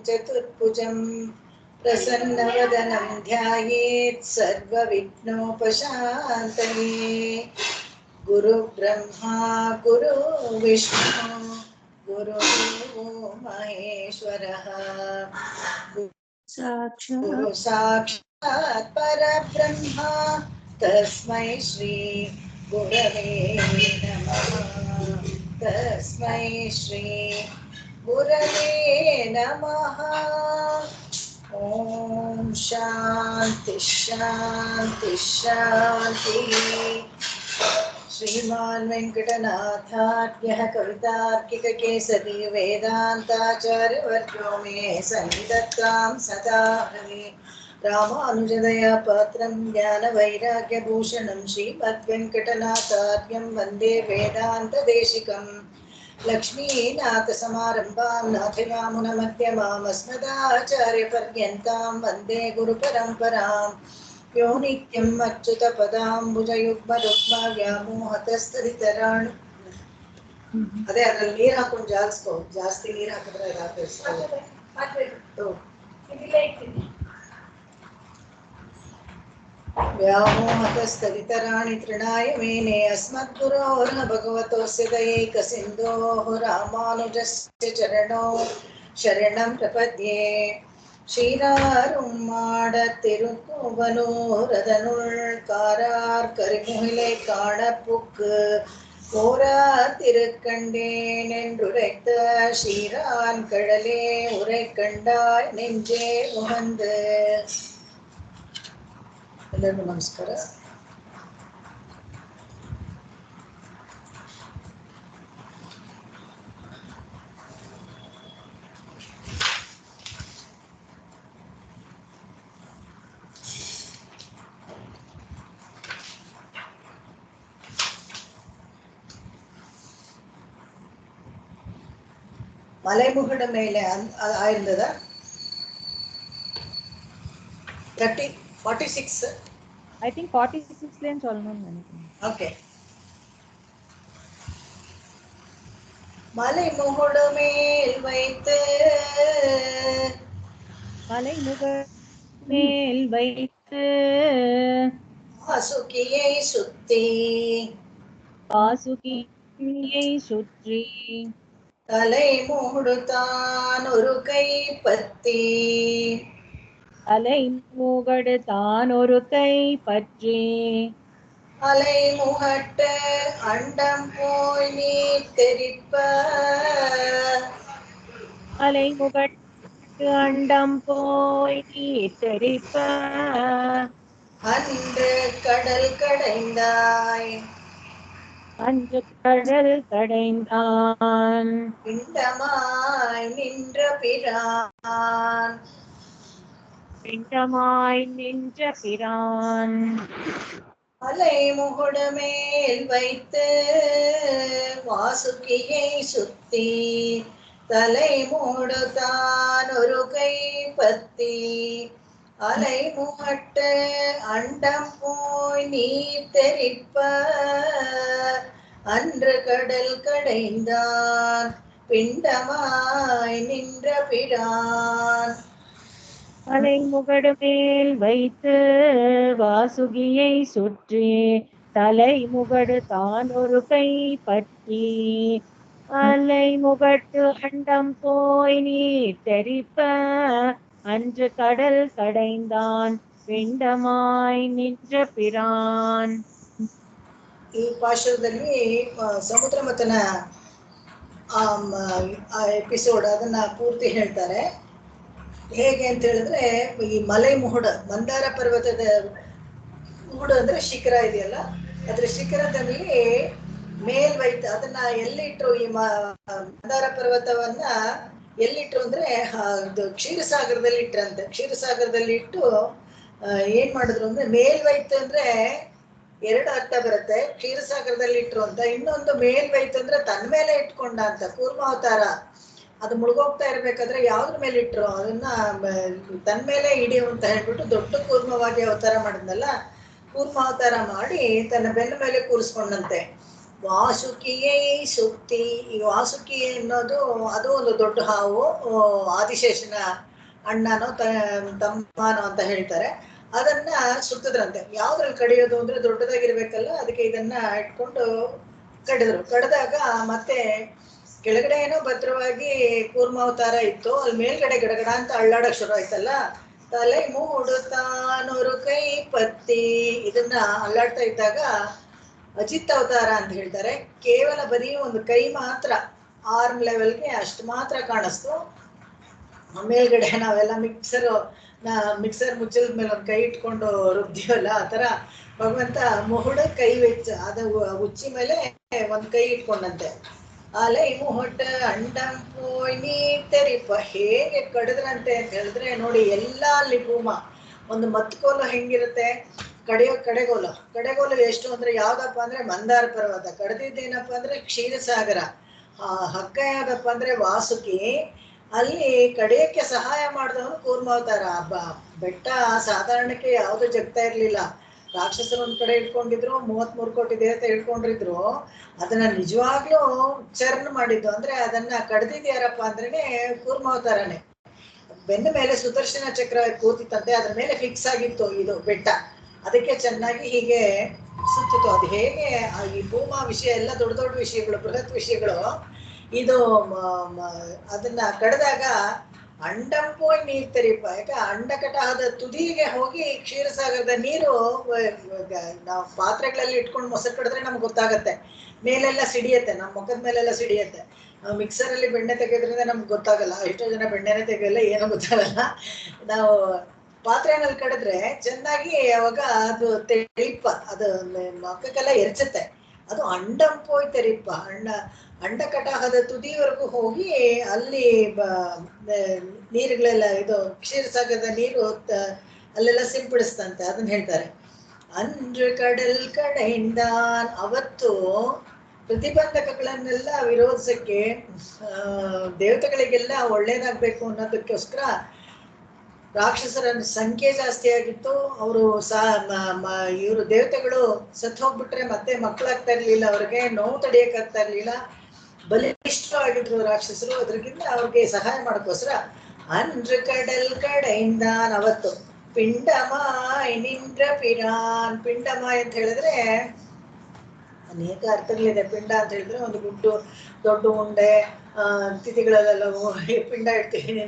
चतुर्भुजं प्रसन्नवदनं ध्यायेत् सर्वविघ्नोपशान्तये। गुरुब्रह्मा गुरुविष्णु गुरुदेवो महेश्वरः गुरु साक्षात् परब्रह्म तस्मै श्री गुरवे नमः। तस्मै श्री गुरवे नमः। ओम शांति शांति शांति। श्रीमान् वेंकटनाथार्यः कवितार्किककेसरी वेदान्ताचार्यवर्यो मे सन्निधत्तां सदा हरे। रामानुजदया पात्रं ज्ञानवैराग्यभूषणं श्रीमद्वेङ्कटनाथार्यं वन्दे वेदान्तदेशिकम्। लक्ष्मीनाथसमारम्भां नाथयामुनमध्यमाम् अस्मदाचार्यपर्यन्तां वन्दे गुरुपरम्पराम्। यो नित्यम् अच्युतपदाम्बुजयुग्मरुक्मव्यामोहतस्तदितराणि ಅದೇ ಅದ್ರಲ್ಲಿ ನೀರು ಹಾಕೊಂಡು ಜಾಲಿಸ್ಕೋ, ಜಾಸ್ತಿ ನೀರು ಹಾಕಿದ್ರೆ व्यामोहतस्तदितराणि तृणाय मेने अस्मद्गुरोर्न भगवतोऽस्य दयैकसिन्धोः रामानुजस्य चरणौ शरणं प्रपद्ये। சீராரும்மாட திருக்குவனூரதனுள் காரார் கரிமுகிலை காணப்புக்கு ஓரா திருக்கண்டேன் என்றுரைத்த ஷீரான் கடலே உரை கண்டாய் நெஞ்சே உகந்து. ಎಲ್ಲರಿಗೂ ನಮಸ್ಕಾರ. மலைமுகடு மேலே ஆயிருந்ததா 46 I think 46 லேன்னு சொல்லணும்னு நினைக்கிறேன். ஓகே. மலைமுகடு மேல் வைத்து மேல் வைத்து வாசுகியை சுத்தி சுற்றி தலை மூடுதான் ஒரு கை பத்தி அலைமுகடு தான் ஒரு கை பற்றி அலை முகட்டு அண்டம் போய் நீ தெரிப்ப அலைமுகட்டு அண்டம் போய் நீ தெரிப்ப அன்று கடல் கடைந்தாய் அன்று கடல் கடைந்தான் பிண்டமாய் நின்ற பிரான் அலை முகடு மேல் வைத்து வாசுகியை சுத்தி தலை மூடுதான் ஒரு கை பத்தி அலை முகட்டு அண்டம் போய் நீ தெரிப்ப அன்று கடல் கடைந்தான் பிண்டமாய் நின்ற பிரான். அலைமுகடு மேல் வைத்து வாசுகியை சுற்றி தலைமுகடு தான் ஒரு கை பற்றி அலைமுகட்டு அண்டம் போய் நீ தெரிப்ப அன்று கடல் கடைந்தான் பிண்டமாய் நின்ற பிரான். ಈ ಪಾಶದಲ್ಲಿ ಸಮುದ್ರ ಮಥನ ಎಪಿಸೋಡ್ ಅದನ್ನ ಪೂರ್ತಿ ಹೇಳ್ತಾರೆ. ಹೇಗೆ ಅಂತ ಹೇಳಿದ್ರೆ, ಈ ಮಲೆ ಮುಹುಡ, ಮಂದಾರ ಪರ್ವತದ ಮುಹುಡು ಅಂದ್ರೆ ಶಿಖರ ಇದೆಯಲ್ಲ, ಅದ್ರ ಶಿಖರದಲ್ಲಿ ಮೇಲ್ವೈತ ಅದನ್ನ ಎಲ್ಲಿಟ್ರು, ಈ ಮಂದಾರ ಪರ್ವತವನ್ನ ಎಲ್ಲಿಟ್ರು ಅಂದ್ರೆ ಕ್ಷೀರಸಾಗರದಲ್ಲಿ ಇಟ್ರಂತೆ. ಕ್ಷೀರಸಾಗರದಲ್ಲಿ ಇಟ್ಟು ಏನ್ ಮಾಡಿದ್ರು ಅಂದ್ರೆ, ಮೇಲ್ವೈತ ಅಂದ್ರೆ ಎರಡು ಅರ್ಥ ಬರುತ್ತೆ. ಕ್ಷೀರಸಾಗರದಲ್ಲಿ ಇಟ್ರು ಅಂತ, ಇನ್ನೊಂದು ಮೇಲ್ವೈತ ಅಂದ್ರೆ ತನ್ನ ಮೇಲೆ ಇಟ್ಕೊಂಡ ಅಂತ. ಕೂರ್ಮಾವತಾರ ಅದು ಮುಳುಗೋಗ್ತಾ ಇರ್ಬೇಕಾದ್ರೆ ಯಾವ್ದ್ರ ಮೇಲೆ ಇಟ್ರು ಅದನ್ನ ತನ್ನ ಮೇಲೆ ಹಿಡಿಯು ಅಂತ ಹೇಳ್ಬಿಟ್ಟು ದೊಡ್ಡ ಕೂರ್ಮವಾಗಿ ಅವತಾರ ಮಾಡಿದ್ನಲ್ಲ, ಕೂರ್ಮಾವತಾರ ಮಾಡಿ ತನ್ನ ಬೆನ್ನ ಮೇಲೆ ಕೂರಿಸ್ಕೊಂಡಂತೆ. ವಾಸುಕಿಯೇ ಸುಕ್ತಿ. ಈ ವಾಸುಕಿ ಅನ್ನೋದು ಅದು ಒಂದು ದೊಡ್ಡ ಹಾವು, ಆದಿಶೇಷನ ಅಣ್ಣನೋ ತಮ್ಮನೋ ಅಂತ ಹೇಳ್ತಾರೆ. ಅದನ್ನ ಸುತ್ತಿದ್ರಂತೆ. ಯಾವ್ದ್ರಲ್ಲಿ ಕಡಿಯೋದು ಅಂದ್ರೆ ದೊಡ್ಡದಾಗಿರ್ಬೇಕಲ್ಲ, ಅದಕ್ಕೆ ಇದನ್ನ ಇಟ್ಕೊಂಡು ಕಡಿದಾಗ ಮತ್ತೆ ಕೆಳಗಡೆ ಏನೋ ಭದ್ರವಾಗಿ ಕೂರ್ಮಾವತಾರ ಇತ್ತು, ಅಲ್ಲಿ ಮೇಲ್ಗಡೆ ಗಡಗಡ ಅಂತ ಅಳ್ಳಾಡಕ್ ಶುರು ಆಯ್ತಲ್ಲ. ತಲೆ ಮೂಡುತ್ತಾನೂರು ಕೈ ಪತ್ತಿ, ಇದನ್ನ ಅಲ್ಲಾಡ್ತಾ ಇದ್ದಾಗ ಅಜಿತ್ ಅವತಾರ ಅಂತ ಹೇಳ್ತಾರೆ. ಕೇವಲ ಬರೀ ಒಂದು ಕೈ ಮಾತ್ರ, ಆರ್ಮ್ ಲೆವೆಲ್ಗೆ ಅಷ್ಟು ಮಾತ್ರ ಕಾಣಿಸ್ತು. ಮೇಲ್ಗಡೆ ನಾವೆಲ್ಲ ಮಿಕ್ಸರ್ ಮುಚ್ಚದ ಮೇಲೆ ಒಂದು ಕೈ ಇಟ್ಕೊಂಡು ರುಬ್ತೀವಲ್ಲ, ಆ ಥರ ಭಗವಂತ ಮುಹುಡ ಕೈ ವೆಚ್ಚ, ಅದು ಉಚ್ಚಿ ಮೇಲೆ ಒಂದು ಕೈ ಇಟ್ಕೊಂಡಂತೆ. ಅಲೆ ಮುಹುಟ ಅಂಡಂ ಪೋಯ್ ನೀತರಿಪ, ಹೇಗೆ ಕಡಿದ್ರಂತೆ ಅಂತ ಹೇಳಿದ್ರೆ ನೋಡಿ, ಎಲ್ಲ ಅಲ್ಲಿ ಭೂಮ ಒಂದು ಮತ್ಕೋಲು ಹೆಂಗಿರುತ್ತೆ, ಕಡೆಗೋಲು ಎಷ್ಟು ಅಂದ್ರೆ ಯಾವ್ದಪ್ಪ ಅಂದ್ರೆ ಮಂದಾರ ಪರ್ವತ, ಕಡ್ದಿದ್ದೇನಪ್ಪ ಅಂದ್ರೆ ಕ್ಷೀರಸಾಗರ, ಹಗ್ಗ ಯಾವ್ದಪ್ಪ ಅಂದ್ರೆ ವಾಸುಕಿ, ಅಲ್ಲಿ ಕಡಿಯಕ್ಕೆ ಸಹಾಯ ಮಾಡಿದವನು ಕೂರ್ಮಾವತಾರ. ಬೆಟ್ಟ ಸಾಧಾರಣಕ್ಕೆ ಯಾವುದು ಜಗ್ತಾ ಇರ್ಲಿಲ್ಲ. ರಾಕ್ಷಸರು ಒಂದ್ ಕಡೆ ಇಟ್ಕೊಂಡಿದ್ರು, 33 ಕೋಟಿ ದೇವತೆ ಇಟ್ಕೊಂಡಿದ್ರು. ಅದನ್ನ ನಿಜವಾಗ್ಲೂ ಚರ್ನ್ ಮಾಡಿದ್ದು ಅಂದ್ರೆ ಅದನ್ನ ಕಡ್ದಿದ್ ಯಾರಪ್ಪ ಅಂದ್ರೇನೆ ಕೂರ್ಮಾವತಾರನೇ. ಬೆನ್ನ ಮೇಲೆ ಸುದರ್ಶನ ಚಕ್ರ ಕೂತಿತ್ತಂತೆ, ಅದ್ರ ಮೇಲೆ ಫಿಕ್ಸ್ ಆಗಿತ್ತು ಇದು ಬೆಟ್ಟ, ಅದಕ್ಕೆ ಚೆನ್ನಾಗಿ ಹೀಗೆ ಸುತ್ತಿತ್ತು. ಅದು ಹೇಗೆ ಈ ಭೂಮಾ ವಿಷಯ ಎಲ್ಲ ದೊಡ್ಡ ದೊಡ್ಡ ವಿಷಯಗಳು, ಬೃಹತ್ ವಿಷಯಗಳು. ಇದು ಅದನ್ನ ಕಡ್ದಾಗ ಅಂಡಂಪೋಯ್ ನೀರ್ ತೆರೀಪ, ಯಾಕೆ ಅಂಡಕಟಹದ ತುದಿಗೆ ಹೋಗಿ ಕ್ಷೀರಸಾಗರದ ನೀರು, ನಾವು ಪಾತ್ರೆಗಳಲ್ಲಿ ಇಟ್ಕೊಂಡು ಮೊಸರು ಕಡಿದ್ರೆ ನಮ್ಗೆ ಗೊತ್ತಾಗತ್ತೆ, ಮೇಲೆಲ್ಲ ಸಿಡಿಯತ್ತೆ, ನಮ್ಮ ಮುಖದ ಮೇಲೆಲ್ಲ ಸಿಡಿಯತ್ತೆ. ನಾವು ಮಿಕ್ಸರಲ್ಲಿ ಬೆಣ್ಣೆ ತೆಗೆಯೋದ್ರಿಂದ ನಮ್ಗೆ ಗೊತ್ತಾಗಲ್ಲ, ಎಷ್ಟೋ ಜನ ಬೆಣ್ಣೆನೇ ತೆಗೆಯಲ್ಲ, ಏನೂ ಗೊತ್ತಾಗಲ್ಲ. ನಾವು ಪಾತ್ರೆನಲ್ಲಿ ಕಡಿದ್ರೆ ಚೆನ್ನಾಗಿ ಅವಾಗ ಅದು ತೆಳಿಪ, ಅದು ಮಕ್ಕಕ್ಕೆಲ್ಲ ಎರಚತ್ತೆ. ಅದು ಅಂಡಂಪೋಯ್ ತೆರಿಪ, ಅಂಡಕಟಾಹದ ತುದಿವರೆಗೂ ಹೋಗಿ ಅಲ್ಲಿ ನೀರುಗಳೆಲ್ಲ, ಇದು ಕ್ಷೀರಸಾಗರದ ನೀರು ಅಲ್ಲೆಲ್ಲ ಸಿಂಪಡಿಸ್ತಂತೆ, ಅದನ್ನ ಹೇಳ್ತಾರೆ. ಅಂದ್ರ ಕಡಲ್ ಕಡೆಯಿಂದ ಅವತ್ತು ಪ್ರತಿಬಂಧಕಗಳನ್ನೆಲ್ಲ ವಿರೋಧಿಸಕ್ಕೆ, ದೇವತೆಗಳಿಗೆಲ್ಲ ಒಳ್ಳೇದಾಗ್ಬೇಕು ಅನ್ನೋದಕ್ಕೋಸ್ಕರ ರಾಕ್ಷಸರ ಸಂಖ್ಯೆ ಜಾಸ್ತಿ ಆಗಿತ್ತು. ಅವರು ಇವರು ದೇವತೆಗಳು ಸತ್ತು ಹೋಗ್ಬಿಟ್ರೆ ಮತ್ತೆ ಮಕ್ಕಳಾಗ್ತಾ ಇರ್ಲಿಲ್ಲ, ಅವ್ರಿಗೆ ನೋವು ತಡೆಯಕ್ಕಾಗ್ತಾ ಇರ್ಲಿಲ್ಲ, ಬಲಿಷ್ಠವಾಗಿದ್ರು ರಾಕ್ಷಸರು. ಅದ್ರಗಿಂತ ಅವ್ರಿಗೆ ಸಹಾಯ ಮಾಡೋಕ್ಕೋಸ್ಕರ ಅಂದ್ರ ಕಡಲ್ ಕಡೆಯಿಂದ ಅವತ್ತು ಪಿಂಡಮಾಯ್ ನಿಂದ್ರ ಪಿರಾನ್. ಪಿಂಡಮಾಯ್ ಅಂತ ಹೇಳಿದ್ರೆ ಅನೇಕ ಅರ್ಥಗಳಿದೆ. ಪಿಂಡ ಅಂತ ಹೇಳಿದ್ರೆ ಒಂದು ಗುಡ್ಡು, ದೊಡ್ಡ ಉಂಡೆ, ತಿಥಿಗಳಲ್ಲೆಲ್ಲ ಪಿಂಡ ಇಡ್ತೀನಿ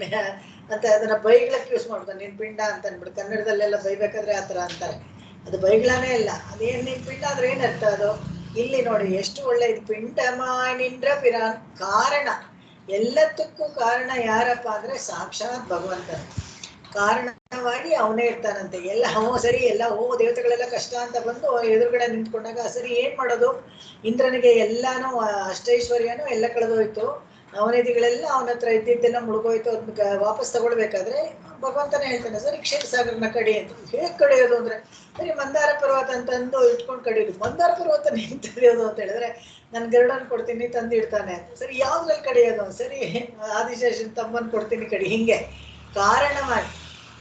ಅಂತ ಅದನ್ನ ಬೈಗಳಕ್ಕೆ ಯೂಸ್ ಮಾಡ್ತಾನೆ. ನೀನ್ ಪಿಂಡ ಅಂತ ಅಂದ್ಬಿಟ್ಟು ಕನ್ನಡದಲ್ಲೆಲ್ಲ ಬೈಬೇಕಾದ್ರೆ ಆತರ ಅಂತಾರೆ. ಅದು ಬೈಗಳಾನೇ ಇಲ್ಲ. ಅದೇನ್ ನೀನ್ ಪಿಂಡ ಅಂದ್ರೆ ಏನ್ ಅರ್ಥ ಅದು? ಇಲ್ಲಿ ನೋಡಿ ಎಷ್ಟು ಒಳ್ಳೆ ಇದು. ಪಿಂಡಮಾಯ್ ನಿಂದ್ರ ಪಿರಾನ್, ಕಾರಣ, ಎಲ್ಲದಕ್ಕೂ ಕಾರಣ ಯಾರಪ್ಪ ಅಂದ್ರೆ ಸಾಕ್ಷಾತ್ ಭಗವಂತ. ಕಾರಣವಾಗಿ ಅವನೇ ಇರ್ತಾನಂತೆ. ಎಲ್ಲ ಸರಿ, ಎಲ್ಲ ದೇವತೆಗಳೆಲ್ಲ ಕಷ್ಟ ಅಂತ ಬಂದು ಎದುರುಗಡೆ ನಿಂತ್ಕೊಂಡಾಗ ಸರಿ ಏನ್ ಮಾಡೋದು? ಇಂದ್ರನಿಗೆ ಎಲ್ಲಾನು ಅಷ್ಟೈಶ್ವರ್ಯನೂ ಎಲ್ಲ ಕಳೆದೋಯ್ತು, ನವನಿಧಿಗಳೆಲ್ಲ ಅವನ ಹತ್ರ ಇದ್ದಿದ್ದೆಲ್ಲ ಮುಳುಗೋಯ್ತು. ಅದನ್ನ ವಾಪಸ್ ತಗೊಳ್ಬೇಕಾದ್ರೆ ಭಗವಂತನೇ ಹೇಳ್ತಾನೆ, ಸರಿ ಕ್ಷೀರಸಾಗರನ ಕಡಿ ಅಂತ. ಹೇಗ್ ಕಡಿಯೋದು ಅಂದ್ರೆ ಸರಿ ಮಂದಾರ ಪರ್ವತ ಅಂತಂದು ಇಟ್ಕೊಂಡು ಕಡಿಯೋದು. ಮಂದಾರ ಪರ್ವತ ನಿಂತಿಡಿಯೋದು ಅಂತ ಹೇಳಿದ್ರೆ ನಾನು ಗರುಡನ್ ಕೊಡ್ತೀನಿ ತಂದು ಇಡ್ತಾನೆ. ಸರಿ ಯಾವ್ದ್ರಲ್ಲಿ ಕಡಿಯೋದು? ಸರಿ ಆದಿಶೇಷನ್ ತಮ್ಮನ್ ಕೊಡ್ತೀನಿ ಕಡಿ. ಹಿಂಗೆ ಕಾರಣವಾಗಿ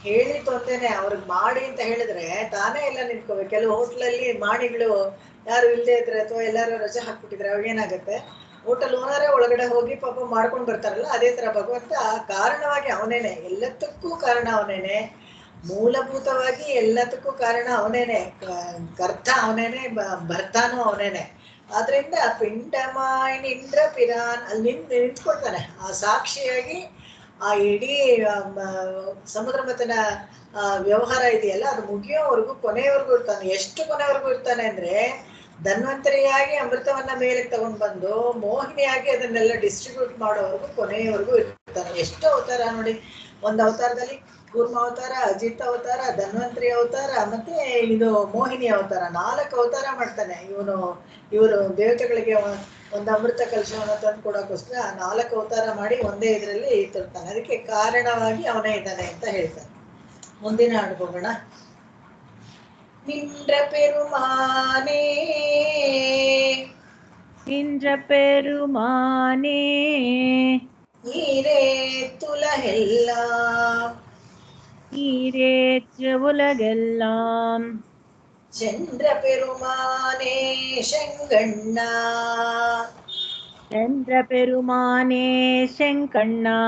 ಹೇಳಿ ತೊಂದೇನೆ ಅವ್ರಿಗೆ ಮಾಡಿ ಅಂತ ಹೇಳಿದ್ರೆ ತಾನೇ ಎಲ್ಲ ನಿಂತ್ಕೋಬೇಕು. ಕೆಲವು ಹೋಟ್ಲಲ್ಲಿ ಮಾಡಿಗಳು ಯಾರು ಇಲ್ಲದೆ ಇದ್ರೆ ಅಥವಾ ಎಲ್ಲಾರು ರಜೆ ಹಾಕ್ಬಿಟ್ಟಿದ್ರೆ ಅವಾಗ ಏನಾಗುತ್ತೆ, ಹೋಟೆಲ್ ಓನರೇ ಒಳಗಡೆ ಹೋಗಿ ಪಾಪ ಮಾಡ್ಕೊಂಡು ಬರ್ತಾರಲ್ಲ, ಅದೇ ತರ ಭಗವಂತ ಕಾರಣವಾಗಿ ಅವನೇನೆ, ಎಲ್ಲದಕ್ಕೂ ಕಾರಣ ಅವನೇನೆ, ಮೂಲಭೂತವಾಗಿ ಎಲ್ಲದಕ್ಕೂ ಕಾರಣ ಅವನೇನೆ, ಕರ್ತ ಅವನೇನೆ, ಭರ್ತಾನು ಅವನೇನೆ. ಆದ್ರಿಂದ ಪಿಂಡಮಾಯ್ ನಿಂದ್ರ ಪಿರಾನ್ ಅಲ್ಲಿ ನಿಂತ್ಕೊಳ್ತಾನೆ ಆ ಸಾಕ್ಷಿಯಾಗಿ. ಆ ಇಡೀ ಸಮುದ್ರ ಮತನ ವ್ಯವಹಾರ ಇದೆಯಲ್ಲ, ಅದು ಮುಗಿಯೋವರೆಗೂ ಕೊನೆಯವರೆಗೂ ಇರ್ತಾನೆ. ಎಷ್ಟು ಕೊನೆವರೆಗೂ ಇರ್ತಾನೆ ಅಂದ್ರೆ ಧನ್ವಂತರಿಯಾಗಿ ಅಮೃತವನ್ನ ಮೇಲೆ ತಗೊಂಡ್ ಬಂದು ಮೋಹಿನಿಯಾಗಿ ಅದನ್ನೆಲ್ಲ ಡಿಸ್ಟ್ರಿಬ್ಯೂಟ್ ಮಾಡೋವರೆಗೂ ಕೊನೆಯವರೆಗೂ ಇರ್ತಾನೆ. ಎಷ್ಟು ಅವತಾರ ನೋಡಿ, ಒಂದು ಅವತಾರದಲ್ಲಿ ಕೂರ್ಮ ಅವತಾರ, ಅಜಿತ್ ಅವತಾರ, ಧನ್ವಂತರಿ ಅವತಾರ, ಮತ್ತೆ ಇದು ಮೋಹಿನಿ ಅವತಾರ, 4 ಅವತಾರ ಮಾಡ್ತಾನೆ ಇವರು ದೇವತೆಗಳಿಗೆ ಒಂದು ಅಮೃತ ಕಲಶವನ್ನು ತಂದು ಕೊಡೋಕ್ಕೋಸ್ಕರ 4 ಅವತಾರ ಮಾಡಿ ಒಂದೇ ಇದರಲ್ಲಿ ತರ್ತಾನೆ. ಅದಕ್ಕೆ ಕಾರಣವಾಗಿ ಅವನೇ ಇದ್ದಾನೆ ಅಂತ ಹೇಳ್ತಾನೆ. ಮುಂದಿನ ಹಾಡು ಹೋಗೋಣ. ನಿಂದ್ರ ಪೆರುಮಾನೇ நின்ற பெருமானே ஈரே துலகெல்லாம் ஈரேற்ற உலகெல்லாம் சென்ற பெருமானே செங்கண்ணா சென்ற பெருமானே செங்கண்ணா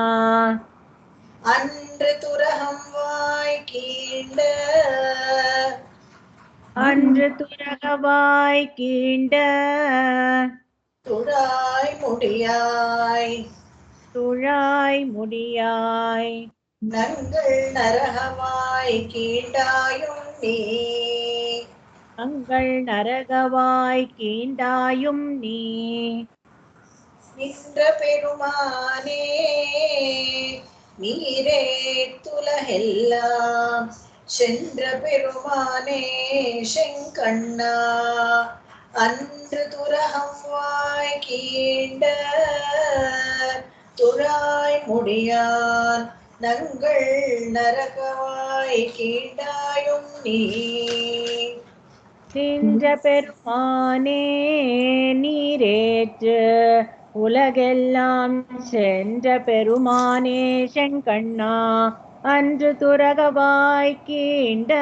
அன்று துரகம் வாய் கீண்ட அன்று துரகவாய் கீண்ட துழாய் முடியாய் துழாய் முடியாய் நங்கள் நரகவாய் கீண்டாயும் நீ அங்கள் நரகவாய் கீண்டாயும் நீ நின்ற பெருமானே நீரே துலகெல்லாம் சென்ற பெருமானே செங்கண்ணா அன்று துரகம் வாய் கீண்ட துழாய் முடியான் நங்கள் நரகவாய் கீண்டாயும் நீ நின்ற பெருமானே நீரேற்று உலகெல்லாம் சென்ற பெருமானே செங்கண்ணா அன்று துரகவாய் கீண்ட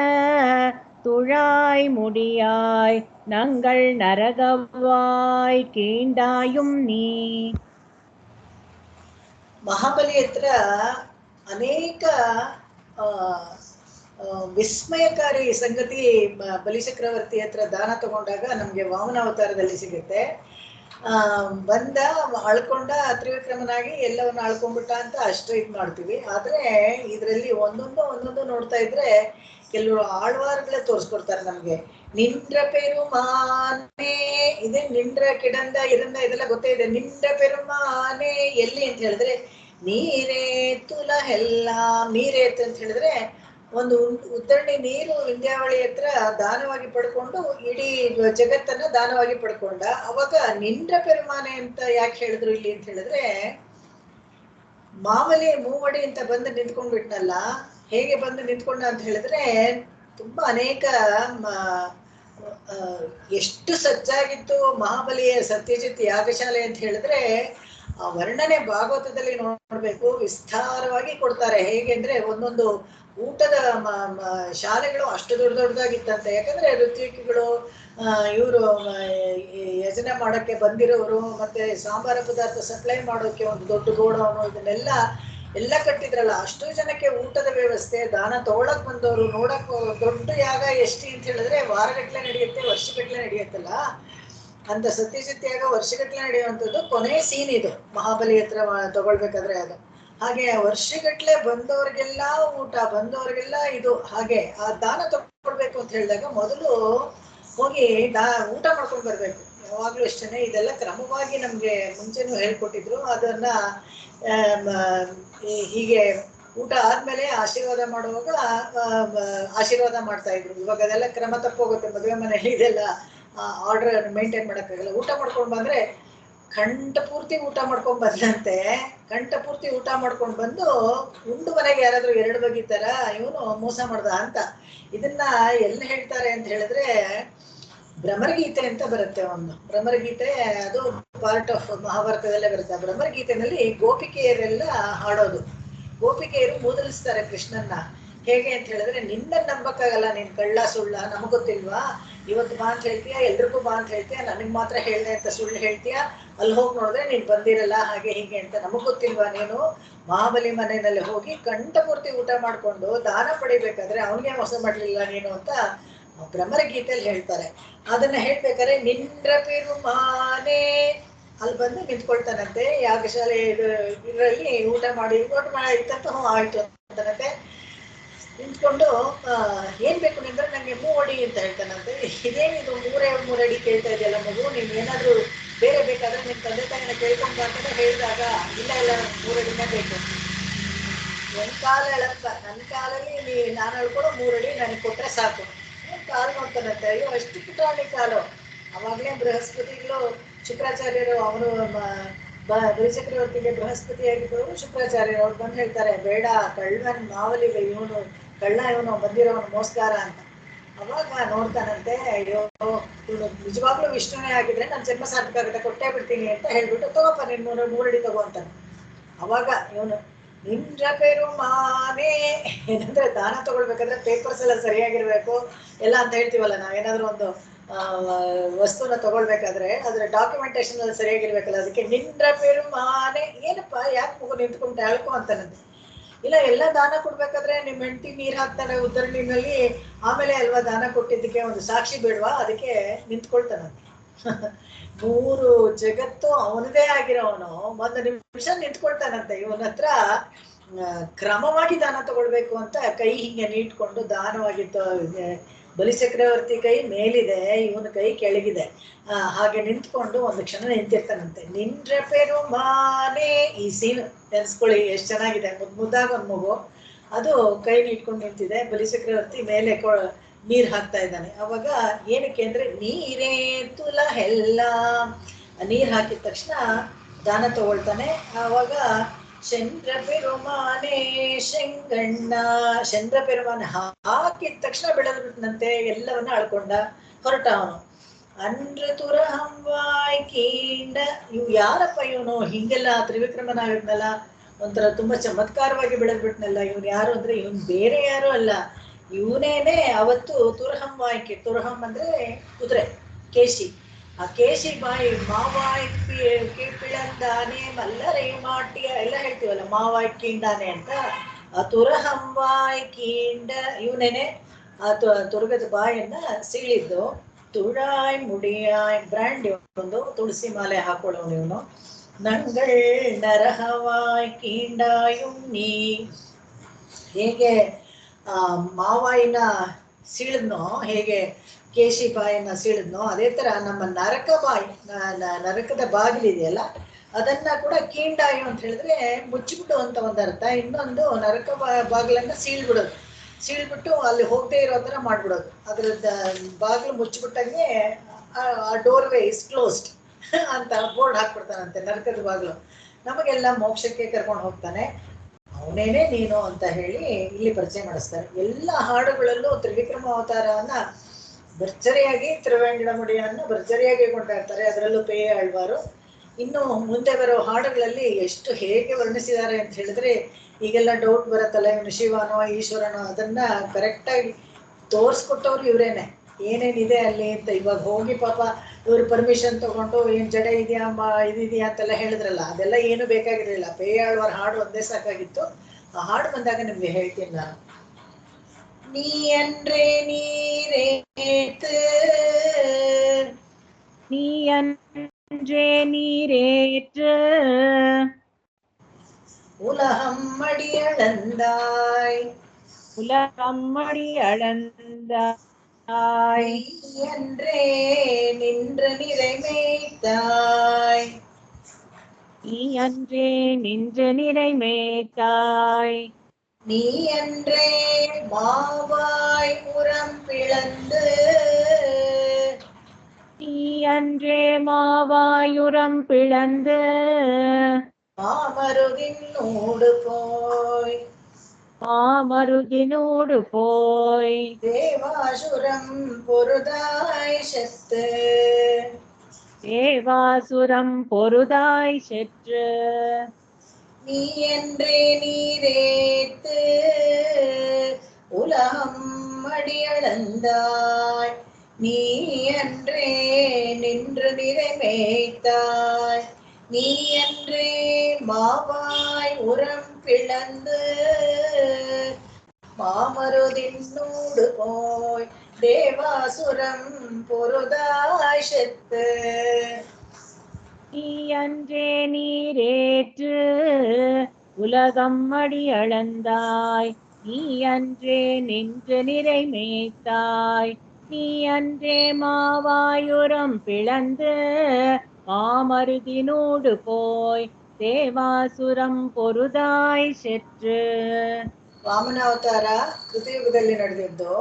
துழாய் முடியாய் நங்கள் நரகவாய் கீண்டாயும் ನೀ. ಮಹಾಬಲಿ ಹತ್ರ ಅನೇಕ ವಿಸ್ಮಯಕಾರಿ ಸಂಗತಿ ಬಲಿಚಕ್ರವರ್ತಿ ಹತ್ರ ದಾನ ತಗೊಂಡಾಗ ನಮ್ಗೆ ವಾಮನ ಅವತಾರದಲ್ಲಿ ಸಿಗುತ್ತೆ. ಬಂದ ಆಳ್ಕೊಂಡ ತ್ರಿವಿಕ್ರಮನಾಗಿ ಎಲ್ಲವನ್ನ ಆಳ್ಕೊಂಡ್ಬಿಟ್ಟ ಅಂತ ಅಷ್ಟು ಇದ್ ಮಾಡ್ತೀವಿ. ಆದ್ರೆ ಇದ್ರಲ್ಲಿ ಒಂದೊಂದು ನೋಡ್ತಾ ಇದ್ರೆ ಕೆಲವರು ಆಳ್ವಾರ್ಗಳೇ ತೋರಿಸ್ಕೊಡ್ತಾರೆ ನಮ್ಗೆ. ನಿಂದ್ರ ಪೆರುಮಾನೆ ಇದೆ, ನಿಂದ್ರ ಕಿಡಂದ ಇರಂದ ಇದೆಲ್ಲ ಗೊತ್ತೇ ಇದೆ. ನಿಂದ್ರ ಪೆರುಮಾನೆ ಎಲ್ಲಿ ಅಂತ ಹೇಳಿದ್ರೆ ನೀರೇತುಲ ಎಲ್ಲ ನೀರೇತ್ ಅಂತ ಹೇಳಿದ್ರೆ ಒಂದು ಉದ್ದರಣಿ ನೀರು ವಿಂಧ್ಯಾವಳಿ ಹತ್ರ ದಾನವಾಗಿ ಪಡ್ಕೊಂಡು ಇಡೀ ಜಗತ್ತನ್ನ ದಾನವಾಗಿ ಪಡ್ಕೊಂಡ. ಅವಾಗ ನಿಂದ್ರ ಪೆರುಮಾನೆ ಅಂತ ಯಾಕೆ ಹೇಳಿದ್ರು ಇಲ್ಲಿ ಅಂತ ಹೇಳಿದ್ರೆ, ಮಾಮಲಿ ಮೂವಡಿ ಅಂತ ಬಂದು ನಿಂತ್ಕೊಂಡ್ಬಿಟ್ನಲ್ಲ, ಹೇಗೆ ಬಂದು ನಿಂತ್ಕೊಂಡ ಅಂತ ಹೇಳಿದ್ರೆ ತುಂಬಾ ಅನೇಕ ಎಷ್ಟು ಸಜ್ಜಾಗಿತ್ತು ಮಹಾಬಲಿಯ ಸತ್ಯಜಿತ್ ಯಾಗಶಾಲೆ ಅಂತ ಹೇಳಿದ್ರೆ ಆ ವರ್ಣನೆ ಭಾಗವತದಲ್ಲಿ ನೋಡ್ಬೇಕು, ವಿಸ್ತಾರವಾಗಿ ಕೊಡ್ತಾರೆ. ಹೇಗೆ ಅಂದ್ರೆ ಒಂದೊಂದು ಊಟದ ಶಾಲೆಗಳು ಅಷ್ಟು ದೊಡ್ಡದಾಗಿತ್ತಂತೆ. ಯಾಕಂದ್ರೆ ಋತ್ವಿಕಗಳು ಇವರು ಯಜನೆ ಮಾಡಕ್ಕೆ ಬಂದಿರೋರು ಮತ್ತೆ ಸಾಂಬಾರ ಪದಾರ್ಥ ಸಪ್ಲೈ ಮಾಡೋಕೆ ಒಂದು ದೊಡ್ಡ ಗೋಡೌನು ಇದನ್ನೆಲ್ಲ ಕಟ್ಟಿದ್ರಲ್ಲ. ಅಷ್ಟು ಜನಕ್ಕೆ ಊಟದ ವ್ಯವಸ್ಥೆ, ದಾನ ತಗೊಳಕ್ ಬಂದವರು, ನೋಡಕ್ ದೊಡ್ಡ ಯಾಗ ಎಷ್ಟು ಅಂತ ಹೇಳಿದ್ರೆ ವಾರಗಟ್ಲೆ ನಡೆಯುತ್ತೆ, ವರ್ಷಗಟ್ಲೆ ನಡೆಯುತ್ತಲ್ಲ. ಅಂತ ಸತ್ಯಜಿತ್ ಯಾಗ ವರ್ಷಗಟ್ಲೆ ನಡೆಯುವಂಥದ್ದು. ಕೊನೆ ಸೀನ್ ಇದು ಮಹಾಬಲಿ ಹತ್ರ ತಗೊಳ್ಬೇಕಾದ್ರೆ ಅದು ಹಾಗೆ ವರ್ಷಗಟ್ಲೆ ಬಂದವ್ರಿಗೆಲ್ಲ ಊಟ, ಬಂದವ್ರಿಗೆಲ್ಲ ಇದು. ಹಾಗೆ ಆ ದಾನ ತಗೊಳ್ಬೇಕು ಅಂತ ಹೇಳಿದಾಗ ಮೊದಲು ಹೋಗಿ ಊಟ ಮಾಡ್ಕೊಂಡು ಬರ್ಬೇಕು. ಯಾವಾಗ್ಲೂ ಇಷ್ಟನೇ, ಇದೆಲ್ಲ ಕ್ರಮವಾಗಿ ನಮ್ಗೆ ಮುಂಚೆನೂ ಹೇಳ್ಕೊಟ್ಟಿದ್ರು. ಅದನ್ನ ಹೀಗೆ ಊಟ ಆದ್ಮೇಲೆ ಆಶೀರ್ವಾದ ಮಾಡುವಾಗ ಆಶೀರ್ವಾದ ಮಾಡ್ತಾ ಇದ್ರು. ಇವಾಗ ಅದೆಲ್ಲ ಕ್ರಮ ತಪ್ಪೋಗುತ್ತೆ ಮದುವೆ ಮನೆಯಲ್ಲಿ, ಇದೆಲ್ಲ ಆರ್ಡರ್ ಮೇಂಟೈನ್ ಮಾಡಕ್ಕಾಗಲ್ಲ. ಊಟ ಮಾಡ್ಕೊಂಡು ಬಂದ್ರೆ ಕಂಠ ಪೂರ್ತಿ ಊಟ ಮಾಡ್ಕೊಂಡ್ ಬಂದಂತೆ, ಕಂಠ ಪೂರ್ತಿ ಊಟ ಮಾಡ್ಕೊಂಡು ಬಂದು ಉಂಡು ಮನೆಗೆ ಯಾರಾದ್ರೂ ಎರಡು ಬಗಿತಾರ, ಇವನು ಮೋಸ ಮಾಡ್ದ ಅಂತ. ಇದನ್ನ ಎಲ್ಲಿ ಹೇಳ್ತಾರೆ ಅಂತ ಹೇಳಿದ್ರೆ ಭ್ರಮರಗೀತೆ ಅಂತ ಬರುತ್ತೆ ಒಂದು. ಭ್ರಮರಗೀತೆ ಅದು ಪಾರ್ಟ್ ಆಫ್ ಮಹಾಭಾರತದಲ್ಲೇ ಬರುತ್ತೆ. ಭ್ರಮರಗೀತೆನಲ್ಲಿ ಗೋಪಿಕೆಯರೆಲ್ಲ ಹಾಡೋದು. ಗೋಪಿಕೆಯರು ಮೂದಲಿಸ್ತಾರೆ ಕೃಷ್ಣನ್ನ. ಹೇಗೆ ಅಂತ ಹೇಳಿದ್ರೆ, ನಿನ್ನ ನಂಬಕ್ಕಾಗಲ್ಲ, ನೀನ್ ಕಳ್ಳ ಸುಳ್ಳ ನಮಗ್ ಗೊತ್ತಿಲ್ವಾ, ಇವತ್ತು ಬಾ ಅಂತ ಹೇಳ್ತೀಯ, ಎಲ್ರಿಗೂ ಬಾ ಅಂತ ಹೇಳ್ತೀಯ, ನನಗ್ ಮಾತ್ರ ಹೇಳ್ದೆ ಅಂತ ಸುಳ್ಳು ಹೇಳ್ತೀಯ, ಅಲ್ಲಿ ಹೋಗಿ ನೋಡಿದ್ರೆ ನೀನ್ ಬಂದಿರಲ್ಲ, ಹಾಗೆ ಹೀಗೆ ಅಂತ ನಮಗ್ ಗೊತ್ತಿಲ್ವಾ, ನೀನು ಮಹಾಬಲಿ ಮನೆಯಲ್ಲಿ ಹೋಗಿ ಕಂಠ ಪೂರ್ತಿ ಊಟ ಮಾಡ್ಕೊಂಡು ದಾನ ಪಡಿಬೇಕಾದ್ರೆ ಅವನಿಗೆ ಮೋಸ ಮಾಡ್ಲಿಲ್ಲ ನೀನು ಅಂತ ಭ್ರಮರಗೀತೆಯಲ್ಲಿ ಹೇಳ್ತಾರೆ. ಅದನ್ನ ಹೇಳ್ಬೇಕಾದ್ರೆ ನಿಂದ್ರ ಪೆರುಮಾನೆ ಅಲ್ಲಿ ಬಂದು ನಿಂತ್ಕೊಳ್ತಾನಂತೆ ಯಾಗಶಾಲೆ ಇದರಲ್ಲಿ ಊಟ ಮಾಡಿ ಇತ್ತಂತ ಆಯ್ತು ಅಂತಾನಂತೆ. ನಿಂತ್ಕೊಂಡು ಏನ್ ಬೇಕು ನಿಂದ್ರೆ ನಂಗೆ ಮೂವಡಿ ಅಂತ ಹೇಳ್ತಾನಂತೆ. ಇದೇನಿದು ಮೂರಡಿ ಕೇಳ್ತಾ ಇದೆಯಲ್ಲ ಮಗು, ನೀನ್ ಏನಾದ್ರು ಬೇರೆ ಬೇಕಾದ್ರೆ ನಿನ್ ತಂದೆ ತಾಯಿನ ಕೇಳ್ಕೊಂಡ್ ಬರ್ತಾನೆ ಹೇಳಿದಾಗ, ಇಲ್ಲ ಮೂರಡಿನೇ ಬೇಕು. ನನ್ ಕಾಲು ಎಳಪ್ಪ, ನನ್ನ ಕಾಲಲ್ಲಿ ನಾನು ಹೇಳ್ಕೊಡೋ 3 ಅಡಿ ನನಗೆ ಕೊಟ್ರೆ ಸಾಕು. ಕಾಲು ನೋಡ್ತಾನಂತೆ, ಅಯ್ಯೋ ಅಷ್ಟು ಪುಟಾಣಿ ಕಾಲು. ಅವಾಗ್ಲೇ ಬೃಹಸ್ಪತಿಗಳು ಶುಕ್ರಾಚಾರ್ಯರು, ಅವರು ಬಲಿಚಕ್ರವರ್ತಿಗೆ ಬೃಹಸ್ಪತಿ ಆಗಿದ್ದವರು ಶುಕ್ರಾಚಾರ್ಯರು. ಅವ್ರು ಬಂದು ಹೇಳ್ತಾರೆ, ಬೇಡ ಕಳ್ಳನ್ ಮಾವಲಿಗೆ ಇವನು ಕಳ್ಳ, ಇವನು ಬಂದಿರೋನು ಮೋಸ್ಕಾರ ಅಂತ. ಅವಾಗ ನೋಡ್ತಾನಂತೆ, ಅಯ್ಯೋ ಇವನು ನಿಜವಾಗ್ಲೂ ವಿಷ್ಣುನೇ ಆಗಿದ್ರೆ ನನ್ನ ಜನ್ಮ ಸಾರ್ಥಕ ಆಗುತ್ತೆ, ಕೊಟ್ಟೇ ಬಿಡ್ತೀನಿ ಅಂತ ಹೇಳ್ಬಿಟ್ಟು, ತಗೋಪ್ಪ ನೀನ್ 3 ಅಡಿ ತಗೋ ಅಂತಾನೆ. ಅವಾಗ ಇವನು ನಿಂದ್ರ ಪೆರುಮಾನೆ. ಏನಂದ್ರೆ ದಾನ ತಗೊಳ್ಬೇಕಾದ್ರೆ ಪೇಪರ್ಸ್ ಎಲ್ಲ ಸರಿಯಾಗಿರ್ಬೇಕು ಎಲ್ಲ ಅಂತ ಹೇಳ್ತೀವಲ್ಲ, ನಾವೇನಾದ್ರೂ ಒಂದು ವಸ್ತುನ ತಗೊಳ್ಬೇಕಾದ್ರೆ ಅದ್ರ ಡಾಕ್ಯುಮೆಂಟೇಶನ್ ಎಲ್ಲ ಸರಿಯಾಗಿರ್ಬೇಕಲ್ಲ, ಅದಕ್ಕೆ ನಿಂದ್ರ ಪೆರುಮಾನೆ. ಏನಪ್ಪಾ ಯಾಕೆ ಮಗು ನಿಂತ್ಕೊಂಡು ಹೇಳ್ಕೊ ಅಂತಾನಂತೆ. ಇಲ್ಲ, ಎಲ್ಲ ದಾನ ಕೊಡ್ಬೇಕಾದ್ರೆ ನಿಮ್ ಹೆಂಡತಿ ನೀರ್ ಹಾಕ್ತಾನೆ ಉದ್ದರಣಿನಲ್ಲಿ, ಆಮೇಲೆ ಅಲ್ವಾ ದಾನ ಕೊಟ್ಟಿದ್ದಕ್ಕೆ ಒಂದು ಸಾಕ್ಷಿ ಬೇಡ್ವಾ, ಅದಕ್ಕೆ ನಿಂತ್ಕೊಳ್ತಾನಂತೆ. 3 ಜಗತ್ತು ಅವನದೇ ಆಗಿರೋವನು 1 ನಿಮಿಷ ನಿಂತ್ಕೊಳ್ತಾನಂತೆ. ಇವನ ಹತ್ರ ಕ್ರಮವಾಗಿ ದಾನ ತಗೊಳ್ಬೇಕು ಅಂತ ಕೈ ಹಿಂಗೆ ನೀಟ್ಕೊಂಡು ದಾನವಾಗಿತ್ತು. ಬಲಿಚಕ್ರವರ್ತಿ ಕೈ ಮೇಲಿದೆ, ಇವನ ಕೈ ಕೆಳಗಿದೆ. ಹಾಗೆ ನಿಂತ್ಕೊಂಡು 1 ಕ್ಷಣ ನಿಂತಿರ್ತಾನಂತೆ. ನಿಂದ್ರ ಪೆರುಮಾನೆ. ಈ ಸೀನ್ ನೆನ್ಸ್ಕೊಳ್ಳಿ, ಎಷ್ಟು ಚೆನ್ನಾಗಿದೆ. ಮುದ್ದಾಗ ಒಂದು ಮಗು ಅದು ಕೈ ನೀಟ್ಕೊಂಡು ನಿಂತಿದೆ, ಬಲಿಚಕ್ರವರ್ತಿ ಮೇಲೆ ನೀರ್ ಹಾಕ್ತಾ ಇದ್ದಾನೆ. ಅವಾಗ ಏನಕ್ಕೆ ಅಂದ್ರೆ ನೀರೇ ತುಲ ಎಲ್ಲ, ನೀರ್ ಹಾಕಿದ ತಕ್ಷಣ ದಾನ ತಗೊಳ್ತಾನೆ. ಆವಾಗ ಚಂದ್ರ ಪೆರುಮಾನೆ ಶೆಂಗಣ್ಣ. ಚಂದ್ರ ಪೆರುಮಾನೆ ಹಾಕಿದ ತಕ್ಷಣ ಬೆಳೆದ್ಬಿಟ್ನಂತೆ, ಎಲ್ಲವನ್ನ ಅಳ್ಕೊಂಡ ಹೊರಟ ಅವನು. ಅಂದ್ರ ತುರಹಂವಾಯ್ ಕೀಂಡ. ಇವ್ ಯಾರಪ್ಪ ಇವನು, ಹಿಂಗೆಲ್ಲ ತ್ರಿವಿಕ್ರಮನಾಗಿದ್ನಲ್ಲ, ಒಂಥರ ತುಂಬಾ ಚಮತ್ಕಾರವಾಗಿ ಬೆಳೆದ್ಬಿಟ್ನಲ್ಲ, ಇವನು ಯಾರು ಅಂದ್ರೆ ಇವನ್ ಬೇರೆ ಯಾರು ಅಲ್ಲ, ಇವನೇನೆ ಅವತ್ತು ತುರಹಂವಾಯ್ಕೆ. ತುರಹಂ ಅಂದ್ರೆ ಕುದುರೆ, ಕೇಶಿ. ಆ ಕೇಶಿ ಬಾಯಿ ಮಾವಾಯ್ ಪಿಳಂದಾನೆ ಮಲ್ಲರೇ ಮಾಟಿಯ ಎಲ್ಲ ಹೇಳ್ತೀವಲ್ಲ, ಮಾವಾಯ್ ಕೀಂಡಾನೆ ಅಂತ. ಆ ತುರಹಂವಾಯ್ ಕೀಂಡ ಇವನೇನೆ ಆ ತುರ್ಗದ ಬಾಯನ್ನ ಸೀಳಿದ್ದು. ತುಳಾಯ್ ಮುಡಿಯಾಯ್ ಬ್ರ್ಯಾಂಡ್ ಒಂದು ತುಳಸಿ ಮಾಲೆ ಹಾಕೊಳ್ಳೋನು ಇವನು. ನಂಗಳ್ ನರಹವಾಯ್ ಕೀಂಡಾಯುಣ್ಣಿ. ಹೇಗೆ ಮಾವಾಯಿನ ಸೀಳಿದ್ನೋ, ಹೇಗೆ ಕೇಶಿ ಬಾಯಿನ ಸೀಳಿದ್ನೋ, ಅದೇ ತರ ನಮ್ಮ ನರಕ ಬಾಯಿ, ನರಕದ ಬಾಗಿಲಿದೆಯಲ್ಲ ಅದನ್ನ ಕೂಡ ಕೀಂಡಾಯು ಅಂತ ಹೇಳಿದ್ರೆ ಮುಚ್ಚಿಬಿಡು ಅಂತ ಒಂದು ಅರ್ಥ. ಇನ್ನೊಂದು ನರಕ ಬಾಗಿಲನ್ನ ಸೀಳ್ಬಿಡೋದು, ಸೀಳ್ಬಿಟ್ಟು ಅಲ್ಲಿ ಹೋಗದೆ ಇರೋ ತರ ಮಾಡ್ಬಿಡೋದು. ಅದ್ರದ್ದು ಬಾಗಿಲು ಮುಚ್ಚಿಬಿಟ್ಟಂಗೆ ಆ ಡೋರ್ವೇ ಇಸ್ ಕ್ಲೋಸ್ಡ್ ಅಂತ ಬೋರ್ಡ್ ಹಾಕ್ಬಿಡ್ತಾನಂತೆ, ನರಕದ ಬಾಗಿಲು. ನಮಗೆಲ್ಲ ಮೋಕ್ಷಕ್ಕೆ ಕರ್ಕೊಂಡು ಹೋಗ್ತಾನೆ, ಅವನೇನೆ ನೀನು ಅಂತ ಹೇಳಿ ಇಲ್ಲಿ ಪರಿಚಯ ಮಾಡಿಸ್ತಾರೆ. ಎಲ್ಲ ಹಾಡುಗಳಲ್ಲೂ ತ್ರಿವಿಕ್ರಮ ಅವತಾರವನ್ನ ಭರ್ಜರಿಯಾಗಿ, ತಿರುವೆಂಗಡಮುಡಿಯನ್ನು ಭರ್ಜರಿಯಾಗಿ ಕೊಂಡಾಡ್ತಾರೆ. ಅದರಲ್ಲೂ ಪೇಯ ಆಳ್ವಾರು. ಇನ್ನು ಮುಂದೆ ಬರೋ ಹಾಡುಗಳಲ್ಲಿ ಎಷ್ಟು ಹೇಗೆ ವರ್ಣಿಸಿದ್ದಾರೆ ಅಂತ ಹೇಳಿದ್ರೆ, ಈಗೆಲ್ಲ ಡೌಟ್ ಬರುತ್ತಲ್ಲ, ಇವನು ಶಿವನೋ ಈಶ್ವರನೋ, ಅದನ್ನ ಕರೆಕ್ಟಾಗಿ ತೋರಿಸ್ಕೊಟ್ಟವ್ರು ಇವರೇನೆ, ಏನೇನಿದೆ ಅಲ್ಲಿ ಅಂತ. ಇವಾಗ ಹೋಗಿ ಪಾಪ ಇವ್ರು ಪರ್ಮಿಷನ್ ತಗೊಂಡು ಏನ್ ಜಡೆ ಇದೆಯಾ ಇದಿದೆಯಾ ಅಂತೆಲ್ಲ ಹೇಳಿದ್ರಲ್ಲ, ಅದೆಲ್ಲ ಏನು ಬೇಕಾಗಿರಲಿಲ್ಲ. ಪೇಯಾಳ್ವಾರ ಹಾಡು ಒಂದೇ ಸಾಕಾಗಿತ್ತು. ಆ ಹಾಡು ಬಂದಾಗ ನಿಮ್ಗೆ ಹೇಳ್ತೀನಿ ನಾನು. ನೀ ಅಂದ್ರೆ ನೀರೇತು, நீ அன்றே நீரேற்று உலகம் அடியளந்தாய், உலகம் அடி அளந்தாய். நீ அன்றே நின்று நிறைமேய்த்தாய், நீ அன்றே நின்று நிறைமேய்த்தாய். நீ அன்றே மாவாய் உரம் பிளந்து, நீ அன்றே மாவாயுரம் பிளந்து மாமருதின்னோடு போய், மாமருதினோடு போய் தேவாசுரம் பொருதாய் செத்து, தேவாசுரம் பொருதாய் செற்று. நீ என்றே நீரேத்து உலகம் அடியளந்தாய், நீ அன்றே நின்று நிறைமேய்த்தாய், நீ அன்றே மாவாய் உரம் பிளந்து மாமருதின்னோடு போய் தேவாசுரம் பொருதாய் செத்து. நீ அன்றே நீரேற்று உலகம் அடி அளந்தாய், நீ அன்றே நின்று நிறைமேய்த்தாய், நீ அன்றே மாவாயுரம் பிளந்து மாமருதினோடு போய் தேவாசுரம் பொருதாய் செற்று. ವಾಮನಾವತಾರ ಕೃತಯುಗದಲ್ಲಿ ನಡೆದಿದ್ದು,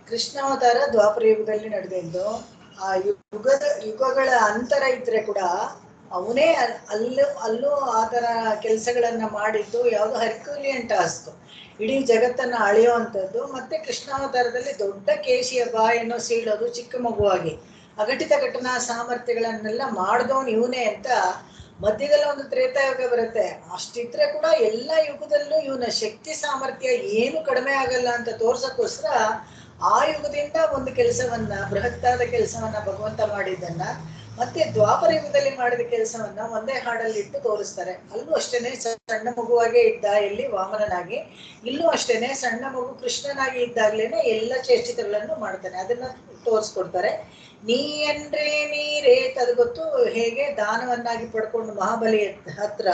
ಕೃಷ್ಣಾವತಾರ ದ್ವಾಪರ ಯುಗದಲ್ಲಿ ನಡೆದಿದ್ದು. ಆ ಯುಗಗಳ ಅಂತರ ಇದ್ರೆ ಕೂಡ ಅವನೇ ಅಲ್ಲೂ ಆ ತರ ಕೆಲಸಗಳನ್ನ ಮಾಡಿದ್ದು. ಯಾವುದು ಹರ್ಕ್ಯೂಲಿಯನ್ ಟಾಸ್ಕ್, ಇಡೀ ಜಗತ್ತನ್ನ ಅಳೆಯುವಂಥದ್ದು. ಮತ್ತೆ ಕೃಷ್ಣಾವತಾರದಲ್ಲಿ ದೊಡ್ಡ ಕೇಶಿಯ ಬಾಯನ್ನು ಸೀಳೋದು ಚಿಕ್ಕ ಮಗುವಾಗಿ, ಅಘಟಿತ ಘಟನಾ ಸಾಮರ್ಥ್ಯಗಳನ್ನೆಲ್ಲ ಮಾಡಿದವನು ಇವನೇ ಅಂತ ಮಧ್ಯದಲ್ಲಿ ಒಂದು ತ್ರೇತಾಯುಗ ಬರುತ್ತೆ. ಅಷ್ಟಿದ್ರೆ ಕೂಡ ಎಲ್ಲಾ ಯುಗದಲ್ಲೂ ಇವನ ಶಕ್ತಿ ಸಾಮರ್ಥ್ಯ ಏನು ಕಡಿಮೆ ಆಗಲ್ಲ ಅಂತ ತೋರ್ಸಕ್ಕೋಸ್ಕರ ಆ ಯುಗದಿಂದ ಒಂದು ಕೆಲಸವನ್ನ, ಬೃಹತ್ತಾದ ಕೆಲಸವನ್ನ ಭಗವಂತ ಮಾಡಿದ್ದನ್ನ ಮತ್ತೆ ದ್ವಾಪರ ಯುಗದಲ್ಲಿ ಮಾಡಿದ ಕೆಲಸವನ್ನ ಒಂದೇ ಹಾಡಲ್ಲಿ ಇಟ್ಟು ತೋರಿಸ್ತಾರೆ. ಅಲ್ಲೂ ಅಷ್ಟೇನೆ ಸಣ್ಣ ಮಗುವಾಗೇ ಇದ್ದ ಎಲ್ಲಿ ವಾಮನನಾಗಿ, ಇಲ್ಲೂ ಅಷ್ಟೇನೆ ಸಣ್ಣ ಮಗು ಕೃಷ್ಣನಾಗಿ ಇದ್ದಾಗ್ಲೇನೆ ಎಲ್ಲ ಚೇಷ್ಟಿತಗಳನ್ನು ಮಾಡ್ತಾನೆ. ಅದನ್ನ ತೋರಿಸ್ಕೊಡ್ತಾರೆ. ನೀ ಅಂದ್ರೆ ನೀರೇ ಅದು ಗೊತ್ತು. ಹೇಗೆ ದಾನವನ್ನಾಗಿ ಪಡ್ಕೊಂಡು ಮಹಾಬಲಿ ಹತ್ರ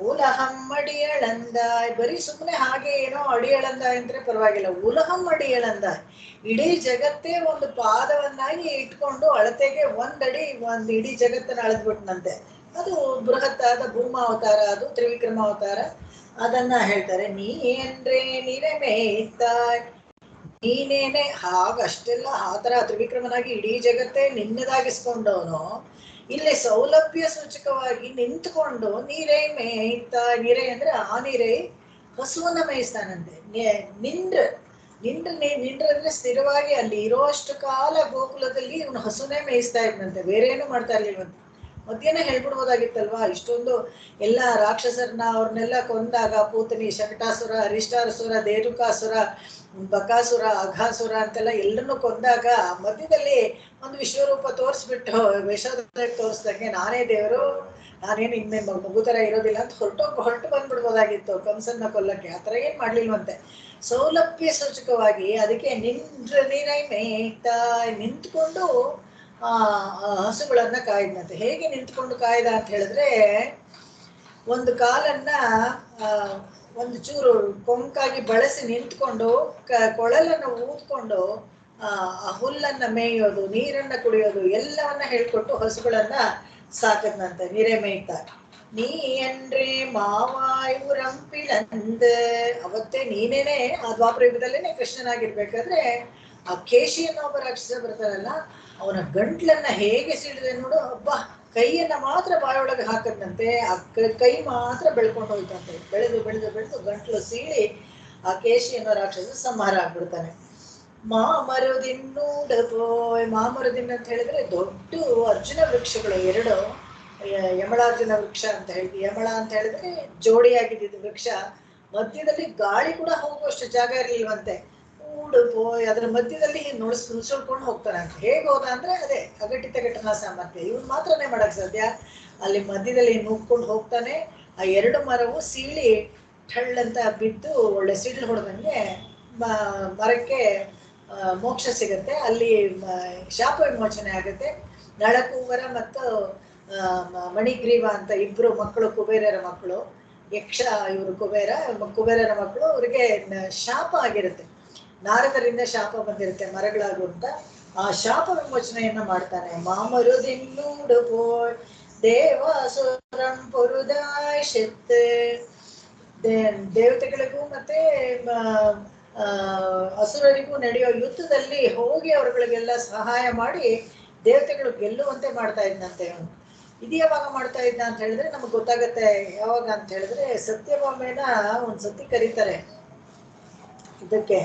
ಉಲಹಂ ಅಡಿಯಳಂದ, ಬರೀ ಸುಮ್ಮನೆ ಹಾಗೆ ಏನೋ ಅಡಿಯಳಂದ ಅಂದ್ರೆ ಪರವಾಗಿಲ್ಲ, ಉಲಹಂ ಅಡಿಯಳಂದ, ಇಡೀ ಜಗತ್ತೇ ಒಂದು ಪಾದವನ್ನಾಗಿ ಇಟ್ಕೊಂಡು ಅಳತೆಗೆ ಒಂದಡಿ ಒಂದು ಇಡೀ ಜಗತ್ತನ್ನ ಅಳೆದ್ಬಿಟ್ನಂತೆ. ಅದು ಬೃಹತ್ತಾದ ಭೂಮಾವತಾರ, ಅದು ತ್ರಿವಿಕ್ರಮಾವತಾರ. ಅದನ್ನ ಹೇಳ್ತಾರೆ. ನೀ ಅಂದ್ರೆ ನೀರೇ ಮೇಯ್ತ, ನೀನೇನೆ ಅಷ್ಟೆಲ್ಲ ಆ ತರ ತ್ರಿವಿಕ್ರಮನಾಗಿ ಇಡೀ ಜಗತ್ತೇ ನಿನ್ನದಾಗಿಸ್ಕೊಂಡವನು ಇಲ್ಲಿ ಸೌಲಭ್ಯ ಸೂಚಕವಾಗಿ ನಿಂತ್ಕೊಂಡು ನೀರೇ ಮೇಯ್ತಾ, ನೀರೇ ಅಂದ್ರೆ ಆ ನೀರೇ ಹಸುವನ್ನ ಮೇಯಿಸ್ತಾನಂತೆ. ನಿಂಡ್ರ ಅಂದ್ರೆ ಸ್ಥಿರವಾಗಿ ಅಲ್ಲಿ ಇರೋಷ್ಟು ಕಾಲ ಗೋಕುಲದಲ್ಲಿ ಇವನು ಹಸುನೇ ಮೇಯಿಸ್ತಾ ಇದ್ನಂತೆ, ಬೇರೆ ಏನು ಮಾಡ್ತಾ ಇರ್ಲಿಲ್ವಂತೆ. ಮಧ್ಯಾಹ್ನ ಹೇಳ್ಬಿಡ್ಬೋದಾಗಿತ್ತಲ್ವಾ, ಇಷ್ಟೊಂದು ಎಲ್ಲ ರಾಕ್ಷಸರನ್ನ ಅವ್ರನ್ನೆಲ್ಲ ಕೊಂದಾಗ, ಪೂತನಿ, ಶಕಟಾಸುರ, ಅರಿಷ್ಟಾಸುರ, ದೇರುಕಾಸುರ, ಬಕಾಸುರ, ಅಘಾಸುರ ಅಂತೆಲ್ಲ ಎಲ್ಲರನ್ನು ಕೊಂದಾಗ ಮಧ್ಯದಲ್ಲಿ ಒಂದು ವಿಶ್ವರೂಪ ತೋರಿಸ್ಬಿಟ್ಟು ವೇಷಾದ ತೋರಿಸ್ದಂಗೆ ನಾನೇ ದೇವರು, ನಾನೇನು ಇನ್ಮೇ ಮಗು ತರ ಇರೋದಿಲ್ಲ ಅಂತ ಹೊರಟು ಬಂದ್ಬಿಡ್ಬೋದಾಗಿತ್ತು ಕಂಸನ್ನ ಕೊಲ್ಲಕ್ಕೆ. ಆತರ ಏನ್ ಮಾಡ್ಲಿಲ್ವಂತೆ. ಸೌಲಭ್ಯ ಸೂಚಕವಾಗಿ ಅದಕ್ಕೆ ನೀರೈ ಮೇಯ್ತಾ ನಿಂತ್ಕೊಂಡು ಹಸುಗಳನ್ನ ಕಾಯ್ದಂತೆ. ಹೇಗೆ ನಿಂತ್ಕೊಂಡು ಕಾಯ್ದ ಅಂತ ಹೇಳಿದ್ರೆ, ಒಂದು ಕಾಲನ್ನ ಒಂದು ಚೂರು ಕೊಂಕಾಗಿ ಬಳಸಿ ನಿಂತ್ಕೊಂಡು ಕೊಳಲನ್ನು ಊದ್ಕೊಂಡು ಆ ಹುಲ್ಲನ್ನ ಮೇಯೋದು, ನೀರನ್ನ ಕುಡಿಯೋದು ಎಲ್ಲವನ್ನ ಹೇಳ್ಕೊಟ್ಟು ಹಸುಗಳನ್ನ ಸಾಕದ್ನಂತೆ. ನೀರೇ ಮೇಯ್ತಾ. ನೀ ಅಂದ್ರೆ ಮಾವಾಯುರಂಪಿಳಂದ, ಅವತ್ತೇ ನೀನೇನೆ ಆ ದ್ವಾಪರ ಯುಗದಲ್ಲೇನೆ ಕೃಷ್ಣನಾಗಿರ್ಬೇಕಾದ್ರೆ ಆ ಕೇಶಿ ಅನ್ನೋ ಒಬ್ಬ ರಾಕ್ಷಸ ಬರ್ತಾರಲ್ಲ, ಅವನ ಗಂಟ್ಲನ್ನ ಹೇಗೆ ಸಿಡಿದೆ ನೋಡು. ಹಬ್ಬ, ಕೈಯನ್ನ ಮಾತ್ರ ಬಾಯೊಳಗೆ ಹಾಕದ್ನಂತೆ, ಆ ಕೈ ಮಾತ್ರ ಬೆಳ್ಕೊಂಡು ಹೋಯ್ತಂತೆ. ಬೆಳೆದು ಬೆಳೆದು ಬೆಳೆದು ಗಂಟ್ಲು ಸೀಳಿ ಆ ಕೇಶಿ ಅನ್ನೋ ರಾಕ್ಷಸ ಸಂಹಾರ ಆಗ್ಬಿಡ್ತಾನೆ. ಮಾಮರುದಿನ್ನೂಡಪೋಯ್, ಮಾಮರುದಿನ್ ಅಂತ ಹೇಳಿದ್ರೆ ದೊಡ್ಡ ಅರ್ಜುನ ವೃಕ್ಷಗಳು ಎರಡು, ಯಮಳಾರ್ಜುನ ವೃಕ್ಷ ಅಂತ ಹೇಳ್ತೀವಿ. ಯಮಳ ಅಂತ ಹೇಳಿದ್ರೆ ಜೋಡಿಯಾಗಿದ್ದ ವೃಕ್ಷ, ಮಧ್ಯದಲ್ಲಿ ಗಾಳಿ ಕೂಡ ಹೋಗುವಷ್ಟು ಜಾಗ ಇರ್ಲಿಲ್ವಂತೆ. ಊಡುಪೋಯ್, ಅದರ ಮಧ್ಯದಲ್ಲಿ ನುಸುಳ್ಕೊಂಡು ಹೋಗ್ತಾನೆ ಅಂತ. ಹೇಗೆ ಹೋದ ಅಂದ್ರೆ ಅದೇ ಅಘಟಿತ ಘಟನಾ ಸಾಮರ್ಥ್ಯ, ಇವನ್ ಮಾತ್ರನೇ ಮಾಡಕ್ ಸಾಧ್ಯ. ಅಲ್ಲಿ ಮಧ್ಯದಲ್ಲಿ ನುಗ್ಕೊಂಡು ಹೋಗ್ತಾನೆ. ಆ ಎರಡು ಮರವು ಸೀಳಿ ಠಳ್ಳಂತ ಬಿದ್ದು ಒಳ್ಳೆ ಸಿಡಿಲು ಹೊಡೆದಂಗೆ ಮರಕ್ಕೆ ಮೋಕ್ಷ ಸಿಗತ್ತೆ. ಅಲ್ಲಿ ಶಾಪ ವಿಮೋಚನೆ ಆಗುತ್ತೆ. ನಳಕೂವರ ಮತ್ತು ಮಣಿಗ್ರೀವ ಅಂತ ಇಬ್ರು ಮಕ್ಕಳು, ಕುಬೇರರ ಮಕ್ಕಳು, ಯಕ್ಷ ಇವರು ಕುಬೇರರ ಮಕ್ಕಳು, ಅವ್ರಿಗೆ ಶಾಪ ಆಗಿರುತ್ತೆ. ನಾರದರಿಂದ ಶಾಪ ಬಂದಿರುತ್ತೆ ಮರಗಳಾಗು ಅಂತ. ಆ ಶಾಪ ವಿಮೋಚನೆಯನ್ನ ಮಾಡ್ತಾನೆ. ಮಾಮರುದಿನ್ನೂಡುಪೋಯ್ ದೇವಾಸುರಂ ಪುರುದಾಯ್ ಶೆತ್, ದೇವತೆಗಳಿಗೂ ಮತ್ತೆ ಅಸುರರಿಗೂ ನಡೆಯೋ ಯುದ್ಧದಲ್ಲಿ ಹೋಗಿ ಅವ್ರಗಳಿಗೆಲ್ಲ ಸಹಾಯ ಮಾಡಿ ದೇವತೆಗಳು ಗೆಲ್ಲುವಂತೆ ಮಾಡ್ತಾ ಇದ್ನಂತೆ ಅವನು. ಇದು ಯಾವಾಗ ಮಾಡ್ತಾ ಇದ್ನ ಅಂತ ಹೇಳಿದ್ರೆ ನಮ್ಗೆ ಗೊತ್ತಾಗತ್ತೆ. ಯಾವಾಗ ಅಂತ ಹೇಳಿದ್ರೆ, ಸತ್ಯಭಾಮೆನ ಒಂದ್ಸತಿ ಕರೀತಾರೆ ಇದಕ್ಕೆ,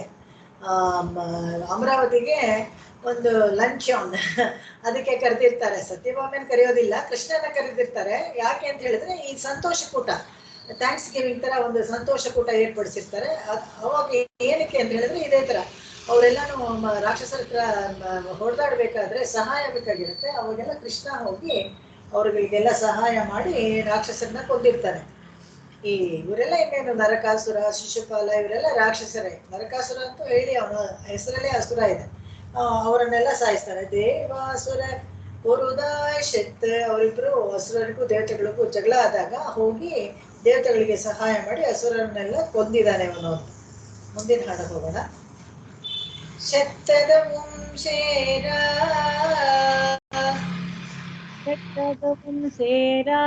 ಅಮರಾವತಿಗೆ ಒಂದು ಲಂಚ್ ಅದಕ್ಕೆ ಕರೆದಿರ್ತಾರೆ. ಸತ್ಯಭಾಮೆನ ಕರೆಯೋದಿಲ್ಲ, ಕೃಷ್ಣನ ಕರೆದಿರ್ತಾರೆ. ಯಾಕೆ ಅಂತ ಹೇಳಿದ್ರೆ ಈ ಸಂತೋಷ ಕೂಟ, ಥ್ಯಾಂಕ್ಸ್ ಗಿವಿಂಗ್ ತರ ಒಂದು ಸಂತೋಷ ಕೂಟ ಏರ್ಪಡಿಸಿರ್ತಾರೆ. ಅವಾಗ ಏನಕ್ಕೆ ಅಂತ ಹೇಳಿದ್ರೆ ಇದೇ ತರ ಅವರೆಲ್ಲಾನು ರಾಕ್ಷಸರ ಹತ್ರ ಹೊಡೆದಾಡ್ಬೇಕಾದ್ರೆ ಸಹಾಯ ಬೇಕಾಗಿರುತ್ತೆ. ಅವಾಗೆಲ್ಲ ಕೃಷ್ಣ ಹೋಗಿ ಅವ್ರಿಗೆಲ್ಲ ಸಹಾಯ ಮಾಡಿ ರಾಕ್ಷಸರನ್ನ ಕೊಂದಿರ್ತಾನೆ. ಈ ಇವರೆಲ್ಲ ಇನ್ನೇನು ನರಕಾಸುರ, ಶಿಶುಪಾಲ ಇವರೆಲ್ಲ ರಾಕ್ಷಸರೇ. ನರಕಾಸುರ ಅಂತೂ ಹೇಳಿ ಅವನ ಹೆಸರಲ್ಲೇ ಅಸುರ ಇದೆ. ಅವರನ್ನೆಲ್ಲ ಸಾಯಿಸ್ತಾರೆ. ದೇವಾಸುರ ಪುರುದಾಯ್ ಶೆತ್, ಅವರಿಬ್ರು ಅಸುರರಿಗೂ ದೇವತೆಗಳಿಗೂ ಜಗಳ ಆದಾಗ ಹೋಗಿ ದೇವತೆಗಳಿಗೆ ಸಹಾಯ ಮಾಡಿ ಅಸುರನ್ನೆಲ್ಲ ಕೊಂದಿದ್ದಾನೆ ಅವನು. ಮುಂದಿನ ಹಾಡಕ್ಕೆ ಹೋಗೋಣ. ಶೆತ್ತದ ಮುಂಶೇರ சேரா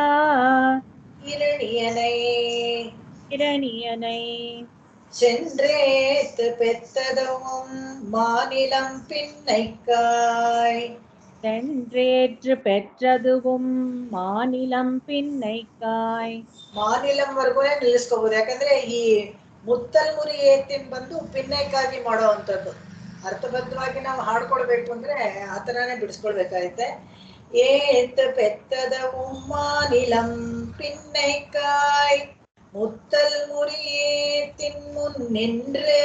இரணியனை இரணியனை சென்றேத்து பெத்ததும் மாநிலம் பின்னைக்காய், சென்றேற்று பெற்றதுவும் மாநிலம் பின்னைக்காய். ಮಾನಿಲಂ ವರ್ಗುನೇ ನಿಲ್ಲಿಸ್ಕೋಬಹುದು. ಯಾಕಂದ್ರೆ ಈ ಮುತ್ತಲ್ಮುರಿ ಏತಿನ್ ಬಂದು ಪಿನ್ನೈಕಾಗಿ ಮಾಡೋವಂಥದ್ದು. ಅರ್ಥಬದ್ಧವಾಗಿ ನಾವು ಹಾಡ್ಕೊಳ್ಬೇಕು ಅಂದ್ರೆ ಆ ಥರನೇ ಬಿಡಿಸ್ಕೊಳ್ಬೇಕಾಗತ್ತೆ. ஏத்த பெத்ததவும் மாநிலம் பின்னைக்காய் முத்தல் முறியேத்தின் முன் நின்று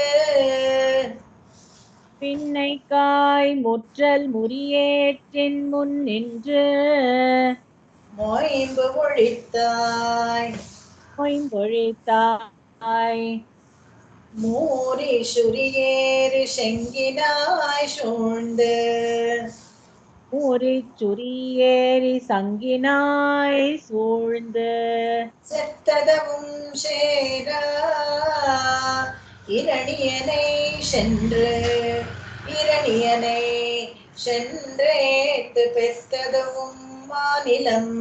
பின்னைக்காய் முற்றல் முறியேற்றின் முன் நின்று மொயம்பு ஒழித்தாய் மொய்ம்பொழித்தாய் மூரி சுரியேறு செங்கினாய் சூழ்ந்து ஊரிச் சுரியேறி சங்கினாய் சூழ்ந்து செத்ததவும் சேரா இரணியனை சென்று இரணியனை சென்றேத்து பெத்ததவும் மாநிலம்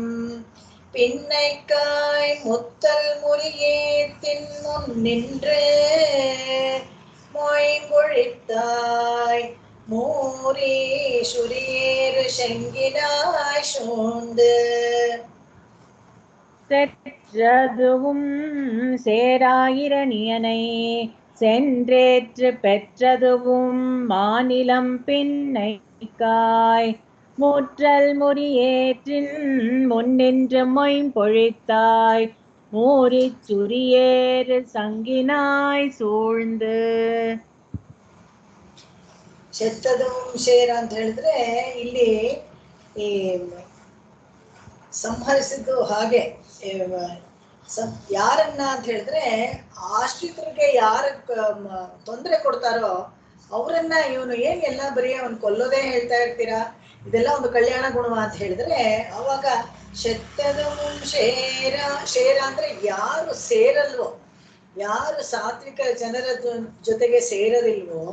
பின்னைக்காய் முத்தல் முறியேத்தின் முன் நின்று மொய்ம்பொழித்தாய் மூரி சுரியேறு செங்கினாய் சூழ்ந்து செற்றதுவும் சேராயிரணியனை சென்றேற்று பெற்றதுவும் மாநிலம் பின்னைக்காய் முற்றல் முறியேற்றின் முன்னின்று மொய்ம்பொழித்தாய் மூரிச் சுரியேறு சங்கினாய் சூழ்ந்து. செತ್ತದவும் ಶೇರ ಅಂತ ಹೇಳಿದ್ರೆ ಇಲ್ಲಿ ಈ ಸಂಹರಿಸಿದ್ದು ಹಾಗೆ ಯಾರನ್ನ ಅಂತ ಹೇಳಿದ್ರೆ ಆಶ್ರಿತರಿಗೆ ಯಾರ ತೊಂದರೆ ಕೊಡ್ತಾರೋ ಅವರನ್ನ ಇವನು ಏನ್ ಎಲ್ಲ ಬರೀ ಅವನ್ ಕೊಲ್ಲೋದೇ ಹೇಳ್ತಾ ಇರ್ತೀರಾ, ಇದೆಲ್ಲ ಒಂದು ಕಲ್ಯಾಣ ಗುಣವ ಅಂತ ಹೇಳಿದ್ರೆ ಅವಾಗ ಶೆತ್ತದವು ಶೇರ ಶೇರ ಅಂದ್ರೆ ಯಾರು ಸೇರಲ್ವೋ, ಯಾರು ಸಾತ್ವಿಕ ಜನರ ಜೊತೆಗೆ ಸೇರೋದಿಲ್ವೋ,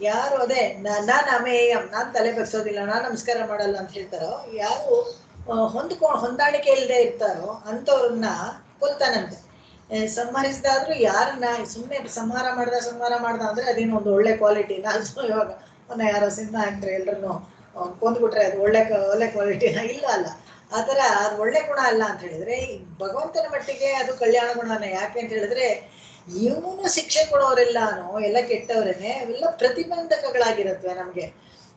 ಯಾರು ಅದೇ ನಾನ್ ಅಮೇಯಂ, ನಾನ್ ತಲೆ ಬಗ್ಸೋದಿಲ್ಲ, ನಾನ್ ನಮಸ್ಕಾರ ಮಾಡಲ್ಲ ಅಂತ ಹೇಳ್ತಾರೋ, ಯಾರು ಹೊಂದಾಣಿಕೆ ಇಲ್ಲದೆ ಇರ್ತಾರೋ ಅಂಥವ್ರನ್ನ ಕೊಲ್ತಾನಂತೆ. ಸಂಹರಿಸಿದಾದ್ರು ಯಾರನ್ನ ಸುಮ್ಮನೆ ಸಂಹಾರ ಮಾಡ್ದ ಅಂದ್ರೆ ಅದೇನೋ ಒಂದು ಒಳ್ಳೆ ಕ್ವಾಲಿಟಿನ, ಅದು ಇವಾಗ ಯಾರೋ ಸಿನಿಮಾ ಆಕ್ಟ್ರೆ ಎಲ್ರನ್ನು ಕೊಂದ್ಬಿಟ್ರೆ ಅದು ಒಳ್ಳೆ ಕ್ವಾಲಿಟಿನ? ಇಲ್ಲ ಅಲ್ಲ, ಆತರ ಅದು ಒಳ್ಳೆ ಗುಣ ಅಲ್ಲ ಅಂತ ಹೇಳಿದ್ರೆ ಭಗವಂತನ ಮಟ್ಟಿಗೆ ಅದು ಕಲ್ಯಾಣ ಗುಣನೇ. ಯಾಕೆ ಅಂತ ಹೇಳಿದ್ರೆ ಇವನು ಶಿಕ್ಷೆ ಕೊಡೋರೆಲ್ಲಾನು ಎಲ್ಲ ಕೆಟ್ಟವರೇನೆ, ಅವೆಲ್ಲ ಪ್ರತಿಬಂಧಕಗಳಾಗಿರತ್ವೆ.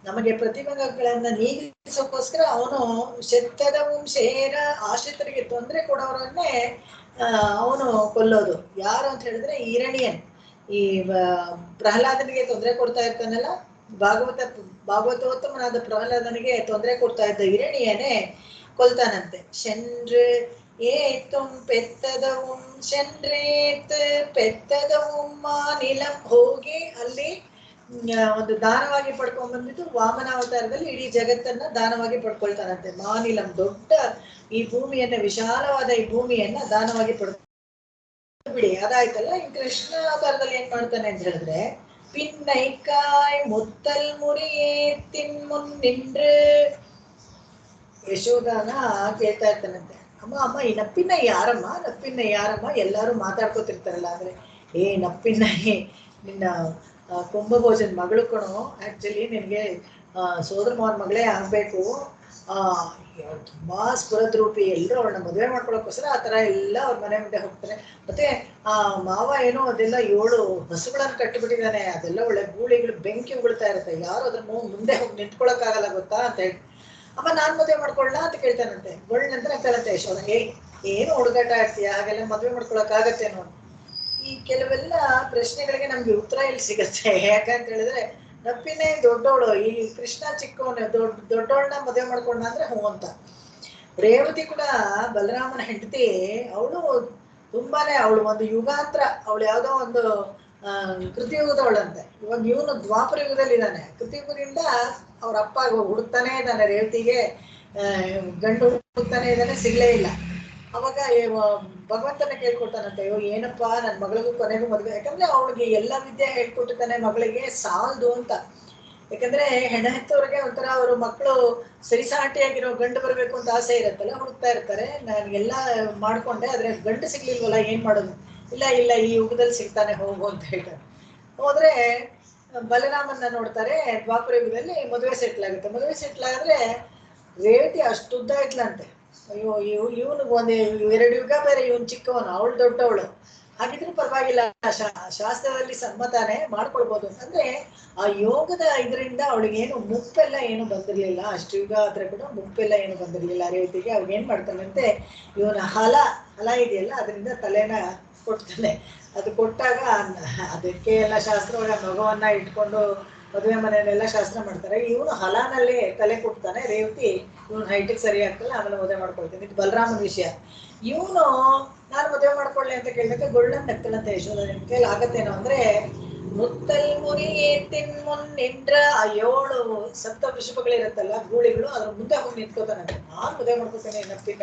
ನಮಗೆ ಪ್ರತಿಬಂಧಕಗಳನ್ನ ನೀಗಿಸೋಕ್ಕೋಸ್ಕರ ಅವನು ಶೆತ್ತದವು ಶೇರ ಆಶ್ರಿತರಿಗೆ ತೊಂದರೆ ಕೊಡೋರನ್ನೇ ಅವನು ಕೊಲ್ಲೋದು. ಯಾರು ಅಂತ ಹೇಳಿದ್ರೆ ಹಿರಣ್ಯನ್, ಈ ಪ್ರಹ್ಲಾದನಿಗೆ ತೊಂದರೆ ಕೊಡ್ತಾ ಇರ್ತಾನಲ್ಲ, ಭಾಗವತೋತ್ತಮನಾದ ಪ್ರಹ್ಲಾದನಿಗೆ ತೊಂದರೆ ಕೊಡ್ತಾ ಇದ್ದ ಹಿರಣ್ಯನೇ ಕೊಲ್ತಾನಂತೆ. ಶೆಂಡ್ರು ಏತುಂ ಪೆತ್ತದவும் ಶೆಂಡ್ರೇತ್ ಪೆತ್ತದவும் ಮಾನಿಲಂ, ಹೋಗಿ ಅಲ್ಲಿ ಒಂದು ದಾನವಾಗಿ ಪಡ್ಕೊಂಡ್ ಬಂದ್ಬಿಟ್ಟು ವಾಮನಾವತಾರದಲ್ಲಿ ಇಡೀ ಜಗತ್ತನ್ನ ದಾನವಾಗಿ ಪಡ್ಕೊಳ್ತಾನಂತೆ. ಮಾನಿಲಂ, ದೊಡ್ಡ ಈ ಭೂಮಿಯನ್ನ, ವಿಶಾಲವಾದ ಈ ಭೂಮಿಯನ್ನ ದಾನವಾಗಿ ಬಿಡಿ. ಅದಾಯ್ತಲ್ಲ, ಈ ಕೃಷ್ಣ ಅವತಾರದಲ್ಲಿ ಏನ್ ಮಾಡ್ತಾನೆ ಅಂತ ಹೇಳಿದ್ರೆ ಪಿನ್ನೈಕಾಯ್ ಮುತ್ತಲ್ ಮುರಿಯೇತ್ತಿನ್ ಮುನ್ ನಿಂಡ್ರು, ಯಶೋದಾನ ಕೇಳ್ತಾ ಇರ್ತಾನಂತೆ, ಅಮ್ಮ ಈ ನಪ್ಪಿನ ಯಾರಮ್ಮ ಎಲ್ಲಾರು ಮಾತಾಡ್ಕೋತಿರ್ತಾರಲ್ಲ, ಅಂದ್ರೆ ನಪ್ಪಿನ ನಿನ್ನ ಕುಂಭಭೋಜನ್ ಮಗಳು ಕಣೋ, ಆಕ್ಚುಲಿ ನಿನ್ಗೆ ಸೋದರ ಮಾವನ ಮಗಳೇ ಆಗ್ಬೇಕು, ತುಂಬಾ ಸ್ಫುರದ್ರೂಪಿ, ಎಲ್ಲರೂ ಅವ್ರನ್ನ ಮದುವೆ ಮಾಡ್ಕೊಳಕ್ಕೋಸ್ಕರ ಆ ತರ ಎಲ್ಲ ಅವ್ರ ಮನೆ ಮುಂದೆ ಹೋಗ್ತಾರೆ. ಮತ್ತೆ ಮಾವ ಏನೋ ಅದೆಲ್ಲ 7 ಹಸುಗಳನ್ನ ಕಟ್ಟಿಬಿಟ್ಟಿದ್ದಾನೆ, ಅದೆಲ್ಲ ಒಳ್ಳೆ ಗೂಳಿಗಳು ಬೆಂಕಿ ಉಗುಳ್ತಾ ಇರುತ್ತೆ, ಯಾರು ಅದ್ರ ಮುಂದೆ ಹೋಗಿ ನಿಂತ್ಕೊಳಕ್ಕಾಗಲ್ಲ ಗೊತ್ತಾ ಅಂತ ಹೇಳಿ, ಅಮ್ಮ ನಾನ್ ಮದುವೆ ಮಾಡ್ಕೊಳ್ಳ ಅಂತ ಕೇಳ್ತಾನಂತೆ. ನಂತರ ಕೇಳತ್ತೆ ಯಶೋದ, ಏನು ಹುಡುಗಾಟ ಆಡ್ತೀಯ, ಹಾಗೆಲ್ಲ ಮದುವೆ ಮಾಡ್ಕೊಳಕ್ ಆಗತ್ತೇನೋ. ಈ ಕೆಲವೆಲ್ಲ ಪ್ರಶ್ನೆಗಳಿಗೆ ನಮ್ಗೆ ಉತ್ತರ ಇಲ್ಲಿ ಸಿಗತ್ತೆ. ಯಾಕಂತ ಹೇಳಿದ್ರೆ ನಪ್ಪಿನೇ ದೊಡ್ಡವಳು, ಈ ಕೃಷ್ಣ ಚಿಕ್ಕವನು, ದೊಡ್ಡವಳನ್ನ ಮದುವೆ ಮಾಡ್ಕೊಂಡ ಅಂದ್ರೆ ಹ್ಞೂ ಅಂತ. ರೇವತಿ ಕೂಡ ಬಲರಾಮನ ಹೆಂಡತಿ, ಅವಳು ತುಂಬಾನೇ, ಅವಳು ಒಂದು ಯುಗಾಂತರ, ಅವಳು ಯಾವ್ದೋ ಒಂದು ಕೃತಿಯುಗದವಳಂತೆ. ಇವಾಗ ಇವನು ದ್ವಾಪರ ಯುಗದಲ್ಲಿ ಇದ್ದಾನೆ, ಕೃತಿಯುಗದಿಂದ ಅವ್ರ ಅಪ್ಪ ಹುಡುಕ್ತಾನೆ ಇದ್ದಾನೆ, ರೇವತಿಗೆ ಗಂಡು ಹುಡುಕ್ತಾನೆ ಇದ್ದಾನೆ, ಸಿಗ್ಲೇ ಇಲ್ಲ. ಅವಾಗ ಭಗವಂತನ ಕೇಳ್ಕೊಡ್ತಾನಂತೆ, ಏನಪ್ಪಾ ನನ್ನ ಮಗಳಿಗೂ ಕೊನೆಗೂ ಮದುವೆ, ಯಾಕಂದ್ರೆ ಅವಳಿಗೆ ಎಲ್ಲ ವಿದ್ಯೆ ಹೇಳ್ಕೊಟ್ಟಿದ್ದಾನೆ, ಮಗಳಿಗೆ ಸಾಲದು ಅಂತ. ಯಾಕಂದ್ರೆ ಹೆಣ ಹೆತ್ತವ್ರಿಗೆ ಒಂಥರ ಅವರು ಮಕ್ಕಳು ಸರಿಸಾಟಿಯಾಗಿರೋ ಗಂಡು ಬರ್ಬೇಕು ಅಂತ ಆಸೆ ಇರತ್ತಲ್ಲ, ಹುಡುಕ್ತಾ ಇರ್ತಾರೆ. ನಾನೆಲ್ಲ ಮಾಡ್ಕೊಂಡೆ, ಆದ್ರೆ ಗಂಡು ಸಿಗ್ಲಿಲ್ವಲ್ಲ, ಏನ್ ಮಾಡೋದು? ಇಲ್ಲ ಈ ಯುಗದಲ್ಲಿ ಸಿಗ್ತಾನೆ, ಹೋಗು ಅಂತ ಹೇಳ್ತಾರೆ. ಹೋದ್ರೆ ಬಲರಾಮನ್ನ ನೋಡ್ತಾರೆ. ದ್ವಾಪರ ಯುಗದಲ್ಲಿ ಮದುವೆ ಸೆಟ್ಲ್ ಆಗುತ್ತೆ. ಮದುವೆ ಸೆಟ್ಲ್ ಆದ್ರೆ ರೇವತಿ ಅಷ್ಟು ಉದ್ದ ಇಟ್ಲಂತೆ. ಅಯ್ಯೋ ಇವನಿಗೆ 2 ಯುಗ ಬೇರೆ, ಇವನ್ ಚಿಕ್ಕವನು, ಅವಳು ದೊಡ್ಡವಳು. ಹಾಗಿದ್ರೆ ಪರವಾಗಿಲ್ಲ, ಶಾಸ್ತ್ರದಲ್ಲಿ ಸಮ್ಮತಾನೆ ಮಾಡ್ಕೊಳ್ಬೋದು ಅಂತಂದ್ರೆ ಆ ಯೋಗದ ಇದರಿಂದ ಅವಳಿಗೆ ಏನು ಮುಪ್ಪೆಲ್ಲ ಏನು ಬಂದಿರ್ಲಿಲ್ಲ. ಅಷ್ಟು ಯುಗ ಆದ್ರೆ ಕೂಡ ಮುಪ್ಪೆಲ್ಲ ಏನು ಬಂದಿರ್ಲಿಲ್ಲ ರೇವತಿಗೆ. ಅವ್ಳು ಏನ್ ಮಾಡ್ತಾನಂತೆ, ಇವನ ಹಲ ಇದೆಯಲ್ಲ ಅದರಿಂದ ತಲೆನ ಕೊಡ್ತಾನೆ. ಅದು ಕೊಟ್ಟಾಗ ಅದಕ್ಕೆ ಎಲ್ಲ ಶಾಸ್ತ್ರ ಮಗವನ್ನ ಇಟ್ಕೊಂಡು ಮದುವೆ ಮನೆಯಲ್ಲೆಲ್ಲ ಶಾಸ್ತ್ರ ಮಾಡ್ತಾರೆ. ಇವನು ಹಲಾನಲ್ಲಿ ತಲೆ ಕೊಡ್ತಾನೆ. ರೇವತಿ ಇವನ್ ಹೈಟಿಗೆ ಸರಿ ಆಗ್ತಲ್ಲ, ಆಮೇಲೆ ಮದುವೆ ಮಾಡ್ಕೊಳ್ತೀನಿ. ಇದು ಬಲರಾಮನ ವಿಷಯ. ಇವನು ನಾನು ಮದುವೆ ಮಾಡ್ಕೊಳ್ಳಿ ಅಂತ ಕೇಳಿದಾಗ ಗೊಳ್ಳನ್ ನಗ್ತಾಳಂತ ಯಶೋಧ. ನಿಮ್ ಕೈಲಿ ಆಗತ್ತೇನೋ ಅಂದ್ರೆ, ಮುತ್ತಲ್ ಮುರಿ ಏತಿನ್ ನಿಂದ್ರ ಆ 7 ಸಪ್ತ ವೃಷಭಗಳಿರುತ್ತಲ್ಲ, ಗೂಳಿಗಳು, ಅದ್ರ ಮುಂದೆ ಹೋಗಿ ನಿಂತ್ಕೋತಾನಂತೆ. ನಾನ್ ಮದುವೆ ಮಾಡ್ಕೋತೇನೆ ನಪ್ಪಿನ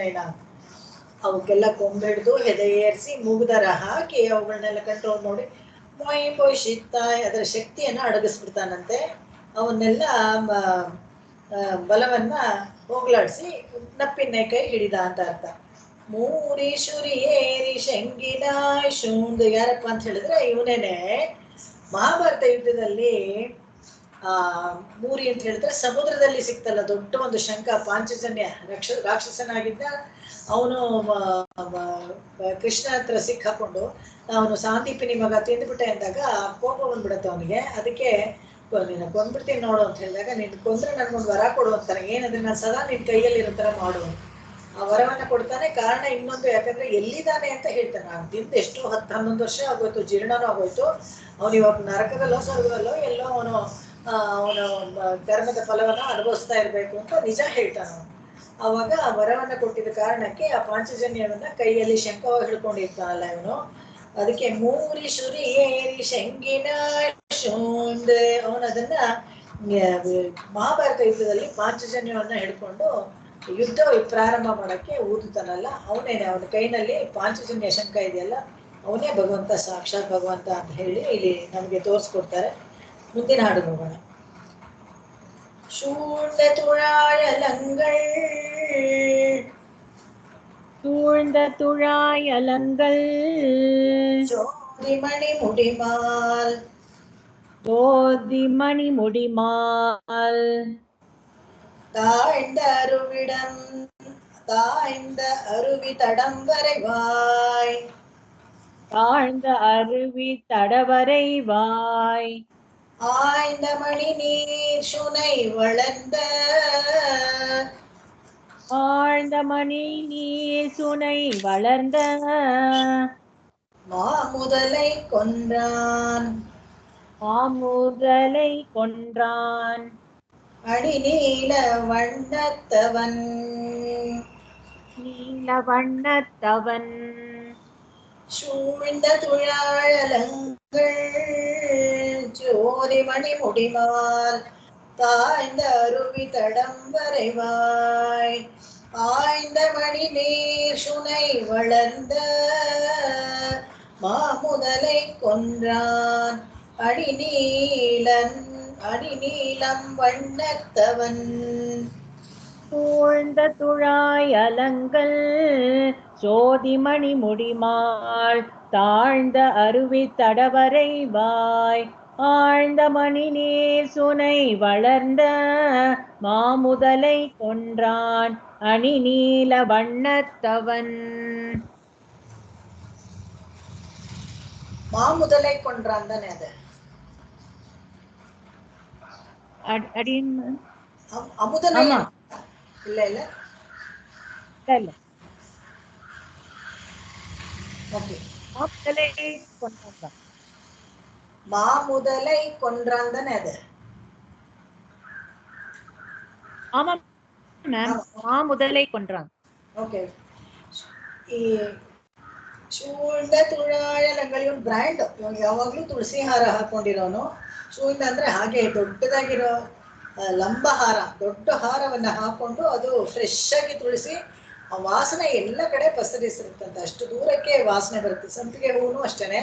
ಅವಕ್ಕೆಲ್ಲ ಕೊಂಬಿಡ್ದು ಹೆದೆ ಏರಿಸಿ ಮೂಗುದಾರ ಹಾಕಿ ಅವುಗಳನ್ನೆಲ್ಲ ಕಂಟ್ರೋಲ್ ಮಾಡಿ ಮೊಯ್ ಶಿತ್ತಾಯ್ ಅದರ ಶಕ್ತಿಯನ್ನ ಅಡಗಿಸ್ಬಿಡ್ತಾನಂತೆ. ಅವನ್ನೆಲ್ಲ ಬಲವನ್ನ ಹೋಗ್ಲಾಡಿಸಿ ನಪ್ಪಿನ ಕೈ ಹಿಡಿದ ಅಂತ ಅರ್ಥ. ಮೂರೀಶುರಿ ಏರಿ ಶಂಗಿನಾಯ್ ಶೂಂದ್ ಯಾರಪ್ಪ ಅಂತ ಹೇಳಿದ್ರೆ ಇವನೇನೆ ಮಹಾಭಾರತ ಯುದ್ಧದಲ್ಲಿ ಮೂರಿ ಅಂತ ಹೇಳಿದ್ರೆ ಸಮುದ್ರದಲ್ಲಿ ಸಿಕ್ತಲ್ಲ ದೊಡ್ಡ ಒಂದು ಶಂಖ. ಪಾಂಚಜನ್ಯ ರಾಕ್ಷಸನಾಗಿದ್ದ ಅವನು ಕೃಷ್ಣ ಹತ್ರ ಸಿಕ್ಕಾಕೊಂಡು ಅವನು ಸಾಂದೀಪಿನಿ ಮಗ ತಿಂದ್ಬಿಟ್ಟೆ ಅಂದಾಗ ಕೋಪ ಬಂದ್ಬಿಡತ್ತೆ ಅವನಿಗೆ. ಅದಕ್ಕೆ ನೀನು ಕೊಂದ್ಬಿಡ್ತೀನಿ ನೋಡು ಅಂತ ಹೇಳಿದಾಗ, ನೀನ್ ಕೊಂದ್ರೆ ನನ್ಗೊಂದು ವರ ಕೊಡು ಅಂತಾನೆ. ಏನಂದ್ರೆ ನಾನು ಸದಾ ನಿನ್ ಕೈಯಲ್ಲಿ ಇರೋ ತರ ಮಾಡು. ಆ ವರವನ್ನ ಕೊಡ್ತಾನೆ. ಕಾರಣ ಇನ್ನೊಂದು, ಯಾಕಂದ್ರೆ ಎಲ್ಲಿದ್ದಾನೆ ಅಂತ ಹೇಳ್ತಾನೆ. ಅವ್ನು ತಿಂದು ಎಷ್ಟು 10-11 ವರ್ಷ ಆಗೋಯ್ತು, ಜೀರ್ಣನೂ ಆಗೋಯ್ತು. ಅವನು ಇವಾಗ ನರಕದಲ್ಲೋ ಸ್ವರ್ಗದಲ್ಲೋ ಎಲ್ಲೋ ಅವನು ಕರ್ಮದ ಫಲವನ್ನ ಅನುಭವಿಸ್ತಾ ಇರ್ಬೇಕು ಅಂತ ನಿಜ ಹೇಳ್ತಾನ. ಅವಾಗ ಆ ವರವನ್ನ ಕೊಟ್ಟಿದ್ದ ಕಾರಣಕ್ಕೆ ಆ ಪಾಂಚಜನ್ಯವನ್ನ ಕೈಯಲ್ಲಿ ಶಂಖವಾಗಿ ಹಿಡ್ಕೊಂಡಿರ್ತಾನಲ್ಲ ಇವನು. ಅದಕ್ಕೆ ಮೂರಿ ಶುರಿ ಏರಿ ಶಂಗಿನ ಶೂಂದ್. ಅವನದನ್ನ ಮಹಾಭಾರತ ಯುದ್ಧದಲ್ಲಿ ಪಾಂಚಜನ್ಯವನ್ನ ಹಿಡ್ಕೊಂಡು ಯುದ್ಧ ಪ್ರಾರಂಭ ಮಾಡಕ್ಕೆ ಊದುತ್ತಾನಲ್ಲ, ಅವನೇನೆ. ಅವನ ಕೈನಲ್ಲಿ ಪಾಂಚಜನ್ಯ ಶಂಖ ಇದೆಯಲ್ಲ, ಅವನೇ ಭಗವಂತ, ಸಾಕ್ಷಾತ್ ಭಗವಂತ ಅಂತ ಹೇಳಿ ಇಲ್ಲಿ ನಮಗೆ ತೋರಿಸ್ಕೊಡ್ತಾರೆ. ಮುಂದಿನ ಹಾಡು ಹೋಗೋಣ. சூழ்ந்த துழாயலங்கள் சூழ்ந்த துழாயலங்கள் ஜோதிமணி முடிமால் ஜோதிமணி முடிமால் தாழ்ந்த அருவிடம் தாழ்ந்த அருவி தடம் வரைவாய் தாழ்ந்த அருவி தடவரைவாய் ஆய்ந்த மணி நீர் சுனை வளர்ந்த ஆழ்ந்த மணி நீர் சுனை வளர்ந்த மாமுதலை கொன்றான் மாமுதலை கொன்றான் அடிநீல வண்ணத்தவன் நீல வண்ணத்தவன் சூழ்ந்த துழாயலங்கள் ஜோதிமணி முடிமால் தாய்ந்த அருவி தடம் வரைவாய் ஆய்ந்த மணி நீர் சுனை வளர்ந்த மாமுதலை கொன்றான் அடிநீலம் வண்ணத்தவன். சூழ்ந்த துழாயலங்கள் ஜோதிமணி முடிமால் தாழ்ந்த அருவி தடவரைவாய் ஆழ்ந்த மணி நீர் சுனை வளர்ந்த மாமுதலை கொன்றான் அணிநீல வண்ணத்தவன். மாமுதலை கொன்றான் தானே அது? அமுதனை இல்ல இல்ல இல்ல. ஓகே, மாமுதலை கொன்றான். மாமுதலை கொன்றான் தானே அது? ஆமா மேம், மாமுதலை கொன்றான். ಓಕೆ. ಈ ಶೂಂಡ ತುಳಾಯಲಂಗಳು ಇವನ್ ಬ್ರ್ಯಾಂಡ್. ಇವನು ಯಾವಾಗ್ಲೂ ತುಳಸಿ ಹಾರ ಹಾಕೊಂಡಿರೋನು. ಶೂಂಡ ಅಂದ್ರೆ ಹಾಗೆ ದೊಡ್ಡದಾಗಿರೋ ಲಂಬ ಹಾರ, ದೊಡ್ಡ ಹಾರವನ್ನ ಹಾಕೊಂಡು ಅದು ಫ್ರೆಶ್ ಆಗಿ ತುಳಸಿ ಆ ವಾಸನೆ ಎಲ್ಲ ಕಡೆ ಪಸರಿಸಿರುತ್ತಂತೆ. ಅಷ್ಟು ದೂರಕ್ಕೆ ವಾಸನೆ ಬರುತ್ತೆ. ಸಂಪಿಗೆ ಹೂವು ಅಷ್ಟೇನೆ,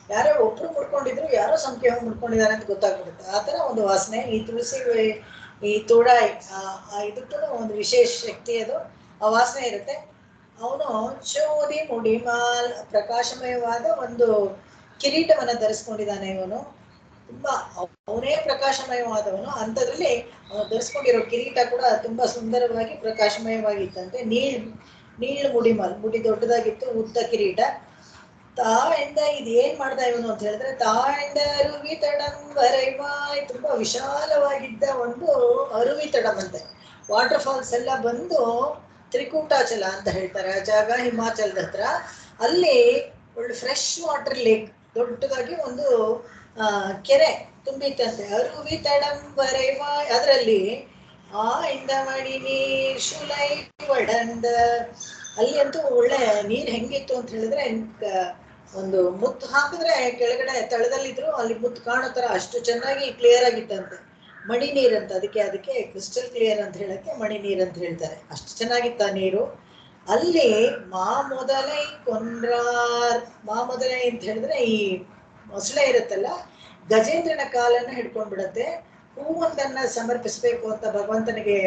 ಯಾರೋ ಒಬ್ರು ಮುಡ್ಕೊಂಡಿದ್ರು, ಯಾರೋ ಸಂಪಿಗೆ ಹೂ ಮುಡ್ಕೊಂಡಿದ್ದಾರೆ ಅಂತ ಗೊತ್ತಾಗ್ಬಿಡುತ್ತೆ. ಆ ತರ ಒಂದು ವಾಸನೆ ಈ ತುಳಸಿ, ಈ ತುಳಾಯಿ ಇದಕ್ಕೂ ಒಂದು ವಿಶೇಷ ಶಕ್ತಿ, ಅದು ಆ ವಾಸನೆ ಇರುತ್ತೆ. ಅವನು ಚೋದಿ ಮುಡಿಮಾಲ್ ಪ್ರಕಾಶಮಯವಾದ ಒಂದು ಕಿರೀಟವನ್ನ ಧರಿಸ್ಕೊಂಡಿದ್ದಾನೆ. ಇವನು ತುಂಬಾ ಅವನೇ ಪ್ರಕಾಶಮಯವಾದವನು. ಅಂಥದ್ರಲ್ಲಿ ಅವನು ಧರಿಸ್ಕೊಂಡಿರೋ ಕಿರೀಟ ಕೂಡ ತುಂಬಾ ಸುಂದರವಾಗಿ ಪ್ರಕಾಶಮಯವಾಗಿತ್ತಂತೆ. ನೀಳು ಮುಡಿಮಾಲ್, ಮುಡಿ ದೊಡ್ಡದಾಗಿತ್ತು, ಉದ್ದ ಕಿರೀಟ. ತಾಯಿಂದ ಇದು ಏನ್ ಮಾಡ್ದ ಇವನು ಅಂತ ಹೇಳಿದ್ರೆ, ತಾಯಿಂದ ಅರುವಿತಡಂ ವರೈವಾಯ್, ತುಂಬಾ ವಿಶಾಲವಾಗಿದ್ದ ಒಂದು ಅರುವಿತಡಂ ಅಂತೆ, ವಾಟರ್ ಫಾಲ್ಸ್ ಎಲ್ಲ ಬಂದು ತ್ರಿಕೂಟಾಚಲ ಅಂತ ಹೇಳ್ತಾರೆ ಆ ಜಾಗ, ಹಿಮಾಚಲದ ಹತ್ರ. ಅಲ್ಲಿ ಒಳ್ಳೆ ಫ್ರೆಶ್ ವಾಟರ್ ಲೇಕ್, ದೊಡ್ಡದಾಗಿ ಒಂದು ಕೆರೆ ತುಂಬಿತ್ತಂತೆ. ಅರುವಿತಡಂ ವರೈವಾಯ್, ಅದರಲ್ಲಿ ಆ ಇಂದ ಮಡಿ ನೀರ್ ಶುಲೈ ಒಡಂದ, ಅಲ್ಲಿ ಅಂತೂ ಒಳ್ಳೆ ನೀರ್ ಹೆಂಗಿತ್ತು ಅಂತ ಹೇಳಿದ್ರೆ, ಒಂದು ಮುತ್ತು ಹಾಕಿದ್ರೆ ಕೆಳಗಡೆ ತಳದಲ್ಲಿದ್ರು ಅಲ್ಲಿ ಮುತ್ತು ಕಾಣೋ ತರ ಅಷ್ಟು ಚೆನ್ನಾಗಿ ಕ್ಲಿಯರ್ ಆಗಿತ್ತಂತೆ. ಮಣಿ ನೀರ್ ಅಂತ, ಅದಕ್ಕೆ ಕ್ರಿಸ್ಟಲ್ ಕ್ಲಿಯರ್ ಅಂತ ಹೇಳಕ್ಕೆ ಮಣಿ ನೀರ್ ಅಂತ ಹೇಳ್ತಾರೆ. ಅಷ್ಟು ಚೆನ್ನಾಗಿತ್ತ ನೀರು. ಅಲ್ಲಿ ಮಾಮೊದಲೈ ಕೊಂಡ್ರಾರ್, ಮಾಮೊದಲೈ ಅಂತ ಹೇಳಿದ್ರೆ ಈ ಮೊಸಳೆ ಇರುತ್ತಲ್ಲ, ಗಜೇಂದ್ರನ ಕಾಲನ್ನ ಹಿಡ್ಕೊಂಡ್ಬಿಡತ್ತೆ. ಹೂವೊಂದನ್ನ ಸಮರ್ಪಿಸ್ಬೇಕು ಅಂತ ಭಗವಂತನಿಗೆ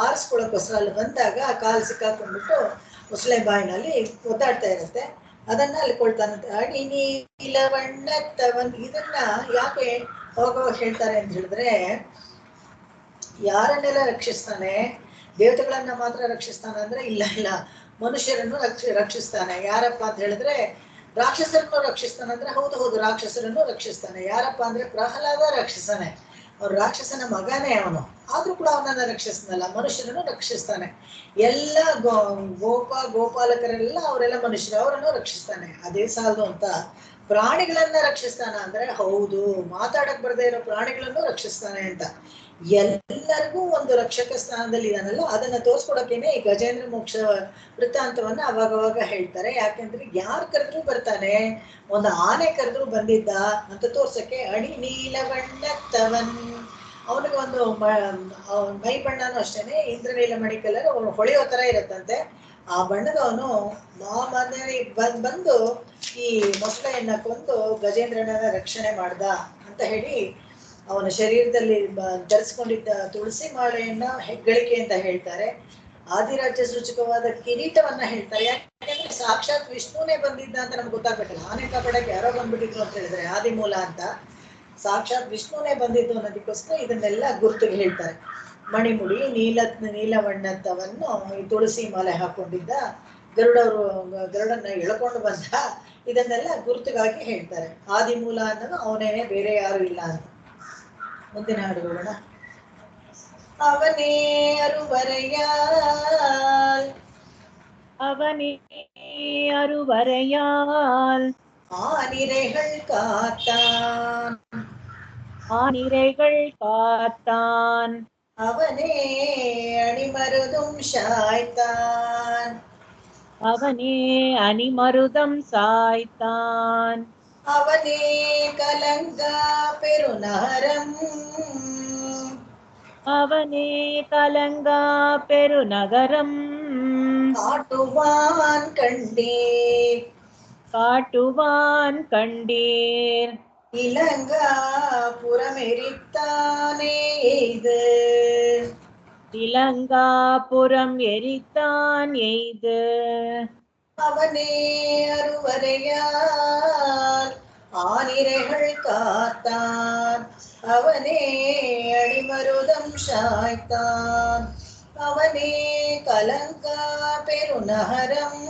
ಆರಿಸ್ಕೊಳ್ಳೋಕ್ಕೋಸ್ಕರ ಅಲ್ಲಿ ಬಂದಾಗ ಆ ಕಾಲು ಸಿಕ್ಕಾಕೊಂಡ್ಬಿಟ್ಟು ಮೊಸಳೆ ಬಾಯಿನಲ್ಲಿ ಒದ್ದಾಡ್ತಾ ಇರುತ್ತೆ. ಅದನ್ನ ಅಲ್ಲಿ ಕೊಳ್ತಾನಂತೆ. ಅಡಿ ನೀಲವಣ್ಣತ್ತವನ್, ಇದನ್ನ ಯಾಕೆ ಹೋಗುವಾಗ ಹೇಳ್ತಾರೆ ಅಂತ ಹೇಳಿದ್ರೆ, ಯಾರನ್ನೆಲ್ಲ ರಕ್ಷಿಸ್ತಾನೆ, ದೇವತೆಗಳನ್ನ ಮಾತ್ರ ರಕ್ಷಿಸ್ತಾನೆ ಅಂದ್ರೆ ಇಲ್ಲ, ಮನುಷ್ಯರನ್ನು ರಕ್ಷಿಸ್ತಾನೆ. ಯಾರಪ್ಪ ಅಂತ ಹೇಳಿದ್ರೆ, ರಾಕ್ಷಸರನ್ನು ರಕ್ಷಿಸ್ತಾನೆ ಅಂದ್ರೆ ಹೌದು, ರಾಕ್ಷಸರನ್ನು ರಕ್ಷಿಸ್ತಾನೆ. ಯಾರಪ್ಪ ಅಂದ್ರೆ ಪ್ರಹ್ಲಾದ ರಾಕ್ಷಸನೇ, ಅವ್ರು ರಾಕ್ಷಸನ ಮಗನೇ ಅವನು, ಆದ್ರೂ ಕೂಡ ಅವನನ್ನ ರಕ್ಷಿಸ್ತಾನಲ್ಲ, ಮನುಷ್ಯರನ್ನು ರಕ್ಷಿಸ್ತಾನೆ. ಎಲ್ಲ ಗೋಪಾಲಕರೆಲ್ಲ ಅವರೆಲ್ಲ ಮನುಷ್ಯರು, ಅವರನ್ನು ರಕ್ಷಿಸ್ತಾನೆ. ಅದೇ ಸಾಲದು ಅಂತ ಪ್ರಾಣಿಗಳನ್ನ ರಕ್ಷಿಸ್ತಾನ ಅಂದ್ರೆ ಹೌದು, ಮಾತಾಡಕ್ ಬರದೇ ಇರೋ ಪ್ರಾಣಿಗಳನ್ನು ರಕ್ಷಿಸ್ತಾನೆ ಅಂತ. ಎಲ್ಲರಿಗೂ ಒಂದು ರಕ್ಷಕ ಸ್ಥಾನದಲ್ಲಿ ಇದಾನಲ್ಲ, ಅದನ್ನ ತೋರ್ಸ್ಕೊಡಕ್ಕೇನೆ ಈ ಗಜೇಂದ್ರ ಮೋಕ್ಷ ವೃತ್ತಾಂತವನ್ನ ಅವಾಗವಾಗ ಹೇಳ್ತಾರೆ. ಯಾಕೆಂದ್ರೆ ಯಾರು ಕರೆದ್ರು ಬರ್ತಾನೆ, ಒಂದು ಆನೆ ಕರೆದ್ರು ಬಂದಿದ್ದ ಅಂತ ತೋರ್ಸಕ್ಕೆ. ಅಡಿ ನೀಲವಣ್ಣತ್ತವನ್, ಅವನಿಗೆ ಒಂದು ಮೈ ಬಣ್ಣನೂ ಅಷ್ಟೇನೆ ಇಂದ್ರನೀಲ ಮಣಿ ಕಲರ್, ಅವನು ಹೊಳೆಯೋ ತರ ಇರತ್ತಂತೆ. ಆ ಬಣ್ಣದವನು ಬಂದು ಈ ಮೊಸಳೆಯನ್ನ ಕೊಂದು ಗಜೇಂದ್ರನ ರಕ್ಷಣೆ ಮಾಡ್ದ ಅಂತ ಹೇಳಿ, ಅವನ ಶರೀರದಲ್ಲಿ ಧರಿಸ್ಕೊಂಡಿದ್ದ ತುಳಸಿ ಮಾಲೆಯನ್ನ ಹೆಗ್ಗಳಿಕೆ ಅಂತ ಹೇಳ್ತಾರೆ. ಆದಿರಾಜ್ಯ ಸೂಚಕವಾದ ಕಿರೀಟವನ್ನ ಹೇಳ್ತಾರೆ. ಯಾಕೆಂದ್ರೆ ಸಾಕ್ಷಾತ್ ವಿಷ್ಣುನೇ ಬಂದಿದ್ದ ಅಂತ ನಮ್ಗೆ ಗೊತ್ತಾಗ್ಬೇಕಲ್ಲ, ಆನೆ ಕಾಪಾಡಕ್ಕೆ ಯಾರೋ ಬಂದ್ಬಿಟ್ಟಿದ್ರು ಅಂತ ಹೇಳಿದ್ರೆ ಆದಿಮೂಲ ಅಂತ, ಸಾಕ್ಷಾತ್ ವಿಷ್ಣುನೇ ಬಂದಿದ್ದು ಅನ್ನೋದಕ್ಕೋಸ್ಕರ ಇದನ್ನೆಲ್ಲ ಗುರುತಿಗೆ ಹೇಳ್ತಾರೆ. ಮಣಿಮುಡಿ ನೀಲವಣ್ಣತ್ತವನ್ನು ಈ ತುಳಸಿ ಮಾಲೆ ಹಾಕೊಂಡಿದ್ದ, ಗರುಡನ್ನ ಎಳ್ಕೊಂಡು ಬಂದ, ಇದನ್ನೆಲ್ಲ ಗುರುತಿಗಾಗಿ ಹೇಳ್ತಾರೆ. ಆದಿಮೂಲ ಅನ್ನೋದು ಅವನೇನೆ, ಬೇರೆ ಯಾರು ಇಲ್ಲ ಅಂತ. ಮುಂದಿನ ಹಾಡು ಹೋಗೋಣ. ಅವನೇ ಅರುವರೆಯಾಲ್, அவனே அருவரையால் ஆனிரைகள் காத்தான், ஆனிரைகள் காத்தான். அவனே அணிமருதும் சாய்த்தான், அவனே அணிமருதம் சாய்த்தான். அவனே கலங்கா பெருநகரம், அவனே கலங்கா பெருநகரம் காட்டுவான் கண்டீர், காட்டுவான் கண்டீர். இலங்காபுரமெரித்தானே இது, இலங்காபுரம் எரித்தான் எய்து. அவனே அருவரையால் ஆனிரைகள் காத்தான், அவனே அடிமருதம் சாய்த்தான், அவனே கலங்கா பெருநகரம்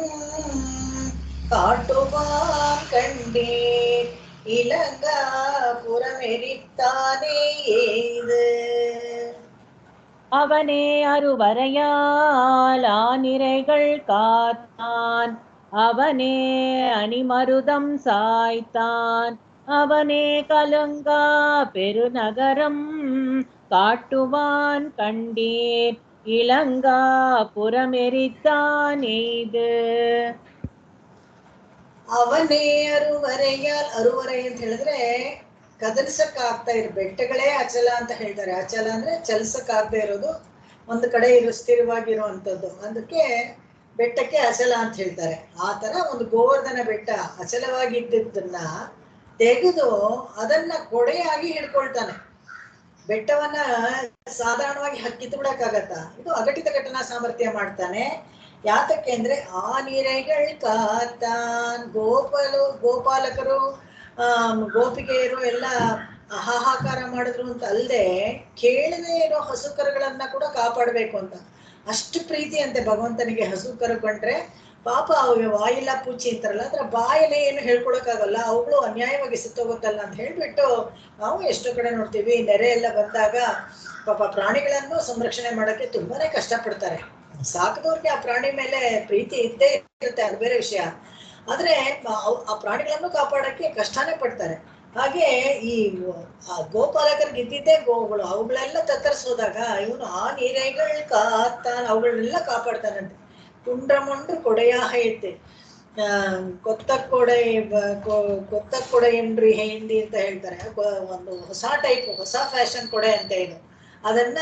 காட்டுவான் கண்டீர், இலங்காபுரமெரித்தானே எய்து. அவனே அருவரையால் ஆனிரைகள் காத்தான், அவனே அணிமருதம் சாய்த்தான், அவனே கலங்கா பெருநகரம் காட்டுவான் கண்டீர், இலங்காபுரம் எரித்தான் எய்து. ಅವನೇ ಅರುವರೆಯಾಲ್, ಅರುವರೆ ಅಂತ ಹೇಳಿದ್ರೆ ಕದಲಿಸಕ್ ಆಗ್ತಾ ಇರೋ ಬೆಟ್ಟಗಳೇ ಅಚಲ ಅಂತ ಹೇಳ್ತಾರೆ. ಅಚಲ ಅಂದ್ರೆ ಚಲಿಸಕ್ ಆಗದೆ ಇರೋದು, ಒಂದು ಕಡೆ ಸ್ಥಿರವಾಗಿರುವಂಥದ್ದು, ಅದಕ್ಕೆ ಬೆಟ್ಟಕ್ಕೆ ಅಚಲ ಅಂತ ಹೇಳ್ತಾರೆ. ಆ ತರ ಒಂದು ಗೋವರ್ಧನ ಬೆಟ್ಟ ಅಚಲವಾಗಿದ್ದನ್ನ ತೆಗೆದು ಅದನ್ನ ಕೊಡೆಯಾಗಿ ಹಿಡ್ಕೊಳ್ತಾನೆ. ಬೆಟ್ಟವನ್ನ ಸಾಧಾರಣವಾಗಿ ಕಿತ್ತು ಬಿಡಕ್ಕಾಗತ್ತ, ಇದು ಅಘಟಿತ ಘಟನಾ ಸಾಮರ್ಥ್ಯ ಮಾಡ್ತಾನೆ. ಯಾತಕ್ಕೆ ಅಂದ್ರೆ ಆನಿರೆಗಳು ಕಾತಾನ್, ಗೋಪಾಲಕರು ಗೋಪಿಕೆಯರು ಎಲ್ಲ ಹಾಹಾಕಾರ ಮಾಡಿದ್ರು ಅಂತ ಅಲ್ಲದೆ ಕೇಳದೆ ಇರೋ ಹಸು ಕರುಗಳನ್ನ ಕೂಡ ಕಾಪಾಡಬೇಕು ಅಂತ. ಅಷ್ಟು ಪ್ರೀತಿ ಅಂತೆ ಭಗವಂತನಿಗೆ ಹಸು ಕರು ಕಂಡ್ರೆ. ಪಾಪ ಅವು ವಾಯಿಲ್ಲ ಪೂಚಿ ಅಂತಾರಲ್ಲ, ಅದ್ರ ಬಾಯಲ್ಲಿ ಏನು ಹೇಳ್ಕೊಳಕ್ಕಾಗಲ್ಲ, ಅವುಗಳು ಅನ್ಯಾಯವಾಗಿ ಸುತ್ತೋಗುತ್ತಲ್ಲ ಅಂತ ಹೇಳ್ಬಿಟ್ಟು ನಾವು ಎಷ್ಟೋ ಕಡೆ ನೋಡ್ತೀವಿ, ನೆರೆ ಎಲ್ಲ ಬಂದಾಗ ಪಾಪ ಪ್ರಾಣಿಗಳನ್ನು ಸಂರಕ್ಷಣೆ ಮಾಡಕ್ಕೆ ತುಂಬಾನೇ ಕಷ್ಟಪಡ್ತಾರೆ. ಸಾಕಿದವ್ರಿಗೆ ಆ ಪ್ರಾಣಿ ಮೇಲೆ ಪ್ರೀತಿ ಇದ್ದೇ ಇರುತ್ತೆ, ಅದು ಬೇರೆ ವಿಷಯ. ಆದ್ರೆ ಆ ಪ್ರಾಣಿಗಳನ್ನು ಕಾಪಾಡಕ್ಕೆ ಕಷ್ಟನೇ ಪಡ್ತಾರೆ. ಹಾಗೆ ಈ ಗೋಪಾಲಕರಿಗೆ ಇದ್ದಿದ್ದೇ ಗೋವುಗಳು, ಅವುಗಳೆಲ್ಲ ತತ್ತರಿಸೋದಾಗ ಇವನು ಆ ನೀರೈಗಳು ಕಾತಾನ ಅವುಗಳನ್ನೆಲ್ಲ ಕಾಪಾಡ್ತಾನಂತೆ. ಕುಂಡ್ರಮೊಂಡ್ರು ಕೊಡೆಯ ಐತೆ, ಕೊತ್ತ ಕೊಡೆ ಏನ್ರಿ ಹಿಂಡಿ ಅಂತ ಹೇಳ್ತಾರೆ. ಒಂದು ಹೊಸ ಟೈಪ್, ಹೊಸ ಫ್ಯಾಷನ್ ಕೊಡೆ ಅಂತ ಇದು. ಅದನ್ನ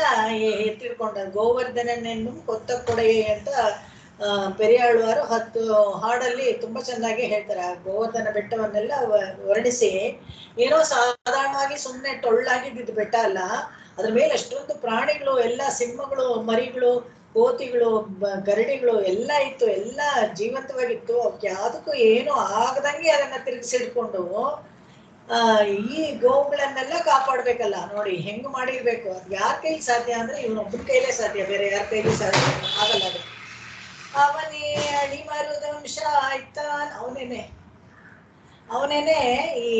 ಎತ್ತಿಡ್ಕೊಂಡ ಗೋವರ್ಧನನೆನ್ನು ಕೊತ್ತ ಕೊಡೆ ಅಂತ ಪೆರಿಯಾಳುವಾರು 10 ಹಾಡಲ್ಲಿ ತುಂಬಾ ಚೆನ್ನಾಗಿ ಹೇಳ್ತಾರೆ. ಆ ಗೋವರ್ಧನ ಬೆಟ್ಟವನ್ನೆಲ್ಲ ವರ್ಣಿಸಿ, ಏನೋ ಸಾಧಾರಣವಾಗಿ ಸುಮ್ಮನೆ ಟೊಳ್ಳಾಗಿದ್ದ ಬೆಟ್ಟ ಅಲ್ಲ, ಅದ್ರ ಮೇಲೆ ಅಷ್ಟೊಂದು ಪ್ರಾಣಿಗಳು, ಎಲ್ಲ ಸಿಂಹಗಳು, ಮರಿಗಳು, ಕೋತಿಗಳು, ಗರಡಿಗಳು ಎಲ್ಲ ಇತ್ತು, ಎಲ್ಲ ಜೀವಂತವಾಗಿತ್ತು. ಅವಕ್ಕೆ ಯಾವುದಕ್ಕೂ ಏನು ಆಗದಂಗೆ ಅದನ್ನ ತಿರುಗಿಸಿಡ್ಕೊಂಡು ಈ ಗೋವುಗಳನ್ನೆಲ್ಲ ಕಾಪಾಡ್ಬೇಕಲ್ಲ. ನೋಡಿ ಹೆಂಗ್ ಮಾಡಿರ್ಬೇಕು. ಅದು ಯಾರ ಕೈಲಿ ಸಾಧ್ಯ ಅಂದ್ರೆ ಇವನೊಬ್ಬನ ಕೈಲೇ ಸಾಧ್ಯ, ಬೇರೆ ಯಾರ ಕೈಲಿ ಸಾಧ್ಯ ಆಗಲ್ಲ. ಅದು ಅವನೇ ಅಣಿಮರುದಂಶ ಆಯ್ತಾನ್, ಅವನೇನೆ ಈ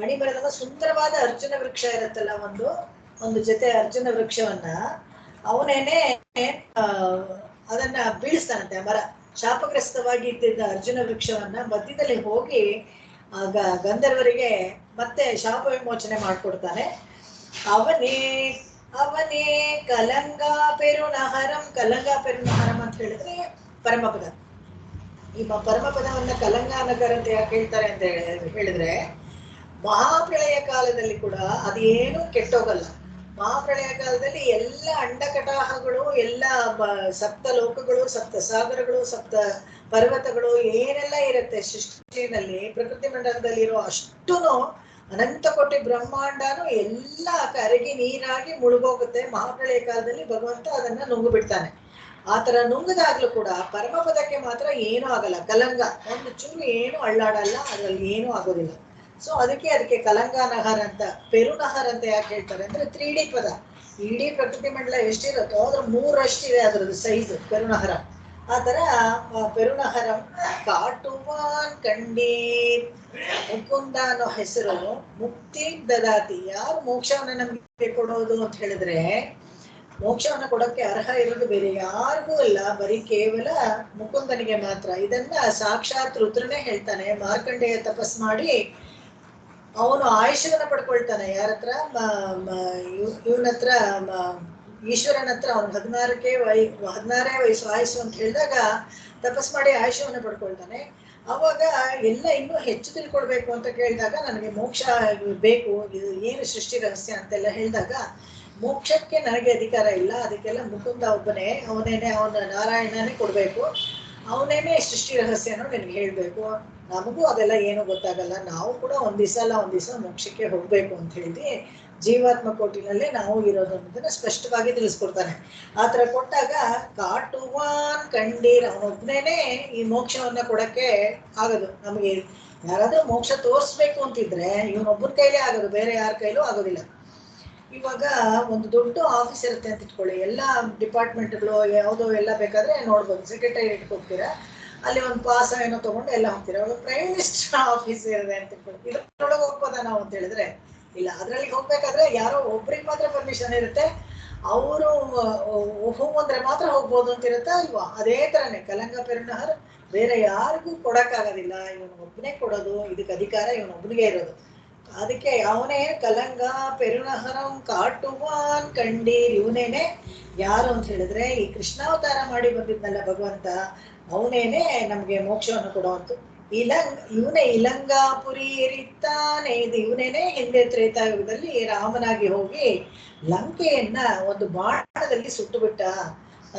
ಅಣಿಮರದ ಸುಂದರವಾದ ಅರ್ಜುನ ವೃಕ್ಷ ಇರುತ್ತಲ್ಲ, ಒಂದು ಜೊತೆ ಅರ್ಜುನ ವೃಕ್ಷವನ್ನ ಅವನೇನೆ ಅದನ್ನ ಬೀಳಿಸ್ತಾನಂತೆ. ಮರ ಶಾಪಗ್ರಸ್ತವಾಗಿ ಇದ್ದಿದ್ದ ಅರ್ಜುನ ವೃಕ್ಷವನ್ನ ಮಧ್ಯದಲ್ಲಿ ಹೋಗಿ ಆಗ ಗಂಧರ್ವರಿಗೆ ಮತ್ತೆ ಶಾಪ ವಿಮೋಚನೆ ಮಾಡ್ಕೊಡ್ತಾನೆ. ಅವನೇ ಕಲಂಗ ಪೆರುನಹರಂ. ಕಲಂಗ ಪೆರುನಹರಂ ಅಂತ ಹೇಳಿದ್ರೆ ಪರಮಪದ. ಈ ಪರಮಪದವನ್ನ ಕಲಂಗ ನಗರ ಅಂತ ಯಾಕೆ ಹೇಳ್ತಾರೆ ಅಂತ ಹೇಳಿದ್ರೆ, ಮಹಾಪ್ರಳಯ ಕಾಲದಲ್ಲಿ ಕೂಡ ಅದೇನು ಕೆಟ್ಟೋಗಲ್ಲ. ಮಹಾಪ್ರಳಯ ಕಾಲದಲ್ಲಿ ಎಲ್ಲ ಅಂಡಕಟಾಹಗಳು, ಎಲ್ಲ ಸಪ್ತ ಲೋಕಗಳು, ಸಪ್ತ ಸಾಗರಗಳು, ಸಪ್ತ ಪರ್ವತಗಳು ಏನೆಲ್ಲ ಇರುತ್ತೆ ಸೃಷ್ಟಿನಲ್ಲಿ, ಪ್ರಕೃತಿ ಮಂಡಲದಲ್ಲಿ ಇರೋ ಅಷ್ಟೂನು ಅನಂತ ಕೋಟಿ ಬ್ರಹ್ಮಾಂಡನು ಎಲ್ಲ ಕರಗಿ ನೀರಾಗಿ ಮುಳುಗೋಗುತ್ತೆ. ಮಹಾಪ್ರಳಯ ಕಾಲದಲ್ಲಿ ಭಗವಂತ ಅದನ್ನ ನುಂಗು ಬಿಡ್ತಾನೆ. ಆತರ ನುಂಗದಾಗ್ಲೂ ಕೂಡ ಪರಮಪದಕ್ಕೆ ಮಾತ್ರ ಏನೂ ಆಗಲ್ಲ. ಕಲಂಗ ಒಂದು ಚೂರು ಏನು ಅಳ್ಳಾಡಲ್ಲ, ಅದ್ರಲ್ಲಿ ಏನೂ ಆಗೋದಿಲ್ಲ. ಸೊ ಅದಕ್ಕೆ ಕಲಂಗಾನಹರ ಅಂತ, ಪೆರುನಹರ್ ಅಂತ ಯಾಕೆ ಹೇಳ್ತಾರೆ ಅಂದ್ರೆ 3D ಪದ. ಇಡೀ ಪ್ರಕೃತಿ ಮಂಡಲ ಎಷ್ಟಿರುತ್ತೋ ಅದ್ರ 3ರಷ್ಟು ಇದೆ ಅದ್ರದ್ದು ಸೈಜ್ ಪೆರುನಹರ. ಆ ತರ ಪೆರುನಹರಂ ಕಾಟುವಾನ್ ಕಂಡೀರ್. ಮುಕುಂದ ಅನ್ನೋ ಹೆಸರು ಮುಕ್ತಿ ದದಾತಿ. ಯಾರು ಮೋಕ್ಷವನ್ನ ನಮ್ಗೆ ಕೊಡೋದು ಅಂತ ಹೇಳಿದ್ರೆ, ಮೋಕ್ಷವನ್ನ ಕೊಡಕ್ಕೆ ಅರ್ಹ ಇರೋದು ಬೇರೆ ಯಾರಿಗೂ ಇಲ್ಲ, ಬರೀ ಕೇವಲ ಮುಕುಂದನಿಗೆ ಮಾತ್ರ. ಇದನ್ನ ಸಾಕ್ಷಾತ್ ರುದ್ರನೇ ಹೇಳ್ತಾನೆ. ಮಾರ್ಕಂಡೇಯ ತಪಸ್ ಮಾಡಿ ಅವನು ಆಯುಷ್ಯವನ್ನ ಪಡ್ಕೊಳ್ತಾನೆ. ಯಾರತ್ರ? ಇವನ ಹತ್ರ, ಈಶ್ವರನ ಹತ್ರ. ಅವನು 16 ವಯಸ್ಸು ಆಯುಷು ಅಂತ ಹೇಳಿದಾಗ ತಪಸ್ ಮಾಡಿ ಆಯುಷ್ಯವನ್ನ ಪಡ್ಕೊಳ್ತಾನೆ. ಅವಾಗ ಎಲ್ಲ ಇನ್ನೂ ಹೆಚ್ಚು ತಿಳ್ಕೊಳ್ಬೇಕು ಅಂತ ಕೇಳಿದಾಗ, ನನಗೆ ಮೋಕ್ಷ ಬೇಕು, ಇದು ಏನು ಸೃಷ್ಟಿ ರಹಸ್ಯ ಅಂತೆಲ್ಲ ಹೇಳಿದಾಗ, ಮೋಕ್ಷಕ್ಕೆ ನನಗೆ ಅಧಿಕಾರ ಇಲ್ಲ, ಅದಕ್ಕೆಲ್ಲ ಮುಕುಂದ ಒಬ್ಬನೇ, ಅವನ ನಾರಾಯಣನೇ ಕೊಡ್ಬೇಕು, ಅವನೇನೆ ಸೃಷ್ಟಿ ರಹಸ್ಯನೂ ನಿನಗೆ ಹೇಳ್ಬೇಕು. ನಮಗೂ ಅದೆಲ್ಲ ಏನು ಗೊತ್ತಾಗಲ್ಲ, ನಾವು ಕೂಡ ಒಂದ್ ದಿವಸ ಮೋಕ್ಷಕ್ಕೆ ಹೋಗ್ಬೇಕು ಅಂತ ಹೇಳಿ ಜೀವಾತ್ಮ ಕೋಟಿನಲ್ಲೇ ನಾವು ಇರೋದು ಅನ್ನೋದನ್ನ ಸ್ಪಷ್ಟವಾಗಿ ತಿಳಿಸ್ಕೊಡ್ತಾನೆ. ಆತರ ಕೊಟ್ಟಾಗ ಕಾಟುವಾನ್ ಕಂಡೀರ್, ಅವನೊಬ್ಬನೇನೆ ಈ ಮೋಕ್ಷವನ್ನ ಕೊಡಕ್ಕೆ ಆಗೋದು. ನಮಗೆ ಯಾರಾದ್ರೂ ಮೋಕ್ಷ ತೋರಿಸ್ಬೇಕು ಅಂತಿದ್ರೆ ಇವನೊಬ್ಬನ ಕೈಲೇ ಆಗೋದು, ಬೇರೆ ಯಾರ ಕೈಲೂ ಆಗೋದಿಲ್ಲ. ಇವಾಗ ಒಂದು ದೊಡ್ಡ ಆಫೀಸ್ ಇರುತ್ತೆ ಅಂತ ಇಟ್ಕೊಳ್ಳಿ, ಎಲ್ಲ ಡಿಪಾರ್ಟ್ಮೆಂಟ್ಗಳು ಯಾವುದೋ ಎಲ್ಲ ಬೇಕಾದ್ರೆ ನೋಡ್ಬೋದು. ಸೆಕ್ರೆಟರಿಯೇಟ್ ಹೋಗ್ತೀರಾ, ಅಲ್ಲಿ ಒಂದು ಪಾಸ್ ಏನೋ ತಗೊಂಡು ಎಲ್ಲ ಹೋಗ್ತೀರಾ. ಅವಾಗ ಪ್ರೈಮ್ ಮಿನಿಸ್ಟರ್ ಆಫೀಸ್ ಇರುತ್ತೆ ಅಂತ ಇಟ್ಕೊಳ್ಳಿ, ಇದ್ರೊಳಗೆ ಹೋಗ್ಬೋದಾ ನಾವು ಅಂತ ಹೇಳಿದ್ರೆ ಇಲ್ಲ. ಅದ್ರಲ್ಲಿ ಹೋಗ್ಬೇಕಾದ್ರೆ ಯಾರೋ ಒಬ್ರಿಗೆ ಮಾತ್ರ ಪರ್ಮಿಷನ್ ಇರುತ್ತೆ, ಅವರು ಹೂ ಅಂದ್ರೆ ಮಾತ್ರ ಹೋಗ್ಬೋದು ಅಂತ ಇರುತ್ತಾ ಇಲ್ವಾ? ಅದೇ ತರನೇ ಕಲಂಗ ಪೆರುನಹರ್ ಬೇರೆ ಯಾರಿಗೂ ಕೊಡಕ್ಕಾಗೋದಿಲ್ಲ, ಇವನೊಬ್ಬನೇ ಕೊಡೋದು, ಇದಕ್ಕೆ ಅಧಿಕಾರ ಇವನೊಬ್ಬನಿಗೆ ಇರೋದು. ಅದಕ್ಕೆ ಅವನೇ ಕಲಂಗ ಪೆರುನಹರಂ ಕಾಟುವಾನ್ ಕಂಡೀರ್. ಇವನೇನೆ ಯಾರು ಅಂತ ಹೇಳಿದ್ರೆ, ಈ ಕೃಷ್ಣಾವತಾರ ಮಾಡಿ ಬಂದಿದ್ನಲ್ಲ ಭಗವಂತ, ಅವನೇನೆ ನಮ್ಗೆ ಮೋಕ್ಷವನ್ನು ಕೊಡುವಂತ. ಇವನೇ ಇಲಂಗಾಪುರಿ ಏರಿತ್ತಾನೆ. ಇದು ಇವನೇನೆ ಹಿಂದೆ ತ್ರೇತಾಯುಗದಲ್ಲಿ ರಾಮನಾಗಿ ಹೋಗಿ ಲಂಕೆಯನ್ನ ಒಂದು ಬಾಣದಲ್ಲಿ ಸುಟ್ಟು ಬಿಟ್ಟ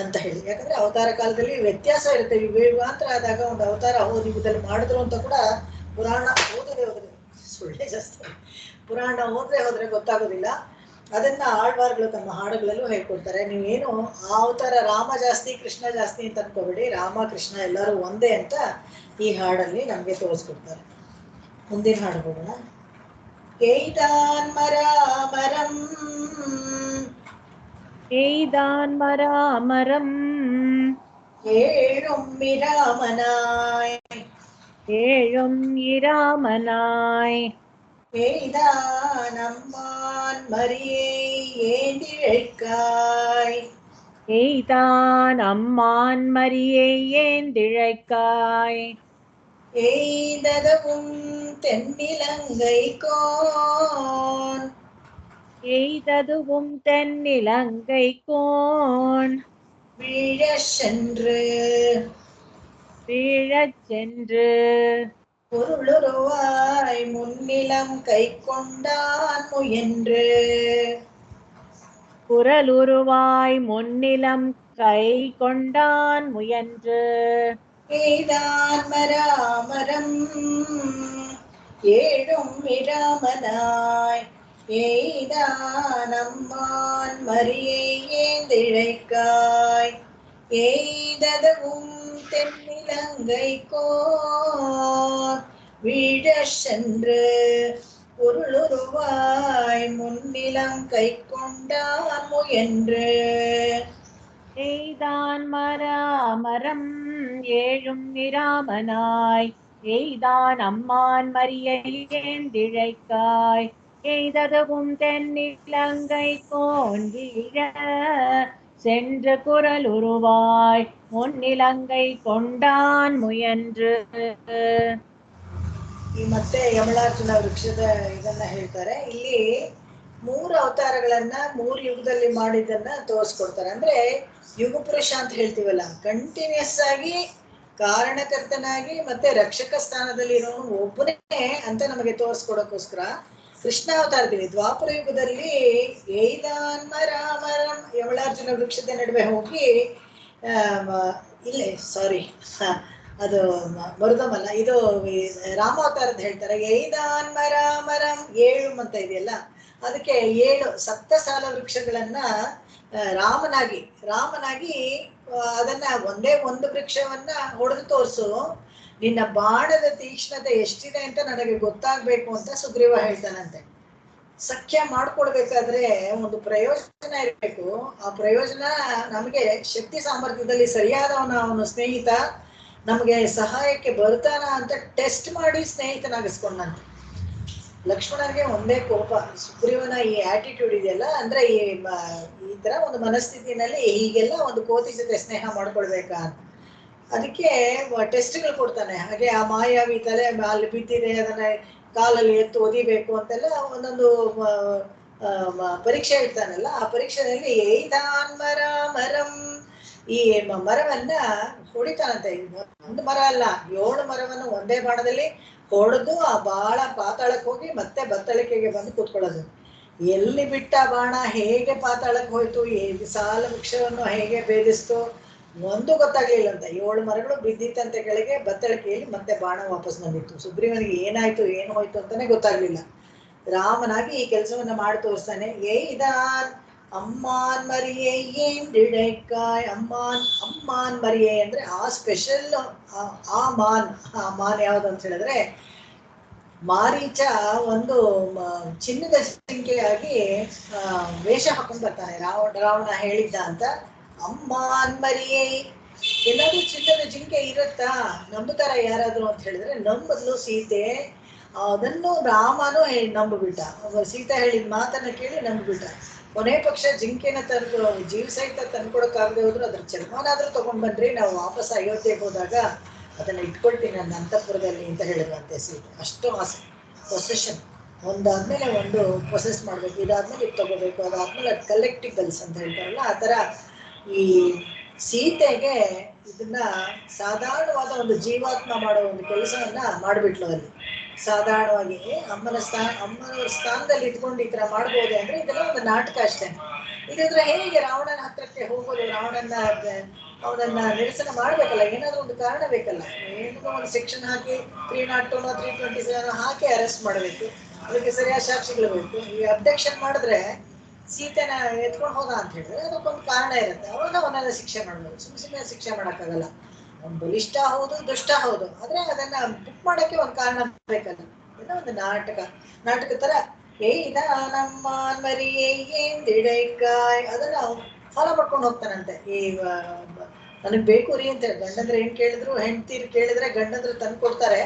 ಅಂತ ಹೇಳಿ. ಯಾಕಂದ್ರೆ ಅವತಾರ ಕಾಲದಲ್ಲಿ ವ್ಯತ್ಯಾಸ ಇರುತ್ತೆ. ಯುಗಾಂತರ ಆದಾಗ ಒಂದು ಅವತಾರ ಯುಗದಲ್ಲಿ ಮಾಡಿದ್ರು ಅಂತ ಕೂಡ ಪುರಾಣ ಓದದೆ ಹೋದ್ರೆ ಸುಳ್ಳೆ ಜಾಸ್ತಿ. ಪುರಾಣ ಹೋದ್ರೆ ಗೊತ್ತಾಗೋದಿಲ್ಲ. ಅದನ್ನ ಆಳ್ವಾರ್ಗಳು ತಮ್ಮ ಹಾಡುಗಳಲ್ಲೂ ಹೇಳ್ಕೊಡ್ತಾರೆ. ನೀವೇನು ಆ ಅವತಾರ ರಾಮ ಜಾಸ್ತಿ ಕೃಷ್ಣ ಜಾಸ್ತಿ ಅಂತ ಅನ್ಕೋಬೇಡಿ, ರಾಮ ಕೃಷ್ಣ ಎಲ್ಲರೂ ಒಂದೇ ಅಂತ ಈ ಹಾಡಲ್ಲಿ ನಮ್ಗೆ ತೋರಿಸ್ಕೊಡ್ತಾರೆ. ಮುಂದಿನ ಹಾಡು ಹೋಗೋಣ. ಕೇದಾನ್ ಮರಾಮರಂ ஏழும்மிராமனாய் ஏழும் இராமனாய் எய்தானம்மான் மரியை ஏந்திழைக்காய் எய்தான் அம்மான் மரியை ஏந்திழைக்காய் எய்ததவும் தென்னிலங்கை கோன் எய்ததுவும் தென்னிலங்கை கோன் வீழச் சென்று வீழச் சென்று பொருளுருவாய் முன்னிலம் கை கொண்டான் முயன்று குரலுருவாய் முன்னிலம் கை கொண்டான் முயன்று எய்தான் மராமரம் ஏழும் இராமனாய் எய்தான் அம்மான் மரியை ஏந்திழைக்காய் எய்ததவும் தென்னிலங்கை கோன் வீழச் சென்று பொருளுருவாய் முன்னிலம் கை கொண்டான் முயன்று எய்தான் மராமரம் ஏழும் இராமனாய் எய்தான் அம்மான் மரியை ஏந்திழைக்காய் எய்ததுவும் தென்னிலங்கை கோன் வீழ சென்று குரல் உருவாய் முன்னிலங்கை கொண்டான் முயன்று. ಈ ಮತ್ತೆ ಯಮಳಾರ್ಜುನ ವೃಕ್ಷದ ಇದನ್ನ ಹೇಳ್ತಾರೆ. ಇಲ್ಲಿ 3 ಅವತಾರಗಳನ್ನ 3 ಯುಗದಲ್ಲಿ ಮಾಡಿದ್ದನ್ನ ತೋರಿಸ್ಕೊಡ್ತಾರೆ. ಅಂದ್ರೆ ಯುಗ ಪುರುಷ ಅಂತ ಹೇಳ್ತೀವಲ್ಲ, ಕಂಟಿನ್ಯೂಸ್ ಆಗಿ ಕಾರಣಕರ್ತನಾಗಿ ಮತ್ತೆ ರಕ್ಷಕ ಸ್ಥಾನದಲ್ಲಿ ಇರೋನು ಒಬ್ಬನೇ ಅಂತ ನಮಗೆ ತೋರಿಸ್ಕೊಡೋಕ್ಕೋಸ್ಕರ ಕೃಷ್ಣಾವತಾರದಲ್ಲಿ ದ್ವಾಪರ ಯುಗದಲ್ಲಿ ಏಯ್ದಾನ್ಮರಾಮರಂ ಯಮಳಾರ್ಜುನ ವೃಕ್ಷದ ನಡುವೆ ಹೋಗಿ ಇಲ್ಲೇ ಸಾರಿ ಅದು ಮರುದಮಲ್ಲ, ಇದು ರಾಮಾವತಾರದ ಹೇಳ್ತಾರೆ. ಏಯ್ದಾನ್ಮರಾಮರಂ 7 ಅಂತ ಇದೆಯಲ್ಲ, ಅದಕ್ಕೆ 7 ಸಪ್ತಸಾಲ ವೃಕ್ಷಗಳನ್ನ ರಾಮನಾಗಿ ಅದನ್ನ ಒಂದೇ ಒಂದು ವೃಕ್ಷವನ್ನ ಹೊಡೆದು ತೋರಿಸು, ನಿನ್ನ ಬಾಣದ ತೀಕ್ಷ್ಣತೆ ಎಷ್ಟಿದೆ ಅಂತ ನನಗೆ ಗೊತ್ತಾಗ್ಬೇಕು ಅಂತ ಸುಗ್ರೀವ ಹೇಳ್ತಾನಂತೆ. ಸಖ್ಯ ಮಾಡ್ಕೊಡ್ಬೇಕಾದ್ರೆ ಒಂದು ಪ್ರಯೋಜನ ಇರಬೇಕು. ಆ ಪ್ರಯೋಜನ ನಮಗೆ ಶಕ್ತಿ ಸಾಮರ್ಥ್ಯದಲ್ಲಿ ಅವನು ಸ್ನೇಹಿತ ನಮಗೆ ಸಹಾಯಕ್ಕೆ ಬರ್ತಾನ ಅಂತ ಟೆಸ್ಟ್ ಮಾಡಿ ಸ್ನೇಹಿತನಾಗಿಸ್ಕೊಂಡಂತೆ. ಲಕ್ಷ್ಮಣನಿಗೆ ಒಂದೇ ಕೋಪ, ಸುಗ್ರೀವನ ಈ ಆಟಿಟ್ಯೂಡ್ ಇದೆಯಲ್ಲ, ಅಂದ್ರೆ ಈ ತರ ಒಂದು ಮನಸ್ಥಿತಿನಲ್ಲಿ ಹೀಗೆಲ್ಲ ಒಂದು ಕೋತಿ ಜೊತೆ ಸ್ನೇಹ ಮಾಡ್ಕೊಳ್ಬೇಕಾ ಅಂತ. ಅದಕ್ಕೆ ಟೆಸ್ಟ್ಗಳು ಕೊಡ್ತಾನೆ. ಹಾಗೆ ಆ ಮಾಯಾವಿ ತಲೆ ಅಲ್ಲಿ ಬಿದ್ದಿದೆ, ಅದನ್ನ ಕಾಲಲ್ಲಿ ಎತ್ತು ಒದಿಬೇಕು ಅಂತೆಲ್ಲ ಒಂದೊಂದು ಪರೀಕ್ಷೆ ಇಡ್ತಾನಲ್ಲ. ಆ ಪರೀಕ್ಷೆಯಲ್ಲಿ ಏಯ್ದಾನ್ಮರಾಮರಂ ಈ ಮರವನ್ನ ಹೊಡಿತಾನಂತೆ. ಒಂದು ಮರ ಅಲ್ಲ, 7 ಮರವನ್ನು ಒಂದೇ ಬಾಣದಲ್ಲಿ ಹೊಡೆದು ಆ ಬಾಳ ಪಾತಾಳಕ್ಕೆ ಹೋಗಿ ಮತ್ತೆ ಬತ್ತಳಿಕೆಗೆ ಬಂದು ಕೂತ್ಕೊಳ್ಳೋದು. ಎಲ್ಲಿ ಬಿಟ್ಟ ಬಾಣ ಹೇಗೆ ಪಾತಾಳಕ್ಕೆ ಹೋಯ್ತು, ಸಾಲ ವೃಕ್ಷವನ್ನು ಹೇಗೆ ಭೇದಿಸ್ತು ಒಂದು ಗೊತ್ತಾಗ್ಲಿಲ್ಲಂತೆ. 7 ಮರಗಳು ಬಿದ್ದಿತ್ತಂತೆ ಕೆಳಗೆ, ಬತ್ತಳಿಕೆಯಲ್ಲಿ ಮತ್ತೆ ಬಾಣ ವಾಪಸ್ ಬಂದಿತ್ತು. ಸುಗ್ರೀವನಿಗೆ ಏನಾಯ್ತು ಏನು ಹೋಯ್ತು ಅಂತಾನೆ ಗೊತ್ತಾಗ್ಲಿಲ್ಲ. ರಾಮನಾಗಿ ಈ ಕೆಲಸವನ್ನ ಮಾಡಿ ತೋರಿಸ್ತಾನೆ. ಏಯ್ದಾನ್ ಅಮ್ಮಾನ್ ಮರಿಯೇ ಏಂದಿಡೈಕಾಯ್. ಅಮ್ಮಾನ್ ಮರಿಯೇ ಅಂದ್ರೆ ಆ ಸ್ಪೆಷಲ್ ಆ ಮಾನ್ ಯಾವ್ದು ಅಂತ ಹೇಳಿದ್ರೆ, ಮಾರೀಚ ಒಂದು ಚಿನ್ನದ ಜಿಂಕೆಯಾಗಿ ವೇಷ ಹಾಕೊಂಡ್ ಬರ್ತಾನೆ. ರಾವಣ ಹೇಳಿದ್ದ ಅಂತ. ಅಮ್ಮಾನ್ ಮರಿಯೇ, ಎಲ್ಲಾದ್ರೂ ಚಿನ್ನದ ಜಿಂಕೆ ಇರುತ್ತಾ, ನಂಬುತ್ತಾರ ಯಾರಾದ್ರು ಅಂತ ಹೇಳಿದ್ರೆ ನಂಬದ್ಲು ಸೀತೆ. ಅದನ್ನು ರಾಮನು ನಂಬಿಬಿಟ್ಟ. ಸೀತಾ ಹೇಳಿದ ಮಾತನ್ನ ಕೇಳಿ ನಂಬಿಬಿಟ್ಟ. ಕೊನೆ ಪಕ್ಷ ಜಿಂಕೆನ ತಂದು ಜೀವ ಸಹಿತ ತಂದ್ಕೊಡಕ್ಕಾಗದೆ ಹೋದ್ರು ಅದ್ರ ಚರ್ಮನಾದ್ರೂ ತಗೊಂಡ್ ಬನ್ರಿ, ನಾವು ವಾಪಸ್ ಅಯೋಧ್ಯೆಗೆ ಹೋದಾಗ ಅದನ್ನ ಇಟ್ಕೊಳ್ತೀನಿ ನನ್ನ ಅಂತಃಪುರದಲ್ಲಿ ಅಂತ ಹೇಳಿದ್ರಂತೆ ಸೀತೆ. ಅಷ್ಟು ಆಸೆ, ಪೊಸೆಷನ್ ಒಂದಾದ್ಮೇಲೆ ಒಂದು ಪೊಸೆಸ್ ಮಾಡ್ಬೇಕು, ಇದಾದ್ಮೇಲೆ ಇದು ತಗೋಬೇಕು, ಅದಾದ್ಮೇಲೆ ಅದು ಕಲೆಕ್ಟಿಬಲ್ಸ್ ಅಂತ ಹೇಳ್ತಾರಲ್ಲ, ಆ ತರ ಈ ಸೀತೆಗೆ ಇದನ್ನ ಸಾಧಾರಣವಾದ ಒಂದು ಜೀವಾತ್ಮ ಮಾಡೋ ಒಂದು ಕೆಲಸವನ್ನ ಮಾಡ್ಬಿಟ್ಲು. ಅಲ್ಲಿ ಸಾಧಾರಣವಾಗಿ ಅಮ್ಮನ ಸ್ಥಾನದಲ್ಲಿ ಇಟ್ಕೊಂಡು ಈ ತರ ಮಾಡ್ಬೋದು ಅಂದ್ರೆ ಇದೆಲ್ಲ ಒಂದು ನಾಟಕ ಅಷ್ಟೇ. ಇದಿದ್ರೆ ಹೇಗೆ ರಾವಣನ ಹತ್ರಕ್ಕೆ ಹೋಗೋದು, ಅವನನ್ನ ನಿರಸನ ಮಾಡ್ಬೇಕಲ್ಲ, ಏನಾದ್ರೂ ಒಂದು ಕಾರಣ ಬೇಕಲ್ಲ. ಏನೋ ಒಂದು ಸೆಕ್ಷನ್ ಹಾಕಿ 302 327 ಹಾಕಿ ಅರೆಸ್ಟ್ ಮಾಡಬೇಕು, ಅದಕ್ಕೆ ಸರಿಯಾದ ಸಾಕ್ಷಿಗಳು ಬೇಕು. ಈ ಅಬ್ಡಕ್ಷನ್ ಮಾಡಿದ್ರೆ ಸೀತೆನ ಎತ್ಕೊಂಡು ಹೋದ ಅಂತ ಹೇಳಿದ್ರೆ ಅದಕ್ಕೊಂದು ಕಾರಣ ಇರುತ್ತೆ. ಅವಾಗ ಅವನ್ನೆಲ್ಲ ಶಿಕ್ಷೆ ಮಾಡ್ಬೋದು, ಸುಮ್ಮನೆ ಶಿಕ್ಷೆ ಮಾಡಕ್ಕಾಗಲ್ಲ. ಅವ್ನು ಬಲಿಷ್ಠ ಹೌದು, ದುಷ್ಟ ಹೌದು, ಆದ್ರೆ ಅದನ್ನ ಬುಕ್ ಮಾಡಕ್ಕೆ ಒಂದು ಕಾರಣ ಬೇಕಲ್ಲ. ಏನೋ ಒಂದು ನಾಟಕ ತರ ನಮ್ಮ ಮರಿಯೇ ಏಂದಿಡೈಕಾಯ್ ಅದನ್ನ ಫಾಲೋ ಮಾಡ್ಕೊಂಡು ಹೋಗ್ತಾನಂತೆ. ಈ ನನಗ್ ಬೇಕು ರೀ ಅಂತ ಹೇಳಿ ಗಂಡಂದ್ರೆ ಏನ್ ಕೇಳಿದ್ರು, ಹೆಂಡ್ತೀರ್ ಕೇಳಿದ್ರೆ ಗಂಡಂದ್ರೆ ತಂದು ಕೊಡ್ತಾರೆ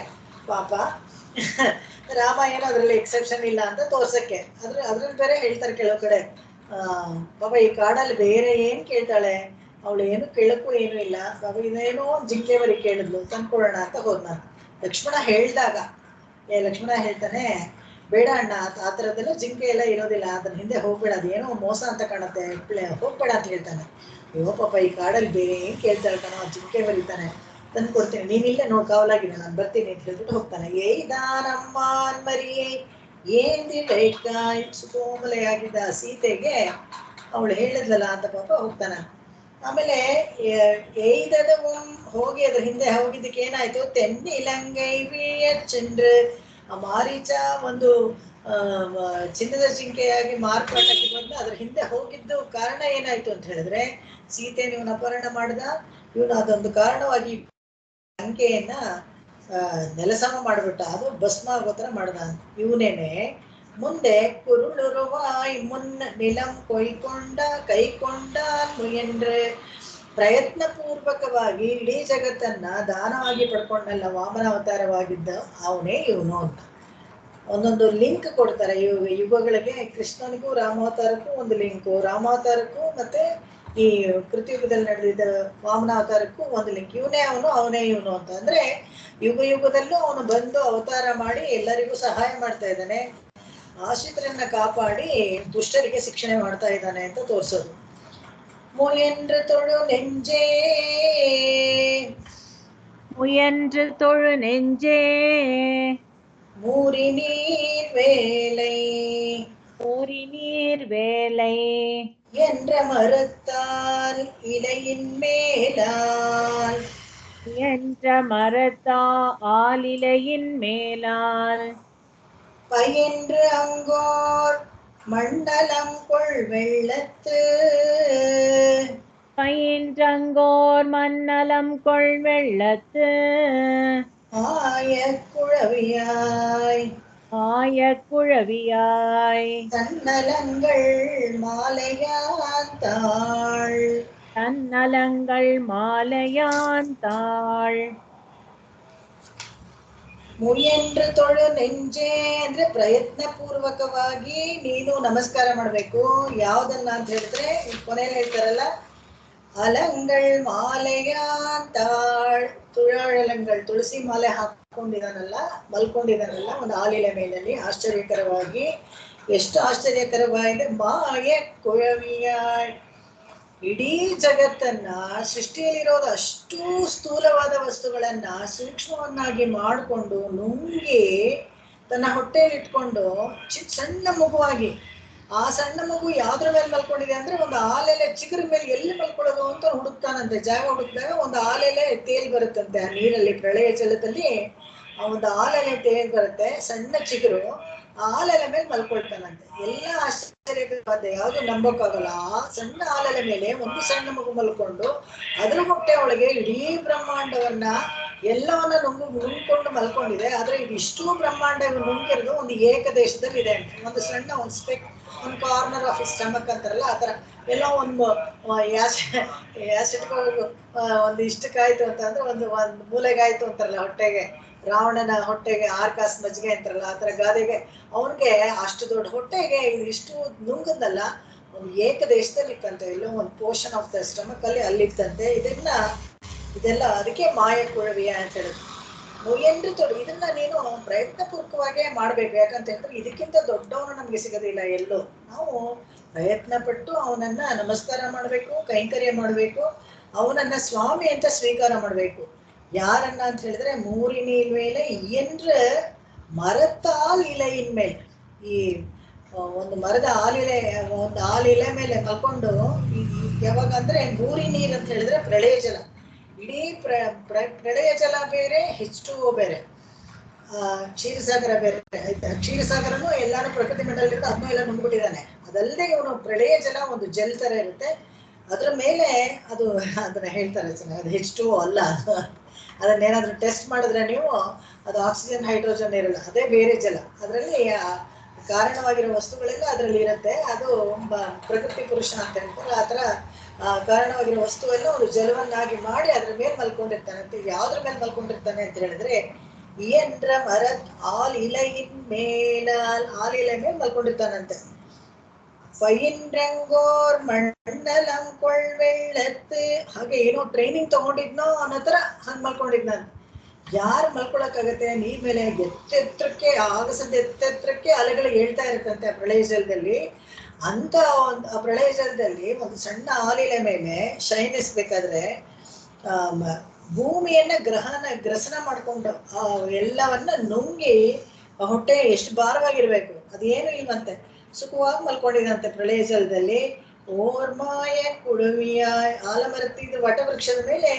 ಪಾಪ. ರಾಮ ಏನೋ ಅದ್ರಲ್ಲಿ ಎಕ್ಸೆಪ್ಷನ್ ಇಲ್ಲ ಅಂತ ತೋರ್ಸಕ್ಕೆ. ಅದ್ರಲ್ಲಿ ಬೇರೆ ಹೇಳ್ತಾರೆ ಕೆಲವು ಕಡೆ, ಪಾಪ ಈ ಕಾಡಲ್ಲಿ ಬೇರೆ ಏನ್ ಕೇಳ್ತಾಳೆ ಅವಳು, ಏನು ಕೇಳಕ್ಕೂ ಏನು ಇಲ್ಲ, ಪಾಪ ಇದೇನೋ ಜಿಂಕೆ ಬರಿ ಕೇಳಿದ್ಲು ತಂದ್ಕೊಡೋಣ ಅಂತ ಹೋದ್ ನಾನು. ಲಕ್ಷ್ಮಣ ಹೇಳ್ದಾಗ ಲಕ್ಷ್ಮಣ ಹೇಳ್ತಾನೆ, ಬೇಡ ಅಣ್ಣ ಆ ಥರದ್ದೆಲ್ಲ ಜಿಂಕೆ ಎಲ್ಲ ಇರೋದಿಲ್ಲ, ಅದ್ರ ಹಿಂದೆ ಹೋಗ್ಬೇಡ, ಅದೇನೋ ಮೋಸ ಅಂತ ಕಾಣುತ್ತೆ, ಹೋಗ್ಬೇಡ ಅಂತ ಹೇಳ್ತಾನೆ. ಅಯ್ಯೋ ಪಾಪ ಈ ಕಾಡಲ್ಲಿ ಬೇರೆ ಏನ್ ಕೇಳ್ತಾಳೆ ಕಣೋ, ಜಿಂಕೆ ಬರೀತಾನೆ, ತಂದು ಕೊಡ್ತೀನಿ, ನೀನಿಲ್ಲೇ ನೋಡಿ ಕಾವಲಾಗಿದೆ, ನಾನು ಬರ್ತೀನಿ ಅಂತ ಹೇಳ್ಬಿಟ್ಟು ಹೋಗ್ತಾನೆ. ಏದಾನಮ್ಮ ಮರಿಯೇ ಏಂದಿಕಾಯ್ ಸುಕೋಮಲೆಯಾಗಿದ್ದ ಸೀತೆಗೆ ಅವಳು ಹೇಳಿದ್ಲಲ್ಲ ಅಂತ ಪಾಪ ಹೋಗ್ತಾನೆ. ಆಮೇಲೆ ಎಯ್ದದ ಹೋಗಿ ಅದ್ರ ಹಿಂದೆ ಹೋಗಿದ್ದಕ್ಕೆ ಏನಾಯ್ತು, ತೆನ್ನಿಲಂಗೈ ಚೆಂಡ್ರು ಆ ಮಾರೀಚ ಒಂದು ಚಿನ್ನದ ಜಿಂಕೆಯಾಗಿ ಮಾರ್ಪಾಟಾಗಿ ಬಂದು ಅದ್ರ ಹಿಂದೆ ಹೋಗಿದ್ದು ಕಾರಣ ಏನಾಯ್ತು ಅಂತ ಹೇಳಿದ್ರೆ, ಸೀತೆಯನ್ನು ಇವನು ಅಪಹರಣ ಮಾಡ್ದ, ಇವನು ಅದೊಂದು ಕಾರಣವಾಗಿ ಲಂಕೆಯನ್ನ ನೆಲಸಮ ಮಾಡ್ಬಿಟ್ಟ, ಅದು ಭಸ್ಮ ಆಗೋ ಥರ ಮಾಡ್ದ. ಇವನೇನೆ ಮುಂದೆ ಕುರುಳುರುವಾಯ್ ಮುನ್ನ ನಿಲಂ ಕೊಯ್ಕೊಂಡ ಕೈಕೊಂಡ ಮುಯಂಡ್ರೆ, ಪ್ರಯತ್ನ ಪೂರ್ವಕವಾಗಿ ಇಡೀ ಜಗತ್ತನ್ನ ದಾನವಾಗಿ ಪಡ್ಕೊಂಡಲ್ಲ ವಾಮನ ಅವತಾರವಾಗಿದ್ದ ಅವನೇ ಇವನು ಅಂತ ಒಂದೊಂದು ಲಿಂಕ್ ಕೊಡ್ತಾರೆ. ಯುಗಗಳಿಗೆ ಕೃಷ್ಣನಿಗೂ ರಾಮಾವತಾರಕ್ಕೂ ಒಂದು ಲಿಂಕು, ರಾಮಾವತಾರಕ್ಕೂ ಮತ್ತೆ ಈ ಕೃತಿಯುಗದಲ್ಲಿ ನಡೆದಿದ್ದ ವಾಮನ ಅವತಾರಕ್ಕೂ ಒಂದು ಲಿಂಕ್. ಇವನೇ ಅವನು ಅವನೇ ಇವನು ಅಂತ ಅಂದ್ರೆ ಯುಗ ಯುಗದಲ್ಲೂ ಅವನು ಬಂದು ಅವತಾರ ಮಾಡಿ ಎಲ್ಲರಿಗೂ ಸಹಾಯ ಮಾಡ್ತಾ ಇದ್ದಾನೆ, ಆಶ್ರಿತರನ್ನ ಕಾಪಾಡಿ ದುಷ್ಟರಿಗೆ ಶಿಕ್ಷಣೆ ಮಾಡ್ತಾ ಇದ್ದಾನೆ ಅಂತ ತೋರಿಸೋದು. ಮುಯಂಡ್ರು ತೊಳು ನೆಂಜೇ முயன்று தொழு நெஞ்சே மூரி நீர் வேலை ஊறி நீர் வேலை என்ற மறுத்தால் இலையின் மேலால் என்ற மரத்தா ஆலிலையின் மேலால் பயின்று அங்கோர் மண்டலம் கொள் வெள்ளத்து பயின்றங்கோர் மன்னலம் கொள் வெள்ளத்து ஆய குழவியாய் ஆய குழவியாய் தன்னலங்கள் மாலையாத்தாள் தன்னலங்கள் மாலையான் தாள். ಮುಯಂಡ್ರು ತೊಳು ನೆಂಜೆ ಅಂದ್ರೆ ಪ್ರಯತ್ನ ಪೂರ್ವಕವಾಗಿ ನೀನು ನಮಸ್ಕಾರ ಮಾಡ್ಬೇಕು. ಯಾವ್ದನ್ನ ಅಂತ ಹೇಳಿದ್ರೆ ಕೊನೆಯಲ್ಲಿ ಹೇಳ್ತಾರಲ್ಲ, ಅಲಂಗಳ್ ಮಾಲೆಯಾಂತಾಳ್, ತುಳಾಳಂಗಳ್ ತುಳಸಿ ಮಾಲೆ ಹಾಕೊಂಡಿದಾನಲ್ಲ, ಮಲ್ಕೊಂಡಿದಾನಲ್ಲ ಒಂದು ಆಲಿಲೆ ಮೇಲಲ್ಲಿ ಆಶ್ಚರ್ಯಕರವಾಗಿ. ಎಷ್ಟು ಆಶ್ಚರ್ಯಕರವಾಗಿದೆ, ಮಾಯ ಕುಳವಿಯಾಳ್, ಇಡೀ ಜಗತ್ತನ್ನ ಸೃಷ್ಟಿಯಲ್ಲಿರೋದು ಅಷ್ಟು ಸ್ಥೂಲವಾದ ವಸ್ತುಗಳನ್ನ ಸೂಕ್ಷ್ಮವನ್ನಾಗಿ ಮಾಡಿಕೊಂಡು ನುಂಗಿ ತನ್ನ ಹೊಟ್ಟೆಯಲ್ಲಿ ಇಟ್ಕೊಂಡು ಸಣ್ಣ ಮಗುವಾಗಿ, ಆ ಸಣ್ಣ ಮಗು ಯಾವ್ದ್ರ ಮೇಲೆ ಮಲ್ಕೊಂಡಿದೆ ಅಂದ್ರೆ ಒಂದು ಆಲೆಲೆ ಚಿಗುರ ಮೇಲೆ ಎಲ್ಲಿ ಮಲ್ಕೊಳ್ಳೋದು ಅಂತ ಹುಡುಕ್ತಾನಂತೆ. ಜಾಗ ಹುಡುಕಿದಾಗ ಒಂದು ಆಲೆಲೆ ತೇಲ್ ಬರುತ್ತಂತೆ ಆ ನೀರಲ್ಲಿ, ಪ್ರಳಯ ಜಲದಲ್ಲಿ ಆ ಒಂದು ಆಲೆಲೆ ತೇಲ್ ಬರುತ್ತೆ, ಸಣ್ಣ ಚಿಗುರು, ಆ ಆಲೆಲೆ ಮೇಲೆ ಮಲ್ಕೊಳ್ತಾನಂತೆ. ಎಲ್ಲ ಆಶ್ಚರ್ಯವಾದ, ಯಾವುದು ನಂಬೋಕ್ಕಾಗಲ್ಲ. ಆ ಸಣ್ಣ ಆಲೆಲೆ ಮೇಲೆ ಒಂದು ಸಣ್ಣ ಮಗು ಮಲ್ಕೊಂಡು ಅದ್ರ ಹೊಟ್ಟೆ ಒಳಗೆ ಇಡೀ ಬ್ರಹ್ಮಾಂಡವನ್ನ ಎಲ್ಲವನ್ನ ನುಂಗ್ಕೊಂಡು ಮಲ್ಕೊಂಡಿದೆ. ಆದ್ರೆ ಇದಿಷ್ಟು ಬ್ರಹ್ಮಾಂಡ ನುಂಗಿರೋದು ಒಂದು ಏಕದೇಶದಲ್ಲಿ ಇದೆ ಅಂತ. ಒಂದು ಸಣ್ಣ ಒಂದು ಸ್ಪೆಕ್, ಒಂದು ಕಾರ್ನರ್ ಆಫ್ ಸ್ಟಮಕ್ ಅಂತಾರಲ್ಲ ಆ ಥರ ಎಲ್ಲ ಒಂದು ಯಾಸಿಟ್ಕೊ ಒಂದು ಇಷ್ಟಕ್ಕಾಯ್ತು ಅಂತ ಅಂದ್ರೆ ಒಂದು ಮೂಲೆಗಾಯ್ತು ಅಂತಾರಲ್ಲ, ಹೊಟ್ಟೆಗೆ ರಾವಣನ ಹೊಟ್ಟೆಗೆ 6 ಕಾಸು ಮಜ್ಜಿಗೆ ಅಂತಾರಲ್ಲ ಆ ಥರ ಗಾದೆಗೆ ಅವನಿಗೆ ಅಷ್ಟು ದೊಡ್ಡ ಹೊಟ್ಟೆಗೆ ಇಷ್ಟು ನುಂಗದಲ್ಲ ಒಂದು ಏಕದೇಶದಲ್ಲಿ ಇತ್ತಂತೆ, ಎಲ್ಲೋ ಒಂದು ಪೋರ್ಷನ್ ಆಫ್ ದ ಸ್ಟಮಕ್ ಅಲ್ಲಿ ಅಲ್ಲಿತ್ತಂತೆ. ಇದೆಲ್ಲ ಅದಕ್ಕೆ ಮಾಯ ಕುಳವಿಯ ಅಂತ ಹೇಳಿದ್ರು. ಮುಯಂಡ್ರು ತೊಡು, ಇದನ್ನ ನೀನು ಪ್ರಯತ್ನ ಪೂರ್ವಕವಾಗೇ ಮಾಡ್ಬೇಕು. ಯಾಕಂತ ಹೇಳಿದ್ರೆ ಇದಕ್ಕಿಂತ ದೊಡ್ಡವನು ನಮ್ಗೆ ಸಿಗೋದಿಲ್ಲ ಎಲ್ಲೂ. ನಾವು ಪ್ರಯತ್ನ ಪಟ್ಟು ಅವನನ್ನ ನಮಸ್ಕಾರ ಮಾಡ್ಬೇಕು, ಕೈಂಕರ್ಯ ಮಾಡ್ಬೇಕು, ಅವನನ್ನ ಸ್ವಾಮಿ ಅಂತ ಸ್ವೀಕಾರ ಮಾಡ್ಬೇಕು. ಯಾರನ್ನ ಅಂತ ಹೇಳಿದ್ರೆ ಮೂರಿನೀರ್ ಮೇಲೆ ಎಂದ್ರ ಮರತಾಲ್ ಇಲೆಯಿನ್ ಮೇಲೆ, ಈ ಒಂದು ಮರದ ಆಲಿಲೆ, ಒಂದು ಆಲಿಲೆ ಮೇಲೆ ಮಲ್ಕೊಂಡು ಯಾವಾಗ ಅಂದ್ರೆ ಮೂರಿ ನೀರ್ ಅಂತ ಹೇಳಿದ್ರೆ ಪ್ರಳಯ ಜಲ, ಇಡೀ ಪ್ರಳಯ ಜಲ ಬೇರೆ, H2O ಬೇರೆ, ಕ್ಷೀರಸಾಗರ ಬೇರೆ ಆಯ್ತಾ. ಕ್ಷೀರಸಾಗರನು ಎಲ್ಲಾನು ಪ್ರಕೃತಿ ಮಂಡಲದಿಂದ ಅದನ್ನೂ ಎಲ್ಲ ನುಂಗ್ಬಿಟ್ಟಿದ್ದಾನೆ. ಅದಲ್ಲದೆ ಇವನು ಪ್ರಳಯ ಜಲ ಒಂದು ಜಲ್ ತರ ಇರುತ್ತೆ, ಅದ್ರ ಮೇಲೆ ಅದನ್ನ ಹೇಳ್ತಾರೆ ಚೆನ್ನಾಗಿ, ಅದು H2O ಅಲ್ಲ. ಅದನ್ನೇನಾದ್ರೂ ಟೆಸ್ಟ್ ಮಾಡಿದ್ರೆ ನೀವು ಅದು ಆಕ್ಸಿಜನ್ ಹೈಡ್ರೋಜನ್ ಇರಲ್ಲ, ಅದೇ ಬೇರೆ ಜಲ. ಅದರಲ್ಲಿ ಕಾರಣವಾಗಿರೋ ವಸ್ತುಗಳೆಲ್ಲ ಅದರಲ್ಲಿ ಇರುತ್ತೆ. ಅದು ಪ್ರಕೃತಿ ಪುರುಷ ಅಂತ ಹೇಳ್ತಾರೆ. ಆ ಥರ ಕಾರಣವಾಗಿರೋ ವಸ್ತುವೆಲ್ಲ ಒಂದು ಜಲವನ್ನಾಗಿ ಮಾಡಿ ಅದ್ರ ಮೇಲೆ ಮಲ್ಕೊಂಡಿರ್ತಾನಂತೆ. ಯಾವ್ದ್ರ ಮೇಲೆ ಮಲ್ಕೊಂಡಿರ್ತಾನೆ ಅಂತ ಹೇಳಿದ್ರೆ ಇಯಂದ್ರ ಮರದ್ ಆಲಿಲೆயின் ಮೇಲಾಲ್ ಆಲಿಲೆ ಮೇಲೆ ಮಲ್ಕೊಂಡಿರ್ತಾನಂತೆ. ಪೈನ್ರಂಗೋರ್ ಮಣ್ಣಲಂ ಕೊಳ್ವೆಳ್ಳತ್ತು, ಹಾಗೆ ಏನೋ ಟ್ರೈನಿಂಗ್ ತಗೊಂಡಿದ್ನೋ ಅನ್ನೋ ತರ ಹಂಗ್ ಮಲ್ಕೊಂಡಿದ್ನಂತೆ. ಯಾರು ಮಲ್ಕೊಳಕ್ಕಾಗತ್ತೆ ನೀರ್ ಮೇಲೆ? ಎತ್ತೆತ್ರಕ್ಕೆ ಆಗಸದ ಎತ್ತೆತ್ರಕ್ಕೆ ಅಲೆಗಳು ಹೇಳ್ತಾ ಇರುತ್ತಂತೆ ಆ ಪ್ರಳಯ ಜಲದಲ್ಲಿ. ಅಂತ ಒಂದು ಆ ಪ್ರಳಯ ಜಲದಲ್ಲಿ ಒಂದು ಸಣ್ಣ ಆಲಿಲೆ ಮೇಲೆ ಶಯನಿಸ್ಬೇಕಾದ್ರೆ ಭೂಮಿಯನ್ನ ಗ್ರಸನ ಮಾಡ್ಕೊಂಡು ಆ ಎಲ್ಲವನ್ನ ನುಂಗಿ ಹೊಟ್ಟೆ ಎಷ್ಟು ಭಾರವಾಗಿರ್ಬೇಕು ಅದೇನು ಇಲ್ವಂತೆ. ಸುಖವಾಗಿ ಮಲ್ಕೊಂಡಿದಂತೆ ಪ್ರಳಯ ಜಲದಲ್ಲಿ. ಓರ್ಮಾಯ ಕುಳುವಿಯ ಆಲಮರತ್ತಿದ ವಟವೃಕ್ಷದ ಮೇಲೆ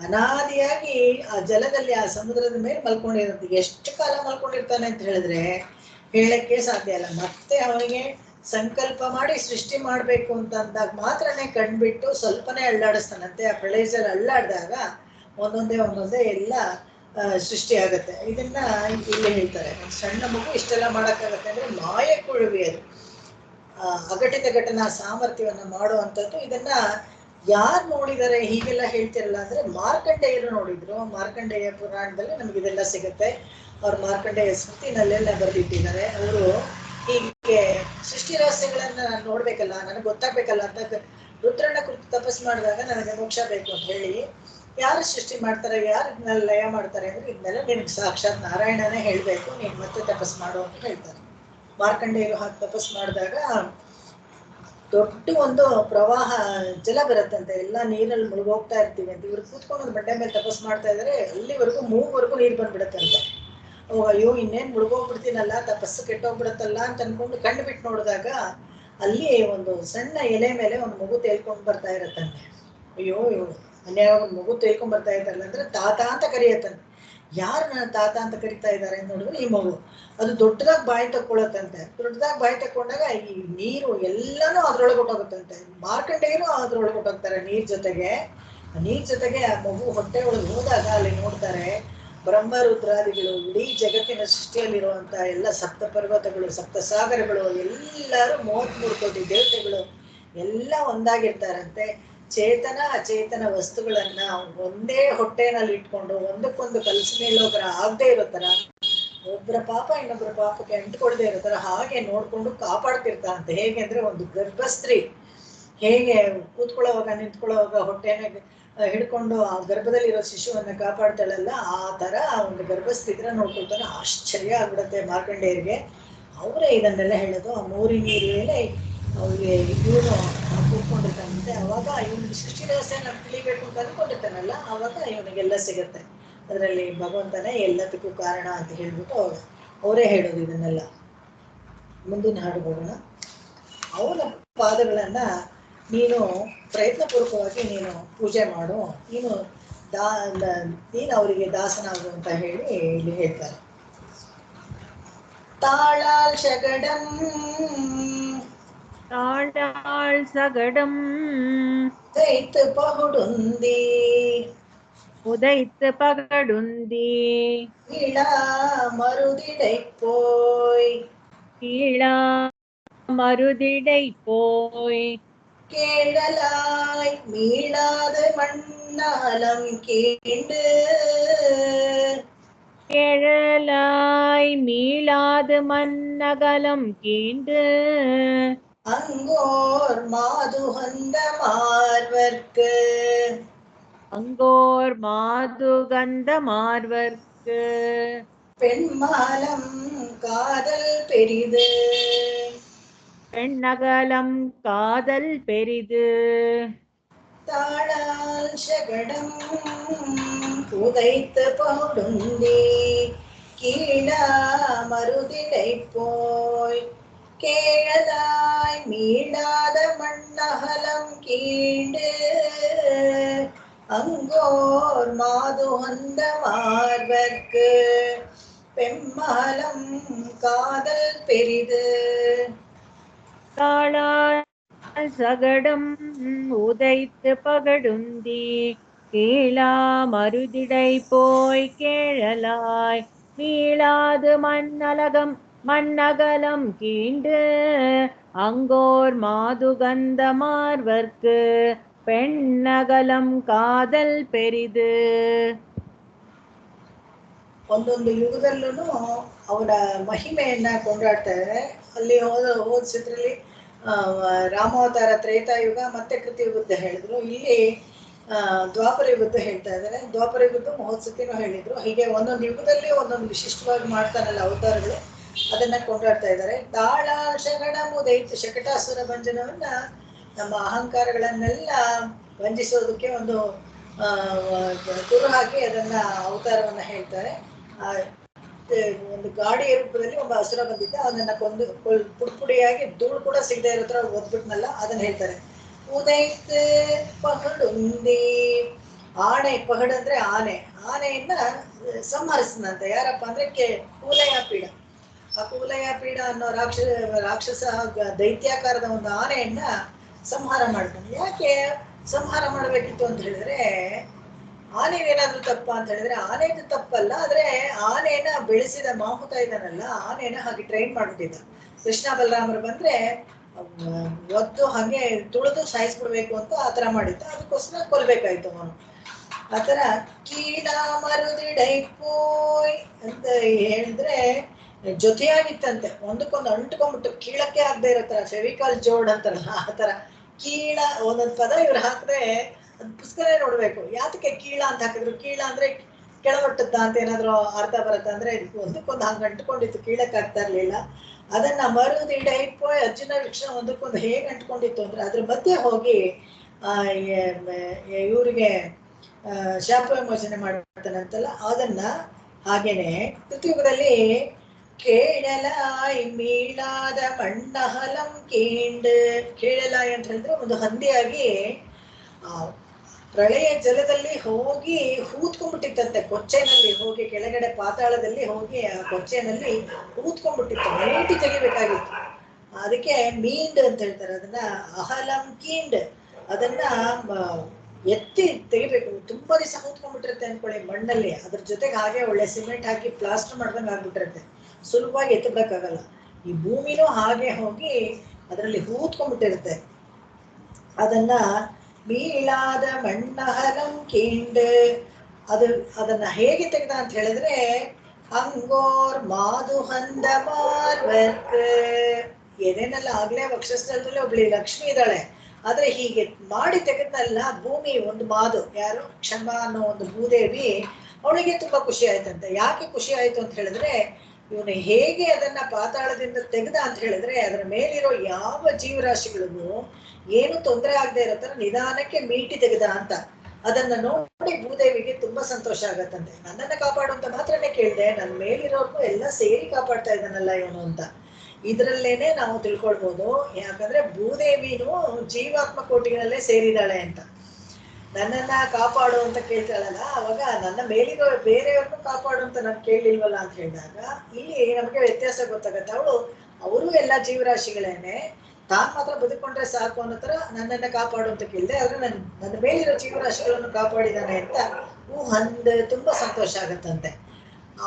ಅನಾದಿಯಾಗಿ ಆ ಜಲದಲ್ಲಿ ಆ ಸಮುದ್ರದ ಮೇಲೆ ಮಲ್ಕೊಂಡಿರಂತೆ. ಎಷ್ಟು ಕಾಲ ಮಲ್ಕೊಂಡಿರ್ತಾನೆ ಅಂತ ಹೇಳಿದ್ರೆ ಹೇಳಕ್ಕೆ ಸಾಧ್ಯ ಇಲ್ಲ. ಮತ್ತೆ ಅವನಿಗೆ ಸಂಕಲ್ಪ ಮಾಡಿ ಸೃಷ್ಟಿ ಮಾಡ್ಬೇಕು ಅಂತ ಅಂದಾಗ ಮಾತ್ರನೇ ಕಣ್ಬಿಟ್ಟು ಸ್ವಲ್ಪನೇ ಅಳ್ಳಾಡಿಸ್ತಾನಂತೆ. ಆ ಪ್ರಳಯ ಜಲ ಅಳ್ಳಾಡಿದಾಗ ಒಂದೊಂದೇ ಎಲ್ಲ ಸೃಷ್ಟಿ ಆಗತ್ತೆ. ಇದನ್ನ ಇಲ್ಲಿ ಹೇಳ್ತಾರೆ. ಸಣ್ಣ ಮಗು ಇಷ್ಟೆಲ್ಲ ಮಾಡಕ್ಕಾಗತ್ತೆ ಅಂದ್ರೆ ಮಾಯ ಕುಳುವಿ ಅದು, ಅಘಟಿತ ಘಟನಾ ಸಾಮರ್ಥ್ಯವನ್ನ ಮಾಡುವಂಥದ್ದು. ಇದನ್ನ ಯಾರು ನೋಡಿದ್ದಾರೆ ಹೀಗೆಲ್ಲ ಹೇಳ್ತಿರಲ್ಲ ಅಂದ್ರೆ ಮಾರ್ಕಂಡೇಯರು ನೋಡಿದ್ರು. ಮಾರ್ಕಂಡೇಯ ಪುರಾಣದಲ್ಲಿ ನಮ್ಗೆ ಇದೆಲ್ಲ ಸಿಗುತ್ತೆ. ಅವ್ರು ಮಾರ್ಕಂಡೇಯ ಸ್ಮೃತಿನಲ್ಲೆಲ್ಲ ಬರೆದಿಟ್ಟಿದ್ದಾರೆ. ಅವರು ಹೀಗೆ ಸೃಷ್ಟಿ ರಹಸ್ಯಗಳನ್ನ ನಾನು ನೋಡ್ಬೇಕಲ್ಲ, ನನಗೆ ಗೊತ್ತಾಗ್ಬೇಕಲ್ಲ ಅಂತ ರುದ್ರನ ಕುರಿತು ತಪಸ್ ಮಾಡಿದಾಗ ನನಗೆ ಮೋಕ್ಷ ಬೇಕು ಅಂತ ಹೇಳಿ ಯಾರು ಸೃಷ್ಟಿ ಮಾಡ್ತಾರೆ, ಯಾರು ಇದನ್ನೆಲ್ಲ ಲಯ ಮಾಡ್ತಾರೆ ಅಂದ್ರೆ ಇದನ್ನೆಲ್ಲ ನಿನ್ಗೆ ಸಾಕ್ಷಾತ್ ನಾರಾಯಣನೇ ಹೇಳ್ಬೇಕು, ನೀನ್ ಮತ್ತೆ ತಪಸ್ ಮಾಡು ಅಂತ ಹೇಳ್ತಾರೆ. ಮಾರ್ಕಂಡೇಯರು ಹಾಗೆ ತಪಸ್ ಮಾಡಿದಾಗ ದೊಡ್ಡ ಒಂದು ಪ್ರವಾಹ ಜಲ ಬರುತ್ತಂತೆ. ಎಲ್ಲ ನೀರಲ್ಲಿ ಮುಳುಗೋಗ್ತಾ ಇರ್ತೀವಿ ಅಂತ ಇವ್ರು ಕೂತ್ಕೊಂಡು ಒಂದು ಬಂಡೆ ಮೇಲೆ ತಪಸ್ ಮಾಡ್ತಾ ಇದಾರೆ. ಅಲ್ಲಿವರೆಗೂ ಮೂವರೆಗೂ ನೀರು ಬಂದ್ಬಿಡುತ್ತಂತೆ. ಅಯ್ಯೋ ಇನ್ನೇನ್ ಮುಳುಗೋಗ್ಬಿಡ್ತೀನಲ್ಲ, ತಪಸ್ಸು ಕೆಟ್ಟೋಗ್ಬಿಡುತ್ತಲ್ಲ ಅಂತ ಅನ್ಕೊಂಡು ಕಣ್ಣು ಬಿಟ್ಟು ನೋಡಿದಾಗ ಅಲ್ಲಿ ಒಂದು ಸಣ್ಣ ಎಲೆ ಮೇಲೆ ಒಂದು ಮಗು ತೇಲ್ಕೊಂಡು ಬರ್ತಾ ಇರತ್ತಂತೆ. ಅಯ್ಯೋ ಅನ್ಯಾಯ ಒಂದು ಮಗು ತೇಲ್ಕೊಂಡ್ ಬರ್ತಾ ಇದ್ದಾರಲ್ಲ ಅಂದ್ರೆ ತಾತ ಅಂತ ಕರೆಯತ್ತಂತೆ. ಯಾರು ನನ್ನ ತಾತ ಅಂತ ಕರಿತಾ ಇದ್ದಾರೆ ಅಂತ ನೋಡಿದ್ರೆ ಈ ಮಗು. ಅದು ದೊಡ್ಡದಾಗಿ ಬಾಯಿ ತಕ್ಕೊಳತ್ತಂತೆ. ದೊಡ್ಡದಾಗಿ ಬಾಯಿ ತಕ್ಕೊಂಡಾಗ ಈ ನೀರು ಎಲ್ಲಾನು ಅದ್ರೊಳಗೆ ಹೊಟ್ಟೋಗುತ್ತಂತೆ. ಮಾರ್ಕಂಡೇಯರು ಅದ್ರೊಳಗೆ ಹೊಟ್ಟೋಗ್ತಾರೆ ನೀರ್ ಜೊತೆಗೆ. ಆ ಮಗು ಹೊಟ್ಟೆ ಒಳಗೆ ಹೋದಾಗ ಅಲ್ಲಿ ನೋಡ್ತಾರೆ ಬ್ರಹ್ಮರುದ್ರಾದಿಗಳು, ಇಡೀ ಜಗತ್ತಿನ ಸೃಷ್ಟಿಯಲ್ಲಿರುವಂತ ಎಲ್ಲ ಸಪ್ತ ಪರ್ವತಗಳು, ಸಪ್ತ ಸಾಗರಗಳು, ಎಲ್ಲರೂ 33 ಕೋಟಿ ದೇವತೆಗಳು ಎಲ್ಲ ಒಂದಾಗಿರ್ತಾರಂತೆ. ಚೇತನ ಅಚೇತನ ವಸ್ತುಗಳನ್ನ ಒಂದೇ ಹೊಟ್ಟೆನಲ್ಲಿ ಇಟ್ಕೊಂಡು ಒಂದಕ್ಕೊಂದು ಕಲಸಿಮೇಲೋಗ್ರ ಆಗದೆ ಇರೋ ತರ, ಒಬ್ಬರ ಪಾಪ ಇನ್ನೊಬ್ಬರ ಪಾಪಕ್ಕೆ ಅಂಟಿಕೊಡದೆ ಇರೋ ತರ ಹಾಗೆ ನೋಡ್ಕೊಂಡು ಕಾಪಾಡ್ತಿರ್ತಾರಂತೆ. ಹೇಗೆ ಅಂದ್ರೆ ಒಂದು ಗರ್ಭಸ್ತ್ರೀ ಹೇಗೆ ಕೂತ್ಕೊಳ್ಳೋವಾಗ ನಿಂತ್ಕೊಳ್ಳೋವಾಗ ಹೊಟ್ಟೆನ ಹಿಡ್ಕೊಂಡು ಆ ಗರ್ಭದಲ್ಲಿರೋ ಶಿಶುವನ್ನ ಕಾಪಾಡ್ತಾಳಲ್ಲ, ಆ ತರ ಒಂದು ಗರ್ಭಸ್ಥಿತಿನ ನೋಡ್ಕೊಳ್ತಾನೆ. ಆಶ್ಚರ್ಯ ಆಗ್ಬಿಡುತ್ತೆ ಮಾರ್ಕಂಡೇಯರಿಗೆ. ಅವರೇ ಇದನ್ನೆಲ್ಲ ಹೇಳೋದು. ಆ ಮೂರಿ ನೀರು ಮೇಲೆ ಅವ್ರಿಗೆ ಇವನು ಕೂತ್ಕೊಂಡಿರ್ತಾನಂತೆ. ಅವಾಗ ಇವನಿಗೆ ಸೃಷ್ಟಿ ರಹಸ್ಯ ನಾವು ತಿಳಿಬೇಕು ಅಂತ ಅನ್ಕೊಂಡಿರ್ತಾನಲ್ಲ, ಅವಾಗ ಇವನಿಗೆಲ್ಲ ಸಿಗುತ್ತೆ. ಅದರಲ್ಲಿ ಭಗವಂತನೇ ಎಲ್ಲದಕ್ಕೂ ಕಾರಣ ಅಂತ ಹೇಳ್ಬಿಟ್ಟು ಅವರೇ ಹೇಳೋದು ಇದನ್ನೆಲ್ಲ. ಮುಂದಿನ ಹಾಡು ಹೋಗೋಣ. ಅವನ ಪಾದಗಳನ್ನ ನೀನು ಪ್ರಯತ್ನಪೂರ್ವಕವಾಗಿ ನೀನು ಪೂಜೆ ಮಾಡು, ನೀನು ಅವರಿಗೆ ದಾಸನಾಗು ಅಂತ ಹೇಳಿ ಇಲ್ಲಿ ಹೇಳ್ತಾರೆ. ತಾಳಾಲ್ ಶಗಡಂ ಉದೈತ್ ಪಹುಡುಂದಿ கீழா மருதிடை போய் கேழலாய் மீளாத மண்ணாலம் கீண்டு அங்கோர் மாதுகந்த மார்வர்க்கு பெண்மலம் காதல் பெரிது தாளால் சகடம் உதைத்து பௌடுந்தி கீழா மருதிடை போய் கேழலாய் மீளாத மண்ணகலம் கீண்டு அங்கோர் மாதுகந்த மார்வர்க்கு பெண்மலம் காதல் பெரிது. தாளால் சகடம் உதைத்து பகடுந்தி கீழா மருதிடை போய் கேழலாய் மீளாது மண்ணலகம் மண்ணகலம் கீண்டு அங்கோர் மாதுகந்த மார்வர்க்கு பெண்ணகலம் காதல் பெரிது. ಒಂದೊಂದು ಯುಗದಲ್ಲೂ ಅವನ ಮಹಿಮೆಯನ್ನ ಕೊಂಡಾಡ್ತಾರೆ. ಅಲ್ಲಿ ಹೋದ ಚಿತ್ರದಲ್ಲಿ ರಾಮಾವತಾರ ತ್ರೇತಾಯುಗ ಮತ್ತೆ ಕೃತಿಯುಗದ ಹೇಳಿದ್ರು. ಇಲ್ಲಿ ದ್ವಾಪರ ಯುಗದ ಹೇಳ್ತಾ ಇದ್ದಾರೆ. ದ್ವಾಪರ ಯುಗದ ಮಹೋತ್ಸವನೂ ಹೇಳಿದ್ರು. ಹೀಗೆ ಒಂದೊಂದು ಯುಗದಲ್ಲಿ ಒಂದೊಂದು ವಿಶಿಷ್ಟವಾಗಿ ಮಾಡ್ತಾನಲ್ಲ ಅವತಾರಗಳು, ಅದನ್ನ ಕೊಂಡಾಡ್ತಾ ಇದ್ದಾರೆ. ತಾಳ ಶಗಡ ಮುದೈತು ಶಕಟಾಸುರ ಭಂಜನವನ್ನ, ನಮ್ಮ ಅಹಂಕಾರಗಳನ್ನೆಲ್ಲ ಭಂಜಿಸೋದಕ್ಕೆ ಒಂದು ತುರು ಹಾಕಿ ಅದನ್ನ ಅವತಾರವನ್ನ ಹೇಳ್ತಾರೆ. ಒಂದು ಗಾಡಿಯ ರೂಪದಲ್ಲಿ ಒಬ್ಬ ಅಸುರ ಬಂದಿದ್ದ, ಅದನ್ನ ಕೊಂದು ಪುಡಿಯಾಗಿ ಧೂಳು ಕೂಡ ಸಿಗದೆ ಇರೋ ತರ ಒದ್ಬಿಟ್ನಲ್ಲ, ಅದನ್ನ ಹೇಳ್ತಾರೆ. ಉದೈತ್ ಪಹಡುಂದಿ, ಆನೆ, ಪಹಡ್ ಅಂದ್ರೆ ಆನೆ, ಆನೆಯನ್ನ ಸಂಹರಿಸಿದಂತೆ. ಯಾರಪ್ಪ ಅಂದ್ರೆ ಕೂಲಯ ಪೀಡ. ಆ ಕೂಲಯ ಪೀಡ ಅನ್ನೋ ರಾಕ್ಷಸ ದೈತ್ಯಾಕಾರದ ಒಂದು ಆನೆಯನ್ನ ಸಂಹಾರ ಮಾಡ್ತಾನೆ. ಯಾಕೆ ಸಂಹಾರ ಮಾಡ್ಬೇಕಿತ್ತು ಅಂತ ಹೇಳಿದ್ರೆ, ಆನೆವೇನಾದ್ರೂ ತಪ್ಪ ಅಂತ ಹೇಳಿದ್ರೆ ಆನೆದು ತಪ್ಪಲ್ಲ, ಆದ್ರೆ ಆನೆನ ಬೆಳೆಸಿದ ಮಾಹುತ ಇದಾನಲ್ಲ, ಆನೆನ ಹಾಗೆ ಟ್ರೈನ್ ಮಾಡ್ಬಿಟ್ಟಿದ್ದ. ಕೃಷ್ಣ ಬಲರಾಮರು ಬಂದ್ರೆ ಒದ್ದು ಹಾಗೆ ತುಳಿದು ಸಾಯಿಸ್ಬಿಡ್ಬೇಕು ಅಂತ ಆತರ ಮಾಡಿದ್ದ. ಅದಕ್ಕೋಸ್ಕರ ಕೊಲ್ಬೇಕಾಯ್ತು ಅವನು. ಆತರ ಕೀಳ ಮರುದಿಡೈಪೋಯ್ ಅಂತ ಹೇಳಿದ್ರೆ ಜೊತೆಯಾಗಿತ್ತಂತೆ, ಒಂದಕ್ಕೊಂದು ಅಂಟ್ಕೊಂಡ್ಬಿಟ್ಟು ಕೀಳಕ್ಕೆ ಆಗದೆ ಇರೋ ತರ, ಫೆವಿಕಾಲ್ ಜೋಡ್ ಅಂತಾರಲ್ಲ ಆ ತರ ಕೀಳ. ಒಂದೊಂದು ಪದ ಇವ್ರು ಹಾಕಿದ್ರೆ ಅದ್ ಪುಸ್ತಕನೇ ನೋಡ್ಬೇಕು. ಯಾತಕ್ಕೆ ಕೀಳ ಅಂತ ಹಾಕಿದ್ರು? ಕೀಳ ಅಂದ್ರೆ ಕೆಳಮಟ್ಟದ್ದ ಅಂತ ಏನಾದ್ರು ಅರ್ಥ ಬರುತ್ತೆ ಅಂದ್ರೆ, ಒಂದಕ್ಕೊಂದು ಹಂಗ ಅಂಟ್ಕೊಂಡಿತ್ತು, ಕೀಳಕ್ ಆಗ್ತಾ ಇರ್ಲಿಲ್ಲ. ಅದನ್ನ ಮರುದಿಡೈಪೋ ಅರ್ಜುನ ವೃಕ್ಷ ಒಂದಕ್ಕೊಂದು ಹೇಗೆ ಅಂಟ್ಕೊಂಡಿತ್ತು ಅಂದ್ರೆ ಅದ್ರ ಮಧ್ಯೆ ಹೋಗಿ ಇವ್ರಿಗೆ ಶಾಪ ವಿಮೋಚನೆ ಮಾಡ್ತಾನಂತಲ್ಲ, ಅದನ್ನ ಹಾಗೇನೆ ಕೃತಿಯುಗದಲ್ಲಿ ಕೇಳಲಾಯ್ ಮೀಳಾದ ಮಣ್ಣಹಲಂ ಕೀಂಡ್. ಕೇಳಲಾಯ್ ಅಂತ ಹೇಳಿದ್ರೆ ಒಂದು ಹಂದಿಯಾಗಿ ಪ್ರಳಯ ಜಲದಲ್ಲಿ ಹೋಗಿ ಹೂತ್ಕೊಂಡ್ಬಿಟ್ಟಿತ್ತಂತೆ, ಕೊಚ್ಚೆನಲ್ಲಿ ಹೋಗಿ ಕೆಳಗಡೆ ಪಾತಾಳದಲ್ಲಿ ಹೋಗಿ ಆ ಕೊಚ್ಚೆನಲ್ಲಿ ಹೂತ್ಕೊಂಡ್ಬಿಟ್ಟಿತ್ತು, ಮೇಟಿ ತೆಗಿಬೇಕಾಗಿತ್ತು. ಅದಕ್ಕೆ ಮೀಂಡ್ ಅಂತ ಹೇಳ್ತಾರೆ. ಅದನ್ನ ಅಹಲಂ ಕೀಂಡ್, ಅದನ್ನ ಎತ್ತಿ ತೆಗಿಬೇಕು. ತುಂಬಾ ದಿವಸ ಹೂತ್ಕೊಂಡ್ಬಿಟ್ಟಿರುತ್ತೆ ಅನ್ಕೊಳ್ಳಿ ಮಣ್ಣಲ್ಲಿ, ಅದ್ರ ಜೊತೆಗೆ ಹಾಗೆ ಒಳ್ಳೆ ಸಿಮೆಂಟ್ ಹಾಕಿ ಪ್ಲಾಸ್ಟರ್ ಮಾಡ್ದಂಗೆ ಆಗ್ಬಿಟ್ಟಿರುತ್ತೆ, ಸುಲಭವಾಗಿ ಎತ್ತಬೇಕಾಗಲ್ಲ. ಈ ಭೂಮಿನೂ ಹಾಗೆ ಹೋಗಿ ಅದರಲ್ಲಿ ಹೂತ್ಕೊಂಡ್ಬಿಟ್ಟಿರುತ್ತೆ. ಅದನ್ನ ಮೀಳಾದ ಮಣ್ಣಹಲಂ ಕೀಂಡ್, ಅದನ್ನ ಹೇಗೆ ತೆಗೆದ ಅಂತ ಹೇಳಿದ್ರೆ ಅಂಗೋರ್ ಮಾದುಹಂದ ಮಾರ್ವರ್ಕ್. ಏನೇನೆಲ್ಲ ಆಗ್ಲೇ ವಕ್ಷಸ್ಥಳದಲ್ಲಿ ಒಬ್ಳಿ ಲಕ್ಷ್ಮಿ ಇದ್ದಾಳೆ, ಆದ್ರೆ ಹೀಗೆ ಮಾಡಿ ತೆಗೆದ್ನಲ್ಲ ಭೂಮಿ ಒಂದು ಮಾದು, ಯಾರು ಕ್ಷಮ ಅನ್ನೋ ಒಂದು ಭೂದೇವಿ, ಅವಳಿಗೆ ತುಂಬಾ ಖುಷಿ ಆಯ್ತಂತೆ. ಯಾಕೆ ಖುಷಿ ಆಯ್ತು ಅಂತ ಹೇಳಿದ್ರೆ, ಇವನು ಹೇಗೆ ಅದನ್ನ ಪಾತಾಳದಿಂದ ತೆಗೆದ ಅಂತ ಹೇಳಿದ್ರೆ ಅದರ ಮೇಲಿರೋ ಯಾವ ಜೀವರಾಶಿಗಳಿಗೂ ಏನು ತೊಂದರೆ ಆಗದೆ ಇರೋ ತರ ನಿಧಾನಕ್ಕೆ ಮೀಟಿ ತೆಗೆದ ಅಂತ. ಅದನ್ನ ನೋಡಿ ಭೂದೇವಿಗೆ ತುಂಬಾ ಸಂತೋಷ ಆಗತ್ತಂತೆ. ನನ್ನನ್ನ ಕಾಪಾಡುವಂತ ಮಾತ್ರನೇ ಕೇಳಿದೆ, ನನ್ನ ಮೇಲಿರೋರ್ಗೂ ಎಲ್ಲ ಸೇರಿ ಕಾಪಾಡ್ತಾ ಇದ್ದಾನಲ್ಲ ಇವನು ಅಂತ. ಇದ್ರಲ್ಲೇನೆ ನಾವು ತಿಳ್ಕೊಳ್ಬೋದು, ಯಾಕಂದ್ರೆ ಭೂದೇವಿನೂ ಜೀವಾತ್ಮ ಕೋಟಿಗಳಲ್ಲೇ ಸೇರಿದಾಳೆ ಅಂತ. ನನ್ನನ್ನ ಕಾಪಾಡು ಅಂತ ಕೇಳ್ತಾಳಲ್ಲ, ಅವಾಗ ನನ್ನ ಮೇಲಿರೋ ಬೇರೆಯವ್ರನ್ನೂ ಕಾಪಾಡು ಅಂತ ನಾನು ಕೇಳಲಿಲ್ವಲ್ಲ ಅಂತ ಹೇಳಿದಾಗ ಇಲ್ಲಿ ನಮಗೆ ವ್ಯತ್ಯಾಸ ಗೊತ್ತಾಗತ್ತೆ. ಅವರು ಎಲ್ಲ ಜೀವರಾಶಿಗಳೇನೆ, ತಾನ್ ಮಾತ್ರ ಬದುಕೊಂಡ್ರೆ ಸಾಕು ಅನ್ನೋ ತರ ನನ್ನನ್ನ ಕಾಪಾಡು ಅಂತ ಕೇಳಿದೆ, ಆದ್ರೆ ನನ್ನ ಮೇಲಿರೋ ಜೀವರಾಶಿಗಳನ್ನು ಕಾಪಾಡಿದಾನೆ ಅಂತ ಹಂದ್ ತುಂಬಾ ಸಂತೋಷ ಆಗತ್ತಂತೆ.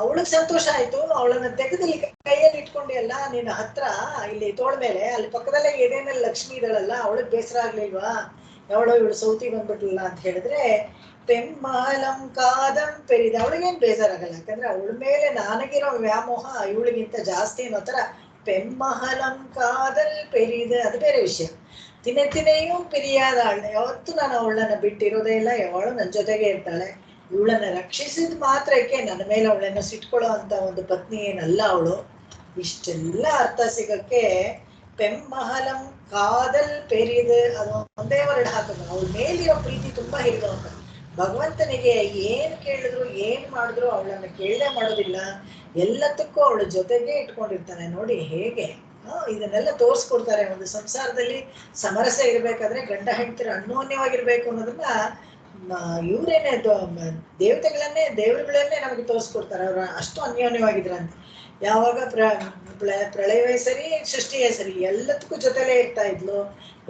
ಅವಳಿಗೆ ಸಂತೋಷ ಆಯ್ತು. ಅವಳನ್ನ ತೆಗೆದು ಕೈಯಲ್ಲಿ ಇಟ್ಕೊಂಡಿಯಲ್ಲ ನಿನ್ನ ಹತ್ರ, ಇಲ್ಲಿ ತೋಳ ಮೇಲೆ, ಅಲ್ಲಿ ಪಕ್ಕದಲ್ಲೇ ಏನೇನಲ್ಲಿ ಲಕ್ಷ್ಮಿ ಇದ್ದಾಳಲ್ಲ, ಅವಳಿಗೆ ಬೇಸರ ಆಗ್ಲಿಲ್ವಾ, ಇವಳು ಸೌತಿ ಬಂದ್ಬಿಟ್ಲಲ್ಲ ಅಂತ ಹೇಳಿದ್ರೆ ಪೆಮ್ಮಹಲಂ ಕಾದಂ ಪೆರಿದ. ಅವಳಿಗೇನ್ ಬೇಜಾರಾಗಲ್ಲ, ಯಾಕಂದ್ರೆ ಅವಳ ಮೇಲೆ ನನಗಿರೋ ವ್ಯಾಮೋಹ ಇವಳಿಗಿಂತ ಜಾಸ್ತಿ ಅನ್ನೋ ತರ ಪೆಮ್ಮಹಲಂ ಕಾದಲ್ ಪೆರಿದ. ಅದು ಬೇರೆ ವಿಷಯ. ತಿನೆಯೂ ಪಿರಿಯಾದಾಳೆ, ಯಾವತ್ತೂ ನಾನು ಅವಳನ್ನ ಬಿಟ್ಟಿರೋದೇ ಇಲ್ಲ, ಯಾವಳು ನನ್ನ ಜೊತೆಗೆ ಇರ್ತಾಳೆ. ಇವಳನ್ನ ರಕ್ಷಿಸಿದ ಮಾತ್ರಕ್ಕೆ ನನ್ನ ಮೇಲೆ ಅವಳನ್ನ ಸಿಟ್ಕೊಳ್ಳೋ ಅಂತ ಒಂದು ಪತ್ನಿ ಏನಲ್ಲ ಅವಳು. ಇಷ್ಟೆಲ್ಲ ಅರ್ಥ ಸಿಗಕ್ಕೆ ಪೆಮ್ಮಹಲಂ ಕಾದಲ್ ಪೆರಿದ ಅದು ಒಂದೇ ವರ್ಡ್ ಹಾಕೋದು. ಅವಳ ಮೇಲಿರೋ ಪ್ರೀತಿ ತುಂಬಾ ಹಿರಿದು ಅಂತ. ಭಗವಂತನಿಗೆ ಏನ್ ಕೇಳಿದ್ರು ಏನ್ ಮಾಡಿದ್ರು ಅವಳನ್ನ ಕೇಳದೆ ಮಾಡೋದಿಲ್ಲ, ಎಲ್ಲದಕ್ಕೂ ಅವಳ ಜೊತೆಗೆ ಇಟ್ಕೊಂಡಿರ್ತಾನೆ. ನೋಡಿ ಹೇಗೆ ಇದನ್ನೆಲ್ಲ ತೋರ್ಸ್ಕೊಡ್ತಾರೆ. ಒಂದು ಸಂಸಾರದಲ್ಲಿ ಸಮರಸ ಇರ್ಬೇಕಾದ್ರೆ ಗಂಡ ಹೆಂಡತಿರು ಅನ್ಯೋನ್ಯವಾಗಿರ್ಬೇಕು ಅನ್ನೋದನ್ನ ಇವರೇನೆ ದೇವತೆಗಳನ್ನೇ ದೇವರುಗಳನ್ನೇ ನಮಗೆ ತೋರಿಸ್ಕೊಡ್ತಾರೆ. ಅವ್ರ ಅಷ್ಟು ಅನ್ಯೋನ್ಯವಾಗಿದ್ರಂತೆ. ಯಾವಾಗ ಪ್ರಳಯವೇ ಸರಿ ಸೃಷ್ಟಿಯೇ ಸರಿ ಎಲ್ಲದಕ್ಕೂ ಜೊತೆಲೇ ಇರ್ತಾ ಇದ್ಲು.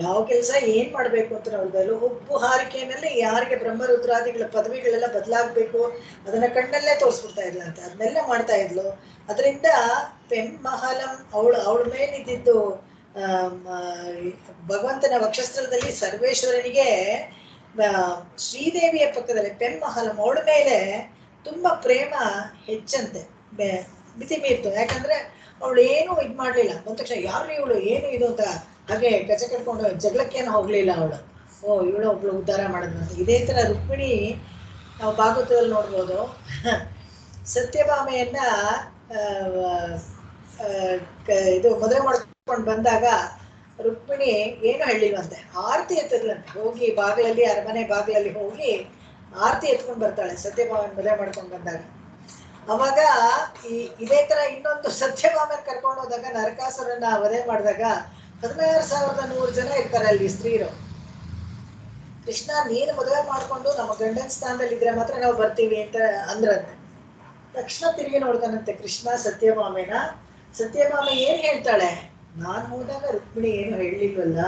ಯಾವ ಕೆಲಸ ಏನ್ ಮಾಡ್ಬೇಕು ಅಂತ ನೋಡಿದಲು. ಹುಬ್ಬು ಹಾರಿಕೆಯಲ್ಲಿ ಯಾರಿಗೆ ಬ್ರಹ್ಮರುದ್ರಾದಿಗಳ ಪದವಿಗಳೆಲ್ಲ ಬದಲಾಗ್ಬೇಕು ಅದನ್ನ ಕಣ್ಣಲ್ಲೇ ತೋರಿಸ್ಬಿಡ್ತಾ ಇದ್ಲು ಅಂತ, ಅದನ್ನೆಲ್ಲ ಮಾಡ್ತಾ ಇದ್ಲು. ಅದರಿಂದ ಪೆಮ್ಮಹಲಂ ಅವಳ ಮೇಲಿದ್ದು ಭಗವಂತನ ವಕ್ಷಸ್ಥಳದಲ್ಲಿ ಸರ್ವೇಶ್ವರನಿಗೆ ಶ್ರೀದೇವಿಯ ಪಕ್ಕದಲ್ಲಿ ಪೆಮ್ಮಹಲಂ ಅವಳ ಮೇಲೆ ತುಂಬಾ ಪ್ರೇಮ ಹೆಚ್ಚಂತೆ, ಮಿತಿ ಮೀರ್ತು. ಯಾಕಂದ್ರೆ ಅವಳು ಏನು ಇದ್ ಮಾಡ್ಲಿಲ್ಲ, ಬಂದ ತಕ್ಷಣ ಯಾರು ಇವಳು ಏನು ಇದು ಅಂತ ಹಾಗೆ ಕಚ ಕಟ್ಕೊಂಡು ಜಗಳಕ್ಕೇನು ಹೋಗ್ಲಿಲ್ಲ ಅವಳು. ಇವಳು ಒಬ್ಳು ಉದ್ಧಾರ ಮಾಡಿದ್ನು. ಇದೇ ತರ ರುಕ್ಮಿಣಿ ನಾವು ಭಾಗವತದಲ್ಲಿ ನೋಡ್ಬೋದು. ಸತ್ಯಭಾಮೆಯನ್ನ ಇದು ಮದುವೆ ಮಾಡ್ಕೊಂಡು ಬಂದಾಗ ರುಕ್ಮಿಣಿ ಏನು ಹೇಳಿಲ್ವಂತೆ, ಆರತಿ ಎತ್ತದ್ಲಂತೆ. ಹೋಗಿ ಬಾಗಿಲಲ್ಲಿ ಅರಮನೆ ಬಾಗಿಲಲ್ಲಿ ಹೋಗಿ ಆರತಿ ಎತ್ಕೊಂಡ್ ಬರ್ತಾಳೆ ಸತ್ಯಭಾಮನ್ ಮದುವೆ ಮಾಡ್ಕೊಂಡು ಬಂದಾಗ. ಅವಾಗ ಇದೇ ತರ ಇನ್ನೊಂದು ಸತ್ಯಭಾಮನ್ ಕರ್ಕೊಂಡು ಹೋದಾಗ ನರಕಾಸುರನ್ನ ವಧೆ ಮಾಡಿದಾಗ 16,100 ಜನ ಇರ್ತಾರೆ ಅಲ್ಲಿ ಸ್ತ್ರೀರು. ಕೃಷ್ಣ ನೀನು ಮದುವೆ ಮಾಡ್ಕೊಂಡು ನಮ್ಮ ಗಂಡನ ಸ್ಥಾನದಲ್ಲಿ ಇದ್ರೆ ಮಾತ್ರ ನಾವು ಬರ್ತೀವಿ ಅಂತ ಅಂದ್ರಂತೆ. ತಕ್ಷಣ ತಿರುಗಿ ನೋಡ್ತಾನಂತೆ ಕೃಷ್ಣ ಸತ್ಯಭಾಮೆನ. ಸತ್ಯಭಾಮೆ ಏನ್ ಹೇಳ್ತಾಳೆ, ನಾನ್ ಹೋದಾಗ ರುಕ್ಮಿಣಿ ಏನು ಹೇಳಿಲ್ವಲ್ಲ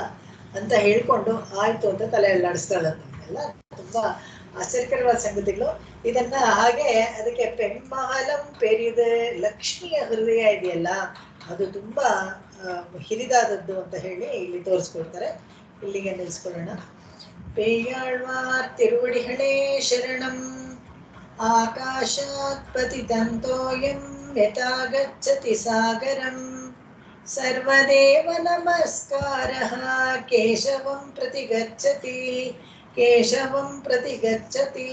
ಅಂತ ಹೇಳ್ಕೊಂಡು ಆಯ್ತು ಅಂತ ತಲೆ ಅಲ್ಲಾಡಿಸ್ತಾಳಂತೆ. ಎಲ್ಲ ತುಂಬಾ ಆಶ್ಚರ್ಯಕರವಾದ ಸಂಗತಿಗಳು. ಇದನ್ನ ಹಾಗೆ ಅದಕ್ಕೆ ಪೆಮ್ಮಹಲಂ ಪೆರಿದ ಲಕ್ಷ್ಮಿಯ ಹೃದಯ ಇದೆಯಲ್ಲ ಅದು ತುಂಬಾ ಹಿರಿದಾದದ್ದು ಅಂತ ಹೇಳಿ ಇಲ್ಲಿ ತೋರಿಸ್ಕೊಡ್ತಾರೆ. ಇಲ್ಲಿಗೆ ನಿಲ್ಸ್ಕೊಳ್ಳೋಣ. ಪೇಯಾಳ್ವಾರ್ ತಿರುವಡಿಗಳೇ ಶರಣಂ. ಆಕಾಶಾತ್ ಪತಿತಂತೋಯಂ ಯಥಾ ಗಚ್ಚತಿ ಸಾಗರಂ. ಸರ್ವದೇವ ನಮಸ್ಕಾರಃ ಕೇಶವಂ ಪ್ರತಿ ಗಚ್ಚತಿ. ಕೇಶವಂ ಪ್ರತಿ ಗಚ್ಚತಿ.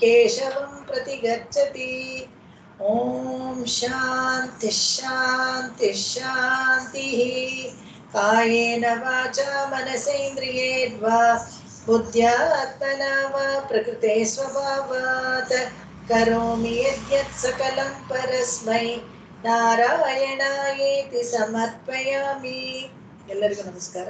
ಕೇಶವಂ ಪ್ರತಿ ಗಚ್ಚತಿ. ಓಂ ಶಾಂತಿ ಶಾಂತಿ ಶಾಂತಿ. ಕಾಯೇನ ವಾಚಾ ಮನಸೇಂದ್ರಿಯೇರ್ವಾ ಬುದ್ಧ್ಯಾತ್ಮನಾ ವಾ ಪ್ರಕೃತೆ ಸ್ವಭಾವಾತ್ ಕರೋಮಿ ಯದ್ಯತ್ ಸಕಲಂ ಪರಸ್ಮೈ ನಾರಾಯಣಾಯೇತಿ ಸಮರ್ಪಯಾಮಿ. ಎಲ್ಲರಿಗೂ ನಮಸ್ಕಾರ.